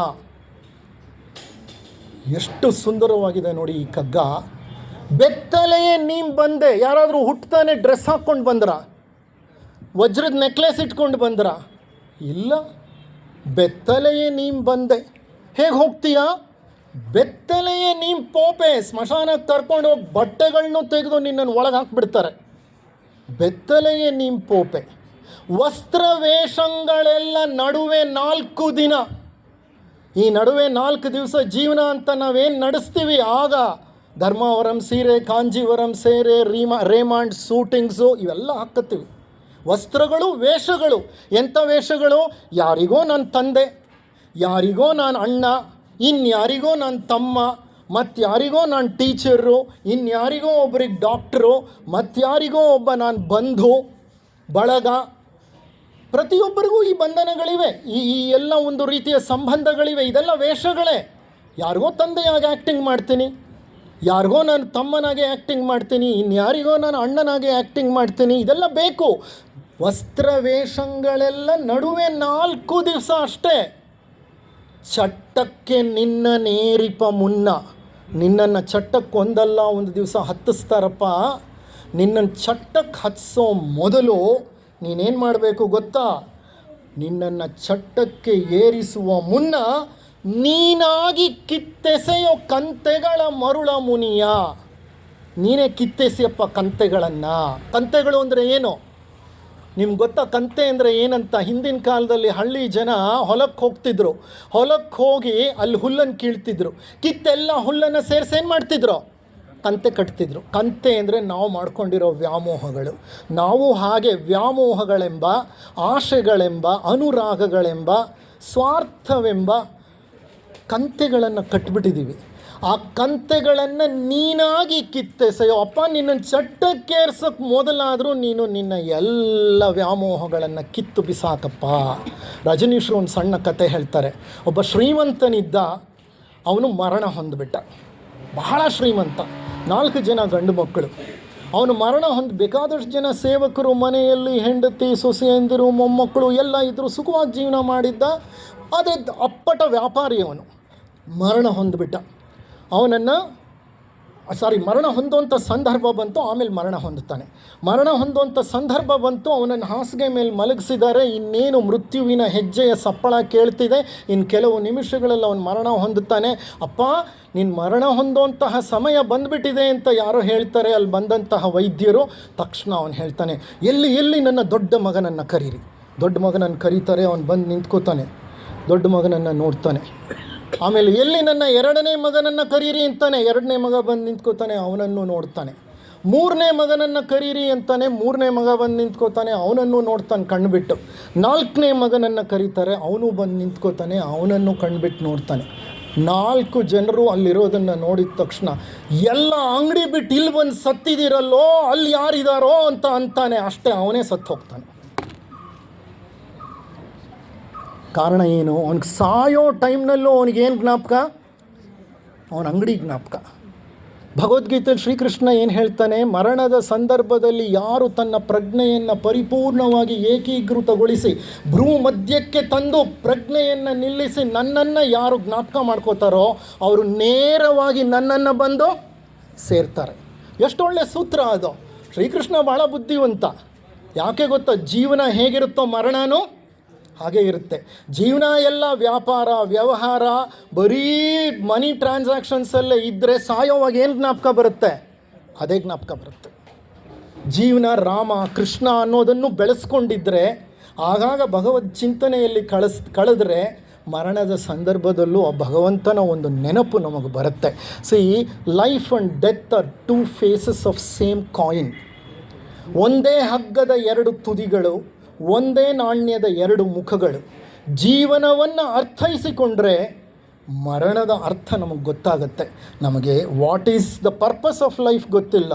ಎಷ್ಟು ಸುಂದರವಾಗಿದೆ ನೋಡಿ ಈ ಕಗ್ಗ. ಬೆತ್ತಲೆಯೇ ನೀಂ ಬಂದೆ. ಯಾರಾದರೂ ಹುಟ್ಟುತ್ತಾನೆ ಡ್ರೆಸ್ ಹಾಕ್ಕೊಂಡು ಬಂದ್ರ? ವಜ್ರದ ನೆಕ್ಲೆಸ್ ಇಟ್ಕೊಂಡು ಬಂದ್ರ? ಇಲ್ಲ. ಬೆತ್ತಲೆಯೇ ನೀಂ ಬಂದೆ. ಹೇಗೆ ಹೋಗ್ತೀಯಾ? ಬೆತ್ತಲೆಯೇ ನೀಂ ಪೋಪೆ. ಸ್ಮಶಾನಕ್ಕೆ ಕರ್ಕೊಂಡು ಹೋಗಿ ಬಟ್ಟೆಗಳನ್ನೂ ತೆಗೆದು ನಿನ್ನನ್ನು ಒಳಗೆ ಹಾಕ್ಬಿಡ್ತಾರೆ. ಬೆತ್ತಲೆಯೇ ನೀಂ ಪೋಪೆ. ವಸ್ತ್ರ ವೇಷಗಳೆಲ್ಲ ನಡುವೆ 4 ದಿನ. ಈ ನಡುವೆ 4 ದಿವಸ ಜೀವನ ಅಂತ ನಾವೇನು ನಡೆಸ್ತೀವಿ, ಆಗ ಧರ್ಮಾವರಂ ಸೀರೆ, ಕಾಂಜೀವರಂ ಸೇರೆ, ರೇಮಾಂಡ್ ಸೂಟಿಂಗ್ಸು ಇವೆಲ್ಲ ಹಾಕತ್ತೀವಿ. ವಸ್ತ್ರಗಳು, ವೇಷಗಳು. ಎಂಥ ವೇಷಗಳು? ಯಾರಿಗೋ ನನ್ನ ತಂದೆ, ಯಾರಿಗೋ ನಾನು ಅಣ್ಣ, ಇನ್ಯಾರಿಗೋ ನನ್ನ ತಮ್ಮ, ಮತ್ತಾರಿಗೋ ನಾನು ಟೀಚರು, ಇನ್ಯಾರಿಗೋ ಒಬ್ರಿಗೆ ಡಾಕ್ಟ್ರು, ಮತ್ತಾರಿಗೋ ಒಬ್ಬ ನಾನು ಬಂಧು ಬಳಗ. ಪ್ರತಿಯೊಬ್ಬರಿಗೂ ಈ ಬಂಧನಗಳಿವೆ, ಈ ಎಲ್ಲ ಒಂದು ರೀತಿಯ ಸಂಬಂಧಗಳಿವೆ. ಇದೆಲ್ಲ ವೇಷಗಳೇ. ಯಾರಿಗೋ ತಂದೆಯಾಗಿ ಆ್ಯಕ್ಟಿಂಗ್ ಮಾಡ್ತೀನಿ, ಯಾರಿಗೋ ನಾನು ತಮ್ಮನಾಗೆ ಆ್ಯಕ್ಟಿಂಗ್ ಮಾಡ್ತೀನಿ, ಇನ್ಯಾರಿಗೋ ನಾನು ಅಣ್ಣನಾಗೆ ಆ್ಯಕ್ಟಿಂಗ್ ಮಾಡ್ತೀನಿ. ಇದೆಲ್ಲ ಬೇಕು. ವಸ್ತ್ರ ವೇಷಗಳೆಲ್ಲ ನಡುವೆ 4 ದಿವಸ ಅಷ್ಟೇ. ಚಟ್ಟಕ್ಕೆ ನಿನ್ನ ನೇರಿಪ ಮುನ್ನ. ನಿನ್ನನ್ನು ಚಟ್ಟಕ್ಕೆ ಒಂದಲ್ಲ ಒಂದು ದಿವಸ ಹತ್ತಿಸ್ತಾರಪ್ಪ. ನಿನ್ನನ್ನು ಚಟ್ಟಕ್ಕೆ ಹತ್ತಿಸೋ ಮೊದಲು ನೀನೇನು ಮಾಡಬೇಕು ಗೊತ್ತಾ? ನಿನ್ನನ್ನು ಚಟ್ಟಕ್ಕೆ ಏರಿಸುವ ಮುನ್ನ ನೀನಾಗಿ ಕಿತ್ತೆಸೆಯೋ ಕಂತೆಗಳ ಮರುಳ ಮುನಿಯ. ನೀನೇ ಕಿತ್ತೆಸೆಯಪ್ಪ ಕಂತೆಗಳನ್ನು. ಕಂತೆಗಳು ಅಂದರೆ ಏನು ನಿಮ್ಗೆ ಗೊತ್ತಾ? ಕಂತೆ ಅಂದರೆ ಏನಂತ? ಹಿಂದಿನ ಕಾಲದಲ್ಲಿ ಹಳ್ಳಿ ಜನ ಹೊಲಕ್ಕೆ ಹೋಗ್ತಿದ್ರು. ಹೊಲಕ್ಕೆ ಹೋಗಿ ಅಲ್ಲಿ ಹುಲ್ಲನ್ನು ಕೀಳ್ತಿದ್ರು. ಕಿತ್ತೆಲ್ಲ ಹುಲ್ಲನ್ನು ಸೇರಿಸಿ ಏನು ಮಾಡ್ತಿದ್ರು? ಕಂತೆ ಕಟ್ತಿದ್ರು. ಕಂತೆ ಅಂದರೆ ನಾವು ಮಾಡ್ಕೊಂಡಿರೋ ವ್ಯಾಮೋಹಗಳು. ನಾವು ಹಾಗೆ ವ್ಯಾಮೋಹಗಳೆಂಬ, ಆಶೆಗಳೆಂಬ, ಅನುರಾಗಗಳೆಂಬ, ಸ್ವಾರ್ಥವೆಂಬ ಕಂತೆಗಳನ್ನು ಕಟ್ಬಿಟ್ಟಿದ್ದೀವಿ. ಆ ಕಂತೆಗಳನ್ನು ನೀನಾಗಿ ಕಿತ್ತೆಸೆಯೋ ಅಪ್ಪ. ನಿನ್ನನ್ನು ಚಟ್ಟಕ್ಕೇರ್ಸೋಕ್ಕೆ ಮೊದಲಾದರೂ ನೀನು ನಿನ್ನ ಎಲ್ಲ ವ್ಯಾಮೋಹಗಳನ್ನು ಕಿತ್ತು ಬಿಸಾಕಪ್ಪ. ರಜನೀಶ್ರು ಒಂದು ಸಣ್ಣ ಕತೆ ಹೇಳ್ತಾರೆ. ಒಬ್ಬ ಶ್ರೀಮಂತನಿದ್ದ, ಅವನು ಮರಣ ಹೊಂದ್ಬಿಟ್ಟ. ಬಹಳ ಶ್ರೀಮಂತ, 4 ಜನ ಗಂಡು ಮಕ್ಕಳು. ಅವನು ಮರಣ ಬೇಕಾದಷ್ಟು ಜನ ಸೇವಕರು ಮನೆಯಲ್ಲಿ, ಹೆಂಡತಿ, ಸೊಸೆಯಂದಿರು, ಮೊಮ್ಮಕ್ಕಳು ಎಲ್ಲ ಇದ್ದರು, ಸುಖವಾಗಿ ಜೀವನ ಮಾಡಿದ್ದ. ಆದರೆ ಅಪ್ಪಟ ವ್ಯಾಪಾರಿ ಅವನು ಮರಣ ಹೊಂದಿಬಿಟ್ಟ. ಮರಣ ಹೊಂದುವಂಥ ಸಂದರ್ಭ ಬಂತು. ಆಮೇಲೆ ಮರಣ ಹೊಂದುವಂಥ ಸಂದರ್ಭ ಬಂತು. ಅವನನ್ನು ಹಾಸಿಗೆ ಮೇಲೆ ಮಲಗಿಸಿದ್ದಾರೆ. ಇನ್ನೇನು ಮೃತ್ಯುವಿನ ಹೆಜ್ಜೆಯ ಸಪ್ಪಳ ಕೇಳ್ತಿದೆ. ಇನ್ನು ಕೆಲವು ನಿಮಿಷಗಳಲ್ಲಿ ಅವನು ಮರಣ ಹೊಂದುತ್ತಾನೆ. ಅಪ್ಪ, ನೀನು ಮರಣ ಹೊಂದುವಂತಹ ಸಮಯ ಬಂದುಬಿಟ್ಟಿದೆ ಅಂತ ಯಾರೋ ಹೇಳ್ತಾರೆ. ಅಲ್ಲಿ ಬಂದಂತಹ ವೈದ್ಯರು ತಕ್ಷಣ ಅವನು ಹೇಳ್ತಾನೆ, ಎಲ್ಲಿ ನನ್ನ ದೊಡ್ಡ ಮಗನನ್ನು ಕರೀರಿ. ದೊಡ್ಡ ಮಗನನ್ನು ಕರೀತಾರೆ. ಅವನು ಬಂದು ನಿಂತ್ಕೋತಾನೆ, ದೊಡ್ಡ ಮಗನನ್ನು ನೋಡ್ತಾನೆ. ಆಮೇಲೆ ಎಲ್ಲಿ ನನ್ನ 2ನೇ ಮಗನನ್ನು ಕರೀರಿ ಅಂತಾನೆ. 2ನೇ ಮಗ ಬಂದು ನಿಂತ್ಕೋತಾನೆ, ಅವನನ್ನು ನೋಡ್ತಾನೆ. 3ನೇ ಮಗನನ್ನು ಕರೀರಿ ಅಂತಾನೆ. 3ನೇ ಮಗ ಬಂದು ನಿಂತ್ಕೋತಾನೆ, ಅವನನ್ನು ನೋಡ್ತಾನೆ ಕಣ್ಬಿಟ್ಟು. 4ನೇ ಮಗನನ್ನು ಕರೀತಾರೆ, ಅವನು ಬಂದು ನಿಂತ್ಕೋತಾನೆ, ಅವನನ್ನು ಕಣ್ಬಿಟ್ಟು ನೋಡ್ತಾನೆ. 4 ಜನರು ಅಲ್ಲಿರೋದನ್ನು ನೋಡಿದ ತಕ್ಷಣ, ಎಲ್ಲ ಅಂಗಡಿ ಬಿಟ್ಟು ಇಲ್ಲಿ ಬಂದು ಸತ್ತಿದ್ದೀರಲ್ಲೋ, ಅಲ್ಲಿ ಯಾರಿದ್ದಾರೋ ಅಂತ ಅಂತಾನೆ. ಅಷ್ಟೇ, ಅವನೇ ಸತ್ತು ಹೋಗ್ತಾನೆ. ಕಾರಣ ಏನು? ಅವ್ನಿಗೆ ಸಾಯೋ ಟೈಮ್ನಲ್ಲೂ ಅವನಿಗೇನು ಜ್ಞಾಪಕ? ಅವನ ಅಂಗಡಿ ಜ್ಞಾಪಕ. ಭಗವದ್ಗೀತೆಯಲ್ಲಿ ಶ್ರೀಕೃಷ್ಣ ಏನು ಹೇಳ್ತಾನೆ? ಮರಣದ ಸಂದರ್ಭದಲ್ಲಿ ಯಾರು ತನ್ನ ಪ್ರಜ್ಞೆಯನ್ನು ಪರಿಪೂರ್ಣವಾಗಿ ಏಕೀಕೃತಗೊಳಿಸಿ ಭ್ರೂ ಮಧ್ಯಕ್ಕೆ ತಂದು ಪ್ರಜ್ಞೆಯನ್ನು ನಿಲ್ಲಿಸಿ ನನ್ನನ್ನು ಯಾರು ಜ್ಞಾಪಕ ಮಾಡ್ಕೋತಾರೋ ಅವರು ನೇರವಾಗಿ ನನ್ನನ್ನು ಬಂದು ಸೇರ್ತಾರೆ. ಎಷ್ಟು ಒಳ್ಳೆಯ ಸೂತ್ರ ಅದು. ಶ್ರೀಕೃಷ್ಣ ಭಾಳ ಬುದ್ಧಿವಂತ. ಯಾಕೆ ಗೊತ್ತಾ? ಜೀವನ ಹೇಗಿರುತ್ತೋ ಮರಣನೂ ಹಾಗೇ ಇರುತ್ತೆ. ಜೀವನ ಎಲ್ಲ ವ್ಯಾಪಾರ ವ್ಯವಹಾರ ಬರೀ ಮನಿ ಟ್ರಾನ್ಸಾಕ್ಷನ್ಸಲ್ಲೇ ಇದ್ದರೆ ಸಾಯೋವಾಗ ಏನು ಜ್ಞಾಪಕ ಬರುತ್ತೆ? ಅದೇ ಜ್ಞಾಪಕ ಬರುತ್ತೆ. ಜೀವನ ರಾಮ ಕೃಷ್ಣ ಅನ್ನೋದನ್ನು ಬೆಳೆಸ್ಕೊಂಡಿದ್ದರೆ, ಆಗಾಗ ಭಗವದ್ ಚಿಂತನೆಯಲ್ಲಿ ಕಳೆದ್ರೆ ಮರಣದ ಸಂದರ್ಭದಲ್ಲೂ ಆ ಭಗವಂತನ ಒಂದು ನೆನಪು ನಮಗೆ ಬರುತ್ತೆ. Life and death are 2 faces of same coin. ಒಂದೇ ಹಗ್ಗದ 2 ತುದಿಗಳು, ಒಂದೇ ನಾಣ್ಯದ 2 ಮುಖಗಳು. ಜೀವನವನ್ನು ಅರ್ಥೈಸಿಕೊಂಡ್ರೆ ಮರಣದ ಅರ್ಥ ನಮಗೆ ಗೊತ್ತಾಗುತ್ತೆ. ನಮಗೆ what is the purpose of life ಗೊತ್ತಿಲ್ಲ,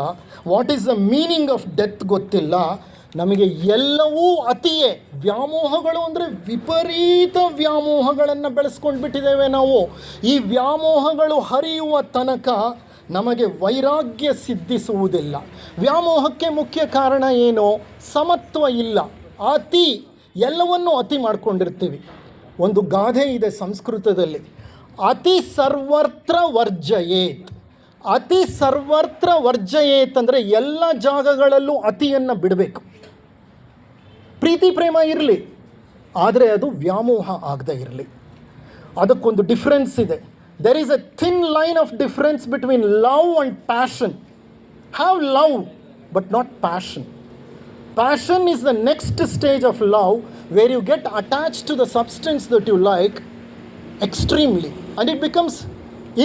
what is the meaning of death ಗೊತ್ತಿಲ್ಲ. ನಮಗೆ ಎಲ್ಲವೂ ಅತಿಯೇ. ವ್ಯಾಮೋಹಗಳು ಅಂದರೆ ವಿಪರೀತ ವ್ಯಾಮೋಹಗಳನ್ನು ಬೆಳೆಸ್ಕೊಂಡು ಬಿಟ್ಟಿದ್ದೇವೆ ನಾವು. ಈ ವ್ಯಾಮೋಹಗಳು ಹರಿಯುವ ತನಕ ನಮಗೆ ವೈರಾಗ್ಯ ಸಿದ್ಧಿಸುವುದಿಲ್ಲ. ವ್ಯಾಮೋಹಕ್ಕೆ ಮುಖ್ಯ ಕಾರಣ ಏನು? ಸಮತ್ವ ಇಲ್ಲ, ಅತಿ. ಎಲ್ಲವನ್ನೂ ಅತಿ ಮಾಡ್ಕೊಂಡಿರ್ತೀವಿ. ಒಂದು ಗಾದೆ ಇದೆ ಸಂಸ್ಕೃತದಲ್ಲಿ, ಅತಿ ಸರ್ವತ್ರ ವರ್ಜಯೇತ್. ಅತಿ ಸರ್ವತ್ರ ವರ್ಜಯೇತ್ ಅಂದರೆ ಎಲ್ಲ ಜಾಗಗಳಲ್ಲೂ ಅತಿಯನ್ನು ಬಿಡಬೇಕು. ಪ್ರೀತಿ ಪ್ರೇಮ ಇರಲಿ, ಆದರೆ ಅದು ವ್ಯಾಮೋಹ ಆಗದೆ ಇರಲಿ. ಅದಕ್ಕೊಂದು ಡಿಫ್ರೆನ್ಸ್ ಇದೆ. There is A thin line of difference between love and passion. Have love but not passion. Passion is the next stage of love, where you get attached to the substance that you like extremely, and it becomes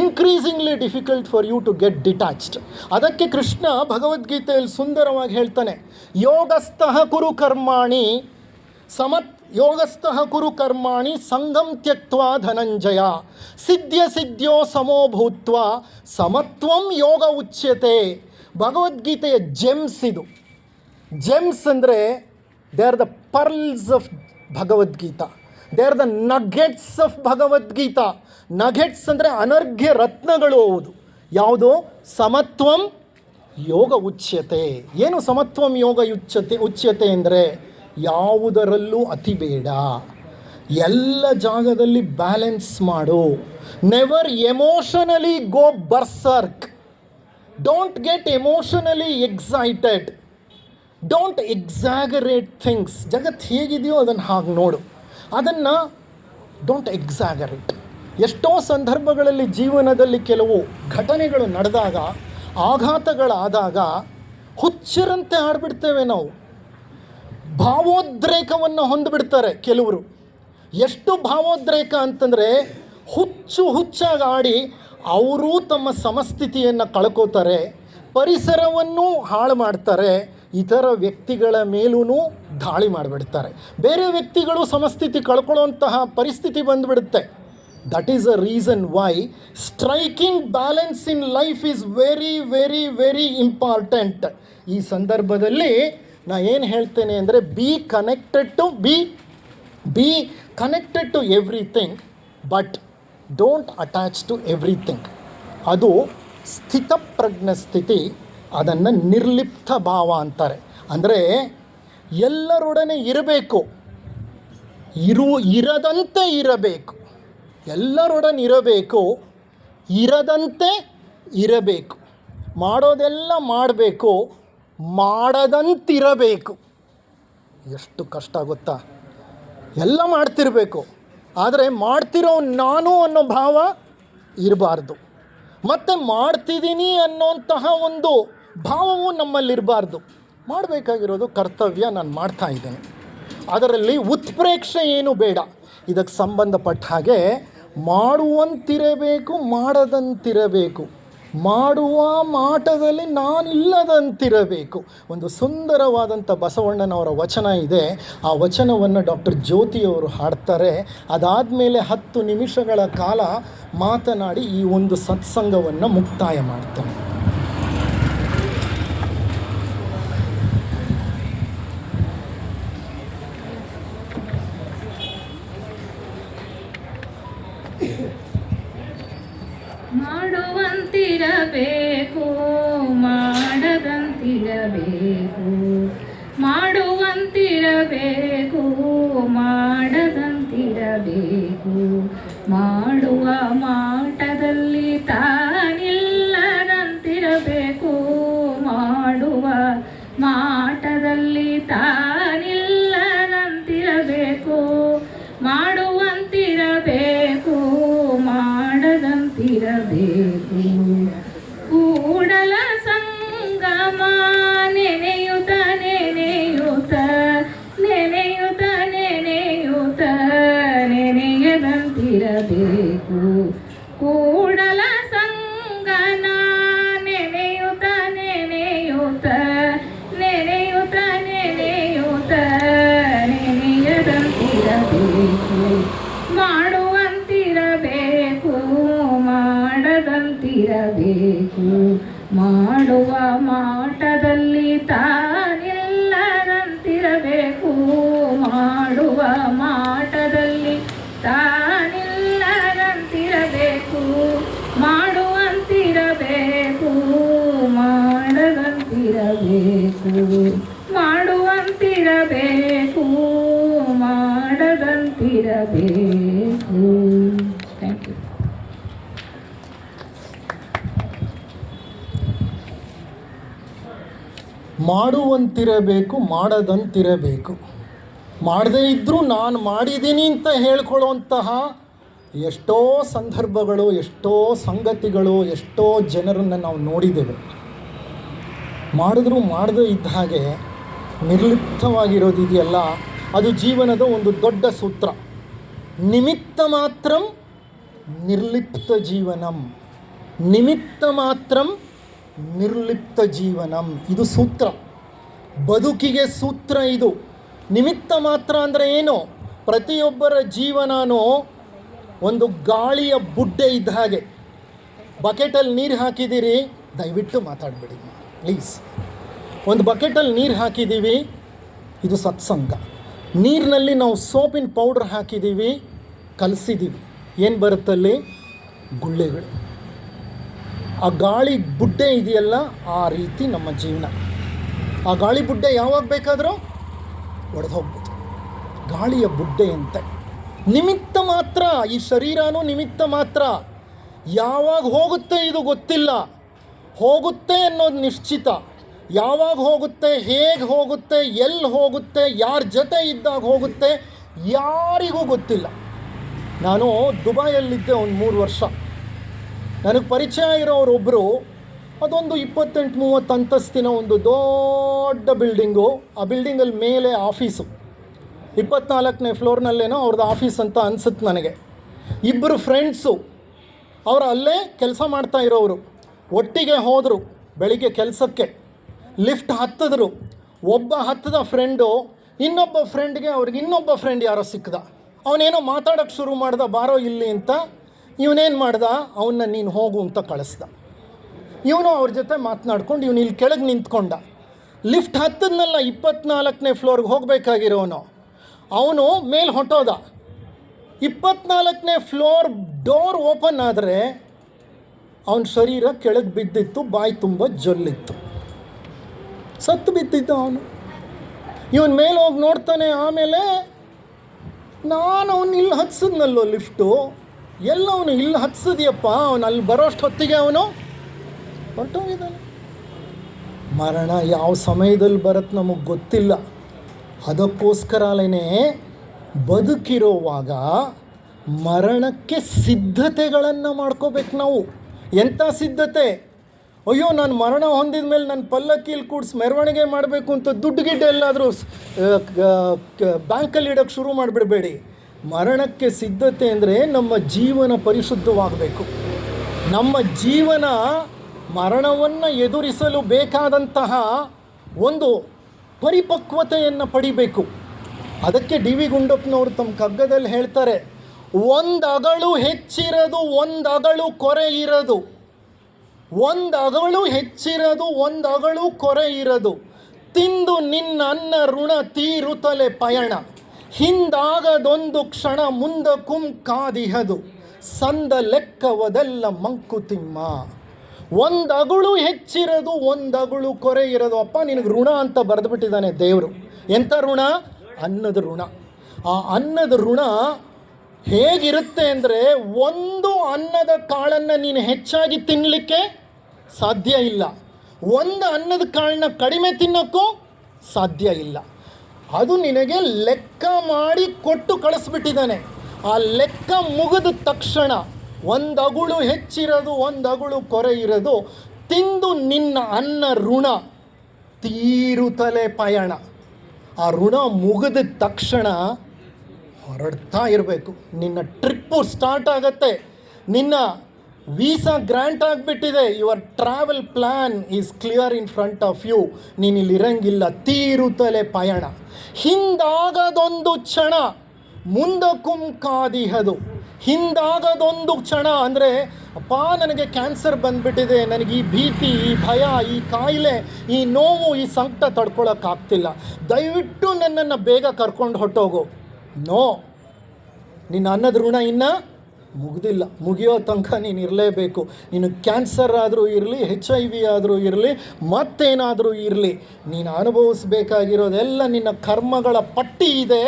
increasingly difficult for you to get detached. ಅದಕ್ಕೆ ಕೃಷ್ಣ ಭಗವದ್ಗೀತೆಯಲ್ಲಿ ಸುಂದರವಾಗಿ ಹೇಳ್ತಾನೆ, ಯೋಗಸ್ಥಃ ಕುರು ಕರ್ಮಾಣಿ ಯೋಗಸ್ಥಃ ಕುರು ಕರ್ಮಾಣಿ ಸಂಗಂ ತ್ಯಕ್ತ್ವಾ ಧನಂಜಯ ಸಿದ್ಧ್യോ ಸಮೋ ಭೂತ್ವಾ ಸಮತ್ವಂ ಯೋಗ ಉಚ್ಯತೆ. ಭಗವದ್ಗೀತೆಯ gems ಇದು. Gems ಅಂದರೆ they are the pearls of Bhagavad Gita. They are the nuggets of Bhagavad Gita. Nuggets ಅಂದರೆ ಅನರ್ಘ್ಯ ರತ್ನಗಳು. ಹೌದು. ಯಾವುದು? ಸಮತ್ವಂ ಯೋಗ ಉಚ್ಯತೆ. ಏನು ಸಮತ್ವಂ ಯೋಗ ಉಚ್ಯತೆ ಅಂದರೆ ಯಾವುದರಲ್ಲೂ ಅತಿ ಬೇಡ, ಎಲ್ಲ ಜಾಗದಲ್ಲಿ ಬ್ಯಾಲೆನ್ಸ್ ಮಾಡು. Never emotionally go berserk. Don't get emotionally excited. Don't exaggerate things. ಜಗತ್ತು ಹೇಗಿದೆಯೋ ಅದನ್ನು ಹಾಗೆ ನೋಡು. ಅದನ್ನು ಡೋಂಟ್ ಎಕ್ಸಾಗರೇಟ್. ಎಷ್ಟೋ ಸಂದರ್ಭಗಳಲ್ಲಿ ಜೀವನದಲ್ಲಿ ಕೆಲವು ಘಟನೆಗಳು ನಡೆದಾಗ, ಆಘಾತಗಳಾದಾಗ ಹುಚ್ಚರಂತೆ ಆಡ್ಬಿಡ್ತೇವೆ ನಾವು. ಭಾವೋದ್ರೇಕವನ್ನು ಹೊಂದಿಬಿಡ್ತಾರೆ ಕೆಲವರು. ಎಷ್ಟು ಭಾವೋದ್ರೇಕ ಅಂತಂದರೆ ಹುಚ್ಚಾಗಿ ಆಡಿ ಅವರೂ ತಮ್ಮ ಸಮಸ್ಥಿತಿಯನ್ನು ಕಳ್ಕೋತಾರೆ, ಪರಿಸರವನ್ನು ಹಾಳು ಮಾಡ್ತಾರೆ, ಇತರ ವ್ಯಕ್ತಿಗಳ ಮೇಲೂ ದಾಳಿ ಮಾಡಿಬಿಡ್ತಾರೆ. ಬೇರೆ ವ್ಯಕ್ತಿಗಳು ಸಮಸ್ಥಿತಿ ಕಳ್ಕೊಳ್ಳೋಂತಹ ಪರಿಸ್ಥಿತಿ ಬಂದುಬಿಡುತ್ತೆ. That is a reason why striking balance in life is very very very important. ಈ ಸಂದರ್ಭದಲ್ಲಿ ನಾ ಏನು ಹೇಳ್ತೇನೆ ಅಂದರೆ, be connected to everything but don't attach to everything. ಅದು ಸ್ಥಿತಪ್ರಜ್ಞ ಸ್ಥಿತಿ, ಅದನ್ನು ನಿರ್ಲಿಪ್ತ ಭಾವ ಅಂತಾರೆ. ಅಂದರೆ ಎಲ್ಲರೊಡನೆ ಇರಬೇಕು, ಇರದಂತೆ ಇರಬೇಕು, ಎಲ್ಲರೊಡನೆ ಇರಬೇಕು, ಇರದಂತೆ ಇರಬೇಕು, ಮಾಡೋದೆಲ್ಲ ಮಾಡಬೇಕು, ಮಾಡದಂತಿರಬೇಕು. ಎಷ್ಟು ಕಷ್ಟ ಗೊತ್ತಾ? ಎಲ್ಲ ಮಾಡ್ತಿರಬೇಕು, ಆದರೆ ಮಾಡ್ತಿರೋ ನಾನು ಅನ್ನೋ ಭಾವ ಇರಬಾರ್ದು, ಮತ್ತು ಮಾಡ್ತಿದ್ದೀನಿ ಅನ್ನೋಂತಹ ಒಂದು ಭಾವವು ನಮ್ಮಲ್ಲಿರಬಾರ್ದು. ಮಾಡಬೇಕಾಗಿರೋದು ಕರ್ತವ್ಯ, ನಾನು ಮಾಡ್ತಾ ಇದ್ದೇನೆ, ಅದರಲ್ಲಿ ಉತ್ಪ್ರೇಕ್ಷೆ ಏನು ಬೇಡ. ಇದಕ್ಕೆ ಸಂಬಂಧಪಟ್ಟ ಹಾಗೆ ಮಾಡುವಂತಿರಬೇಕು, ಮಾಡದಂತಿರಬೇಕು, ಮಾಡುವ ಮಾಟದಲ್ಲಿ ನಾನಿಲ್ಲದಂತಿರಬೇಕು. ಒಂದು ಸುಂದರವಾದಂಥ ಬಸವಣ್ಣನವರ ವಚನ ಇದೆ. ಆ ವಚನವನ್ನು ಡಾಕ್ಟರ್ ಜ್ಯೋತಿಯವರು ಹಾಡ್ತಾರೆ. ಅದಾದಮೇಲೆ 10 ನಿಮಿಷಗಳ ಕಾಲ ಮಾತನಾಡಿ ಈ ಒಂದು ಸತ್ಸಂಗವನ್ನು ಮುಕ್ತಾಯ ಮಾಡ್ತಾನೆ. ಮಾಡುವಂತಿರಬೇಕು, ಮಾಡದಂತಿರಬೇಕು, ಮಾಡುವಂತಿರಬೇಕು, ಮಾಡದಂತಿರಬೇಕು, ಮಾಡುವ ಮಾಟದಲ್ಲಿ ತಾನಿಲ್ಲದಂತಿರಬೇಕು, ಮಾಡುವ ಮಾಟದಲ್ಲಿ ತಾನಿಲ್ಲದಂತಿರಬೇಕು, ಮಾಡುವಂತಿರಬೇಕು, ಮಾಡದಂತಿರಬೇಕು. ಕೂಡಲ ಸಂಗಮ ನೆನೆಯುತ ನೆನೆಯುತ ನೆನೆಯುತ ನೆನೆಯುತ ನೆನೆಯದಂತಿರಬೇಕು. ಕೂಡಲ ಸಂಗನ ನೆನೆಯುತ ನೆನೆಯುತ ನೆನೆಯುತ ನೆನೆಯುತ ನೆನೆಯದಂತಿರಬೇಕು. ಮಾಡುವಂತಿರಬೇಕು, ಮಾಡದಂತಿರಬೇಕು, ಮಾಡುವ ಮಾಟದಲ್ಲಿ ತಾನಿಲ್ಲದಂತಿರಬೇಕು, ಮಾಡುವ ಮಾಟದಲ್ಲಿ ತಾನಿಲ್ಲದಂತಿರಬೇಕು, ಮಾಡುವಂತಿರಬೇಕು, ಮಾಡದಂತಿರಬೇಕು, ಮಾಡುವಂತಿರಬೇಕು, ಮಾಡದಂತಿರಬೇಕು. Thank you. ಮಾಡುವಂತಿರಬೇಕು, ಮಾಡದಂತಿರಬೇಕು. ಮಾಡದೇ ಇದ್ದರೂ ನಾನು ಮಾಡಿದ್ದೀನಿ ಅಂತ ಹೇಳ್ಕೊಳ್ಳುವಂತಹ ಎಷ್ಟೋ ಸಂದರ್ಭಗಳು, ಎಷ್ಟೋ ಸಂಗತಿಗಳು, ಎಷ್ಟೋ ಜನರನ್ನು ನಾವು ನೋಡಿದ್ದೇವೆ. ಮಾಡಿದ್ರೂ ಮಾಡದೇ ಇದ್ದ ಹಾಗೆ ನಿರ್ಲಿಪ್ತವಾಗಿರೋದಿದೆಯಲ್ಲ, ಅದು ಜೀವನದ ಒಂದು ದೊಡ್ಡ ಸೂತ್ರ. ನಿಮಿತ್ತ ಮಾತ್ರಂ ನಿರ್ಲಿಪ್ತ ಜೀವನಂ, ನಿಮಿತ್ತ ಮಾತ್ರಂ ನಿರ್ಲಿಪ್ತ ಜೀವನಂ, ಇದು ಸೂತ್ರ, ಬದುಕಿಗೆ ಸೂತ್ರ ಇದು. ನಿಮಿತ್ತ ಮಾತ್ರ ಅಂದರೆ ಏನು? ಪ್ರತಿಯೊಬ್ಬರ ಜೀವನನೂ ಒಂದು ಗಾಳಿಯ ಬುಡ್ಡೆ ಇದ್ದ ಹಾಗೆ. ಬಕೆಟಲ್ಲಿ ನೀರು ಹಾಕಿದ್ದೀರಿ, ದಯವಿಟ್ಟು ಮಾತಾಡಬೇಡಿ ಪ್ಲೀಸ್. ಒಂದು ಬಕೆಟಲ್ಲಿ ನೀರು ಹಾಕಿದ್ದೀವಿ, ಇದು ಸತ್ಸಂಗ. ನೀರಿನಲ್ಲಿ ನಾವು ಸೋಪಿನ ಪೌಡ್ರ್ ಹಾಕಿದ್ದೀವಿ, ಕಲಸಿದ್ದೀವಿ, ಏನು ಬರುತ್ತಲ್ಲಿ? ಗುಳ್ಳೆಗಳು. ಆ ಗಾಳಿ ಬುಡ್ಡೆ ಇದೆಯಲ್ಲ, ಆ ರೀತಿ ನಮ್ಮ ಜೀವನ. ಆ ಗಾಳಿ ಬುಡ್ಡೆ ಯಾವಾಗ ಬೇಕಾದರೂ ಒಡೆದು ಹೋಗ್ಬೋದು, ಗಾಳಿಯ ಬುಡ್ಡೆ ಅಂತೆ. ನಿಮಿತ್ತ ಮಾತ್ರ, ಈ ಶರೀರನೂ ನಿಮಿತ್ತ ಮಾತ್ರ. ಯಾವಾಗ ಹೋಗುತ್ತೆ ಇದು ಗೊತ್ತಿಲ್ಲ, ಹೋಗುತ್ತೆ ಅನ್ನೋದು ನಿಶ್ಚಿತ. ಯಾವಾಗ ಹೋಗುತ್ತೆ, ಹೇಗೆ ಹೋಗುತ್ತೆ, ಎಲ್ಲಿ ಹೋಗುತ್ತೆ, ಯಾರ ಜೊತೆ ಇದ್ದಾಗ ಹೋಗುತ್ತೆ, ಯಾರಿಗೂ ಗೊತ್ತಿಲ್ಲ. ನಾನು ದುಬೈಯಲ್ಲಿದ್ದೆ ಒಂದು 3 ವರ್ಷ. ನನಗೆ ಪರಿಚಯ ಇರೋರೊಬ್ಬರು, ಅದೊಂದು 28-30 ಅಂತಸ್ತಿನ ಒಂದು ದೊಡ್ಡ ಬಿಲ್ಡಿಂಗು. ಆ ಬಿಲ್ಡಿಂಗಲ್ಲಿ ಮೇಲೆ ಆಫೀಸು, 24ನೇ ಫ್ಲೋರ್ನಲ್ಲೇನೋ ಅವ್ರದ್ದು ಆಫೀಸ್ ಅಂತ ಅನಿಸುತ್ತೆ ನನಗೆ. ಇಬ್ಬರು ಫ್ರೆಂಡ್ಸು, ಅವರು ಅಲ್ಲೇ ಕೆಲಸ ಮಾಡ್ತಾ ಇರೋರು. ಒಟ್ಟಿಗೆ ಹೋದರು ಬೆಳಿಗ್ಗೆ ಕೆಲಸಕ್ಕೆ, ಲಿಫ್ಟ್ ಹತ್ತಿದ್ರು. ಒಬ್ಬ ಹತ್ತದ ಫ್ರೆಂಡು ಇನ್ನೊಬ್ಬ ಫ್ರೆಂಡ್ಗೆ, ಅವ್ರಿಗೆ ಇನ್ನೊಬ್ಬ ಫ್ರೆಂಡ್ ಯಾರೋ ಸಿಕ್ಕದ. ಅವನೇನೋ ಮಾತಾಡೋಕ್ಕೆ ಶುರು ಮಾಡ್ದ, ಬಾರೋ ಇಲ್ಲಿ ಅಂತ. ಇವನೇನು ಮಾಡ್ದ, ಅವನ್ನ ನೀನು ಹೋಗು ಅಂತ ಕಳಿಸ್ದ. ಇವನು ಅವ್ರ ಜೊತೆ ಮಾತನಾಡ್ಕೊಂಡು ಇವನು ಇಲ್ಲಿ ಕೆಳಗೆ ನಿಂತ್ಕೊಂಡ. ಲಿಫ್ಟ್ ಹತ್ತದ್ನಲ್ಲ, 24ನೇ ಫ್ಲೋರ್ಗೆ ಹೋಗಬೇಕಾಗಿರೋನು, ಅವನು ಮೇಲೆ ಹೊಂಟೋದ. 24ನೇ ಫ್ಲೋರ್ ಡೋರ್ ಓಪನ್ ಆದರೆ ಅವನ ಶರೀರ ಕೆಳಗೆ ಬಿದ್ದಿತ್ತು, ಬಾಯಿ ತುಂಬ ಜೊಲ್ಲಿತ್ತು, ಸತ್ತು ಬಿದ್ದಿದ್ದ ಅವನು. ಇವನ್ ಮೇಲೆ ಹೋಗಿ ನೋಡ್ತಾನೆ. ಆಮೇಲೆ ನಾನು ಅವನು ಇಲ್ಲಿ ಹತ್ಸಿದ್ನಲ್ಲೋ ಲಿಫ್ಟು, ಎಲ್ಲ ಅವನು ಇಲ್ಲಿ ಹತ್ಸಿದ್ಯಪ್ಪ, ಅವನು ಅಲ್ಲಿ ಬರೋಷ್ಟು ಹೊತ್ತಿಗೆ ಅವನು ಹೊರಟೋಗಿದ್ದಾನೆ. ಮರಣ ಯಾವ ಸಮಯದಲ್ಲಿ ಬರುತ್ತೆ ನಮಗೆ ಗೊತ್ತಿಲ್ಲ. ಅದಕ್ಕೋಸ್ಕರಲೇ ಬದುಕಿರೋವಾಗ ಮರಣಕ್ಕೆ ಸಿದ್ಧತೆಗಳನ್ನು ಮಾಡ್ಕೋಬೇಕು ನಾವು. ಎಂಥ ಸಿದ್ಧತೆ? ಅಯ್ಯೋ ನಾನು ಮರಣ ಹೊಂದಿದ ಮೇಲೆ ನನ್ನ ಪಲ್ಲಕ್ಕಿಲಿ ಕೂಡಿಸಿ ಮೆರವಣಿಗೆ ಮಾಡಬೇಕು ಅಂತ ದುಡ್ಡು ಗಿಡ್ಡು ಎಲ್ಲಾದರೂ ಬ್ಯಾಂಕಲ್ಲಿ ಇಡೋಕ್ಕೆ ಶುರು ಮಾಡಿಬಿಡಬೇಡಿ. ಮರಣಕ್ಕೆ ಸಿದ್ಧತೆ ಅಂದರೆ ನಮ್ಮ ಜೀವನ ಪರಿಶುದ್ಧವಾಗಬೇಕು. ನಮ್ಮ ಜೀವನ ಮರಣವನ್ನು ಎದುರಿಸಲು ಬೇಕಾದಂತಹ ಒಂದು ಪರಿಪಕ್ವತೆಯನ್ನು ಪಡಿಬೇಕು. ಅದಕ್ಕೆ ಡಿ ವಿ ಗುಂಡಪ್ಪನವರು ತಮ್ಮ ಕಗ್ಗದಲ್ಲಿ ಹೇಳ್ತಾರೆ, ಒಂದು ಅಗಳು ಹೆಚ್ಚಿರೋದು, ಒಂದು ಅಗಳು ಕೊರೆ ಇರೋದು, ಒಂದು ಅಗಳು ಹೆಚ್ಚಿರೋದು, ಒಂದು ಅಗಳು ಕೊರೆ ಇರೋದು, ತಿಂದು ನಿನ್ನ ಅನ್ನ ಋಣ ತೀರುತ್ತಲೆ ಪಯಣ, ಹಿಂದಾಗದೊಂದು ಕ್ಷಣ ಮುಂದಕ್ಕುಂ ಕಾದಿಹದು, ಸಂದ ಲೆಕ್ಕವದೆಲ್ಲ ಮಂಕುತಿಮ್ಮ. ಒಂದು ಅಗಳು ಹೆಚ್ಚಿರೋದು, ಒಂದು ಅಗಳು ಕೊರೆ ಇರೋದು. ಅಪ್ಪ ನಿನಗೆ ಋಣ ಅಂತ ಬರೆದುಬಿಟ್ಟಿದ್ದಾನೆ ದೇವರು. ಎಂಥ ಋಣ? ಅನ್ನದ ಋಣ. ಆ ಅನ್ನದ ಋಣ ಹೇಗಿರುತ್ತೆ ಅಂದರೆ, ಒಂದು ಅನ್ನದ ಕಾಳನ್ನು ನೀನು ಹೆಚ್ಚಾಗಿ ತಿನ್ನಲಿಕ್ಕೆ ಸಾಧ್ಯ ಇಲ್ಲ, ಒಂದು ಅನ್ನದ ಕಾಳನ್ನ ಕಡಿಮೆ ತಿನ್ನೋಕ್ಕೂ ಸಾಧ್ಯ ಇಲ್ಲ. ಅದು ನಿನಗೆ ಲೆಕ್ಕ ಮಾಡಿ ಕೊಟ್ಟು ಕಳಿಸ್ಬಿಟ್ಟಿದ್ದಾನೆ. ಆ ಲೆಕ್ಕ ಮುಗಿದ ತಕ್ಷಣ ಒಂದು ಅಗುಳು ಹೆಚ್ಚಿರೋದು, ಒಂದು ಅಗುಳು ಕೊರೆ ಇರೋದು, ತಿಂದು ನಿನ್ನ ಅನ್ನ ಋಣ ತೀರುತ್ತಲೇ ಪಯಣ. ಆ ಋಣ ಮುಗಿದ ತಕ್ಷಣ ಹೊರಡ್ತಾ ಇರಬೇಕು. ನಿನ್ನ ಟ್ರಿಪ್ಪು ಸ್ಟಾರ್ಟ್ ಆಗತ್ತೆ, ನಿನ್ನ ವೀಸಾ ಗ್ರ್ಯಾಂಟ್ ಆಗಿಬಿಟ್ಟಿದೆ, your travel plan is clear in front of you. ನೀನು ಇಲ್ಲಿರಂಗಿಲ್ಲ, ತೀರುತ್ತಲೇ ಪಯಣ. ಹಿಂದಾಗದೊಂದು ಕ್ಷಣ ಮುಂದಕ್ಕುಂ ಕಾದಿಹದು. ಹಿಂದಾಗದೊಂದು ಕ್ಷಣ ಅಂದರೆ, ಅಪ್ಪ ನನಗೆ ಕ್ಯಾನ್ಸರ್ ಬಂದುಬಿಟ್ಟಿದೆ, ನನಗೆ ಈ ಭೀತಿ, ಈ ಭಯ, ಈ ಕಾಯಿಲೆ, ಈ ನೋವು, ಈ ಸಂಕಟ ತಡ್ಕೊಳಕ್ಕಾಗ್ತಿಲ್ಲ, ದಯವಿಟ್ಟು ನನ್ನನ್ನು ಬೇಗ ಕರ್ಕೊಂಡು ಹೊರಟೋಗು. ನೋ, ನಿನ್ನ ಅನ್ನದ ಋಣ ಇನ್ನೂ ಮುಗ್ದಿಲ್ಲ. ಮುಗಿಯೋ ತನಕ ನೀನು ಇರಲೇಬೇಕು. ನೀನು ಕ್ಯಾನ್ಸರ್ ಆದರೂ ಇರಲಿ, HIV ಆದರೂ ಇರಲಿ, ಮತ್ತೇನಾದರೂ ಇರಲಿ, ನೀನು ಅನುಭವಿಸ್ಬೇಕಾಗಿರೋದೆಲ್ಲ ನಿನ್ನ ಕರ್ಮಗಳ ಪಟ್ಟಿ ಇದೆ.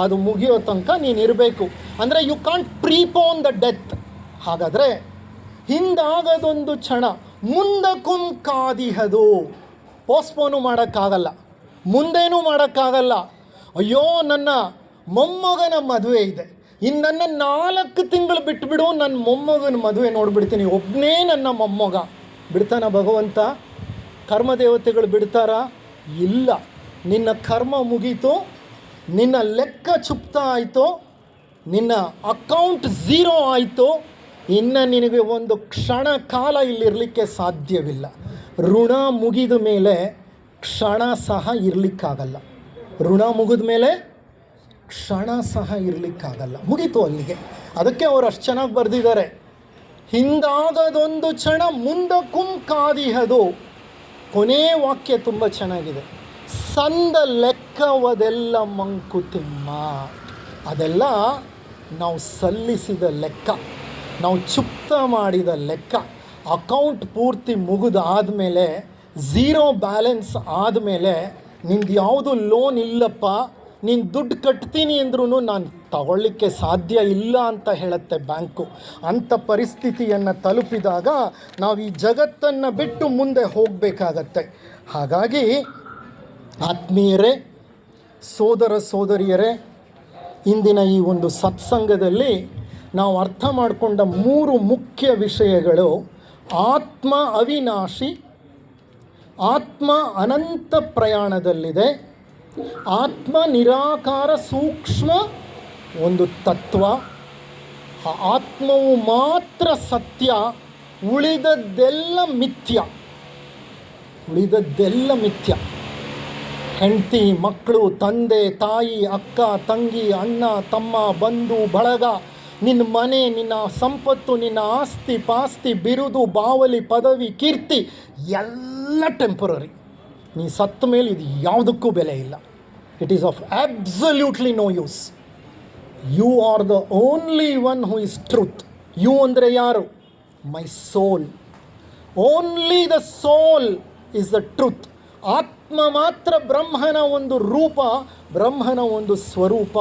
ಅದು ಮುಗಿಯೋ ತನಕ ನೀನು ಇರಬೇಕು. ಅಂದರೆ you can't prepone the death. ಹಾಗಾದರೆ ಹಿಂದಾಗದೊಂದು ಕ್ಷಣ ಮುಂದಕ್ಕುಂ ಕಾದಿಹದು. ಪೋಸ್ಟ್ಪೋನು ಮಾಡೋಕ್ಕಾಗಲ್ಲ, ಮುಂದೇನೂ ಮಾಡೋಕ್ಕಾಗಲ್ಲ. ಅಯ್ಯೋ ನನ್ನ ಮೊಮ್ಮಗನ ಮದುವೆ ಇದೆ, ಇನ್ನು ನನ್ನ 4 ತಿಂಗಳು ಬಿಟ್ಟುಬಿಡು, ನನ್ನ ಮೊಮ್ಮಗನ ಮದುವೆ ನೋಡಿಬಿಡ್ತೀನಿ, ಒಬ್ಬನೇ ನನ್ನ ಮೊಮ್ಮಗ. ಬಿಡ್ತಾನ ಭಗವಂತ? ಕರ್ಮದೇವತೆಗಳು ಬಿಡ್ತಾರಾ? ಇಲ್ಲ. ನಿನ್ನ ಕರ್ಮ ಮುಗೀತು, ನಿನ್ನ ಲೆಕ್ಕ ಚುಪ್ತಾ ಆಯಿತು, ನಿನ್ನ ಅಕೌಂಟ್ 0 ಆಯಿತು. ಇನ್ನು ನಿನಗೆ ಒಂದು ಕ್ಷಣ ಕಾಲ ಇಲ್ಲಿರಲಿಕ್ಕೆ ಸಾಧ್ಯವಿಲ್ಲ. ಋಣ ಮುಗಿದ ಮೇಲೆ ಕ್ಷಣ ಸಹ ಇರಲಿಕ್ಕಾಗಲ್ಲ. ಋಣ ಮುಗಿದ ಮೇಲೆ ಕ್ಷಣ ಸಹ ಇರಲಿಕ್ಕಾಗಲ್ಲ. ಮುಗೀತು ಅಲ್ಲಿಗೆ. ಅದಕ್ಕೆ ಅವರು ಅಷ್ಟು ಚೆನ್ನಾಗಿ ಬರೆದಿದ್ದಾರೆ, ಹಿಂದಾಗದೊಂದು ಕ್ಷಣ ಮುಂದಕ್ಕುಂ ಕಾದಿಹದು. ಕೊನೆ ವಾಕ್ಯ ತುಂಬ ಚೆನ್ನಾಗಿದೆ, ಸಂದ ಲೆಕ್ಕವದೆಲ್ಲ ಮಂಕುತಿಮ್ಮ. ಅದೆಲ್ಲ ನಾವು ಸಲ್ಲಿಸಿದ ಲೆಕ್ಕ, ನಾವು ಚುಪ್ತ ಮಾಡಿದ ಲೆಕ್ಕ. ಅಕೌಂಟ್ ಪೂರ್ತಿ ಮುಗಿದಾದಮೇಲೆ, 0 ಬ್ಯಾಲೆನ್ಸ್ ಆದಮೇಲೆ, ನಿಂದು ಯಾವುದು ಲೋನ್ ಇಲ್ಲಪ್ಪ, ನೀನು ದುಡ್ಡು ಕಟ್ತೀನಿ ಅಂದ್ರೂ ನಾನು ತಗೊಳ್ಳಿಕ್ಕೆ ಸಾಧ್ಯ ಇಲ್ಲ ಅಂತ ಹೇಳುತ್ತೆ ಬ್ಯಾಂಕು. ಅಂಥ ಪರಿಸ್ಥಿತಿಯನ್ನು ತಲುಪಿದಾಗ ನಾವು ಈ ಜಗತ್ತನ್ನು ಬಿಟ್ಟು ಮುಂದೆ ಹೋಗಬೇಕಾಗತ್ತೆ. ಹಾಗಾಗಿ ಆತ್ಮೀಯರೇ, ಸೋದರ ಸೋದರಿಯರೇ, ಇಂದಿನ ಈ ಒಂದು ಸತ್ಸಂಗದಲ್ಲಿ ನಾವು ಅರ್ಥ ಮಾಡಿಕೊಂಡ 3 ಮುಖ್ಯ ವಿಷಯಗಳು: ಆತ್ಮ ಅವಿನಾಶಿ, ಆತ್ಮ ಅನಂತ ಪ್ರಯಾಣದಲ್ಲಿದೆ, ಆತ್ಮ ನಿರಾಕಾರ ಸೂಕ್ಷ್ಮ ಒಂದು ತತ್ವ, ಆ ಆತ್ಮವು ಮಾತ್ರ ಸತ್ಯ, ಉಳಿದದ್ದೆಲ್ಲ ಮಿಥ್ಯ. ಉಳಿದದ್ದೆಲ್ಲ ಮಿಥ್ಯ. ಹೆಂಡತಿ, ಮಕ್ಕಳು, ತಂದೆ, ತಾಯಿ, ಅಕ್ಕ, ತಂಗಿ, ಅಣ್ಣ, ತಮ್ಮ, ಬಂಧು, ಬಳಗ, ನಿನ್ನ ಮನೆ, ನಿನ್ನ ಸಂಪತ್ತು, ನಿನ್ನ ಆಸ್ತಿ ಪಾಸ್ತಿ, ಬಿರುದು, ಬಾವಲಿ, ಪದವಿ, ಕೀರ್ತಿ ಎಲ್ಲ ಟೆಂಪರರಿ. ನೀ ಸತ್ತ ಮೇಲೆ ಇದು ಯಾವುದಕ್ಕೂ ಬೆಲೆ ಇಲ್ಲ. It is of absolutely no use. You are the only one who is truth. You ಅಂದರೆ ಯಾರು? My soul. Only the soul is the truth. ಆತ್ಮ ಮಾತ್ರ ಬ್ರಹ್ಮನ ಒಂದು ರೂಪ, ಬ್ರಹ್ಮನ ಒಂದು ಸ್ವರೂಪ.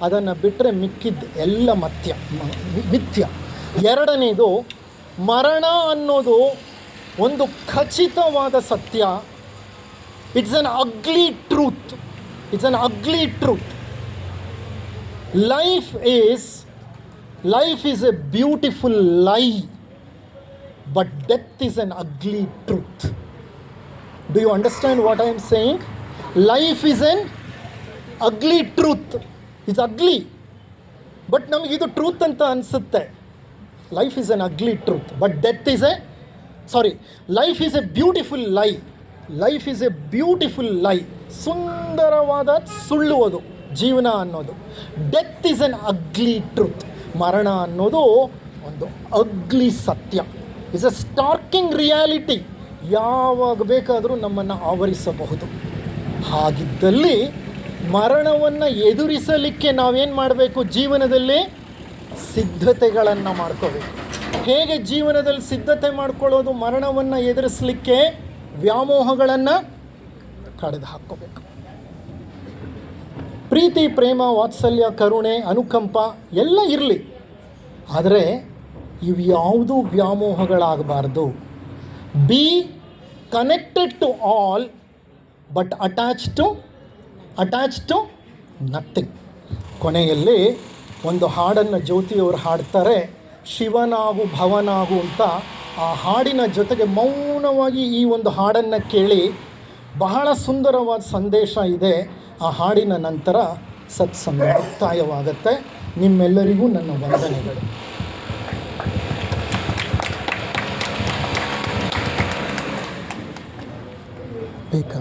ಅದನ್ನು ಬಿಟ್ಟರೆ ಮಿಕ್ಕಿದ್ದು ಎಲ್ಲ ಮಿಥ್ಯ. ಎರಡನೇದು, ಮರಣ ಅನ್ನೋದು ಒಂದು ಖಚಿತವಾದ ಸತ್ಯ. It's an ugly truth. Life is a beautiful lie, but death is an ugly truth. Do you understand what I am saying? Life is an ugly truth. It's ugly, but ನಮಗೆ ಇದು ಟ್ರೂತ್ ಅಂತ ಅನಿಸುತ್ತೆ. Life is an ugly truth, but life is a beautiful lie. Life is a beautiful lie. ಸುಂದರವಾದ ಸುಳ್ಳು ಅದು ಜೀವನ ಅನ್ನೋದು. Death is an ugly truth. ಮರಣ ಅನ್ನೋದು ಒಂದು ಅಗ್ಲಿ ಸತ್ಯ. Is a starking reality. ಯಾವಾಗ ಬೇಕಾದರೂ ನಮ್ಮನ್ನು ಆವರಿಸಬಹುದು. ಹಾಗಿದ್ದಲ್ಲಿ ಮರಣವನ್ನು ಎದುರಿಸಲಿಕ್ಕೆ ನಾವೇನು ಮಾಡಬೇಕು? ಜೀವನದಲ್ಲಿ ಸಿದ್ಧತೆಗಳನ್ನು ಮಾಡ್ಕೋಬೇಕು. ಹೇಗೆ ಜೀವನದಲ್ಲಿ ಸಿದ್ಧತೆ ಮಾಡ್ಕೊಳ್ಳೋದು? ಮರಣವನ್ನು ಎದುರಿಸಲಿಕ್ಕೆ ವ್ಯಾಮೋಹಗಳನ್ನು ಕಳೆದು ಹಾಕ್ಕೋಬೇಕು. ಪ್ರೀತಿ, ಪ್ರೇಮ, ವಾತ್ಸಲ್ಯ, ಕರುಣೆ, ಅನುಕಂಪ ಎಲ್ಲ ಇರಲಿ, ಆದರೆ ಇವು ಯಾವುದೂ ವ್ಯಾಮೋಹಗಳಾಗಬಾರ್ದು. Be connected to all but attach to nothing. ಕೊನೆಯಲ್ಲಿ ಒಂದು ಹಾಡನ್ನು ಜ್ಯೋತಿಯವರು ಹಾಡ್ತಾರೆ, ಶಿವನಾಗು ಭವನಾಗು ಅಂತ. ಆ ಹಾಡಿನ ಜೊತೆಗೆ ಮೌನವಾಗಿ ಈ ಒಂದು ಹಾಡನ್ನು ಕೇಳಿ. ಬಹಳ ಸುಂದರವಾದ ಸಂದೇಶ ಇದೆ. ಆ ಹಾಡಿನ ನಂತರ ಸತ್ಸಂಗ ಮುಕ್ತಾಯವಾಗುತ್ತೆ. ನಿಮ್ಮೆಲ್ಲರಿಗೂ ನನ್ನ ವಂದನೆಗಳು. ಬೇಕಾ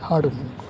ಹಾಡು ಮುಂದೆ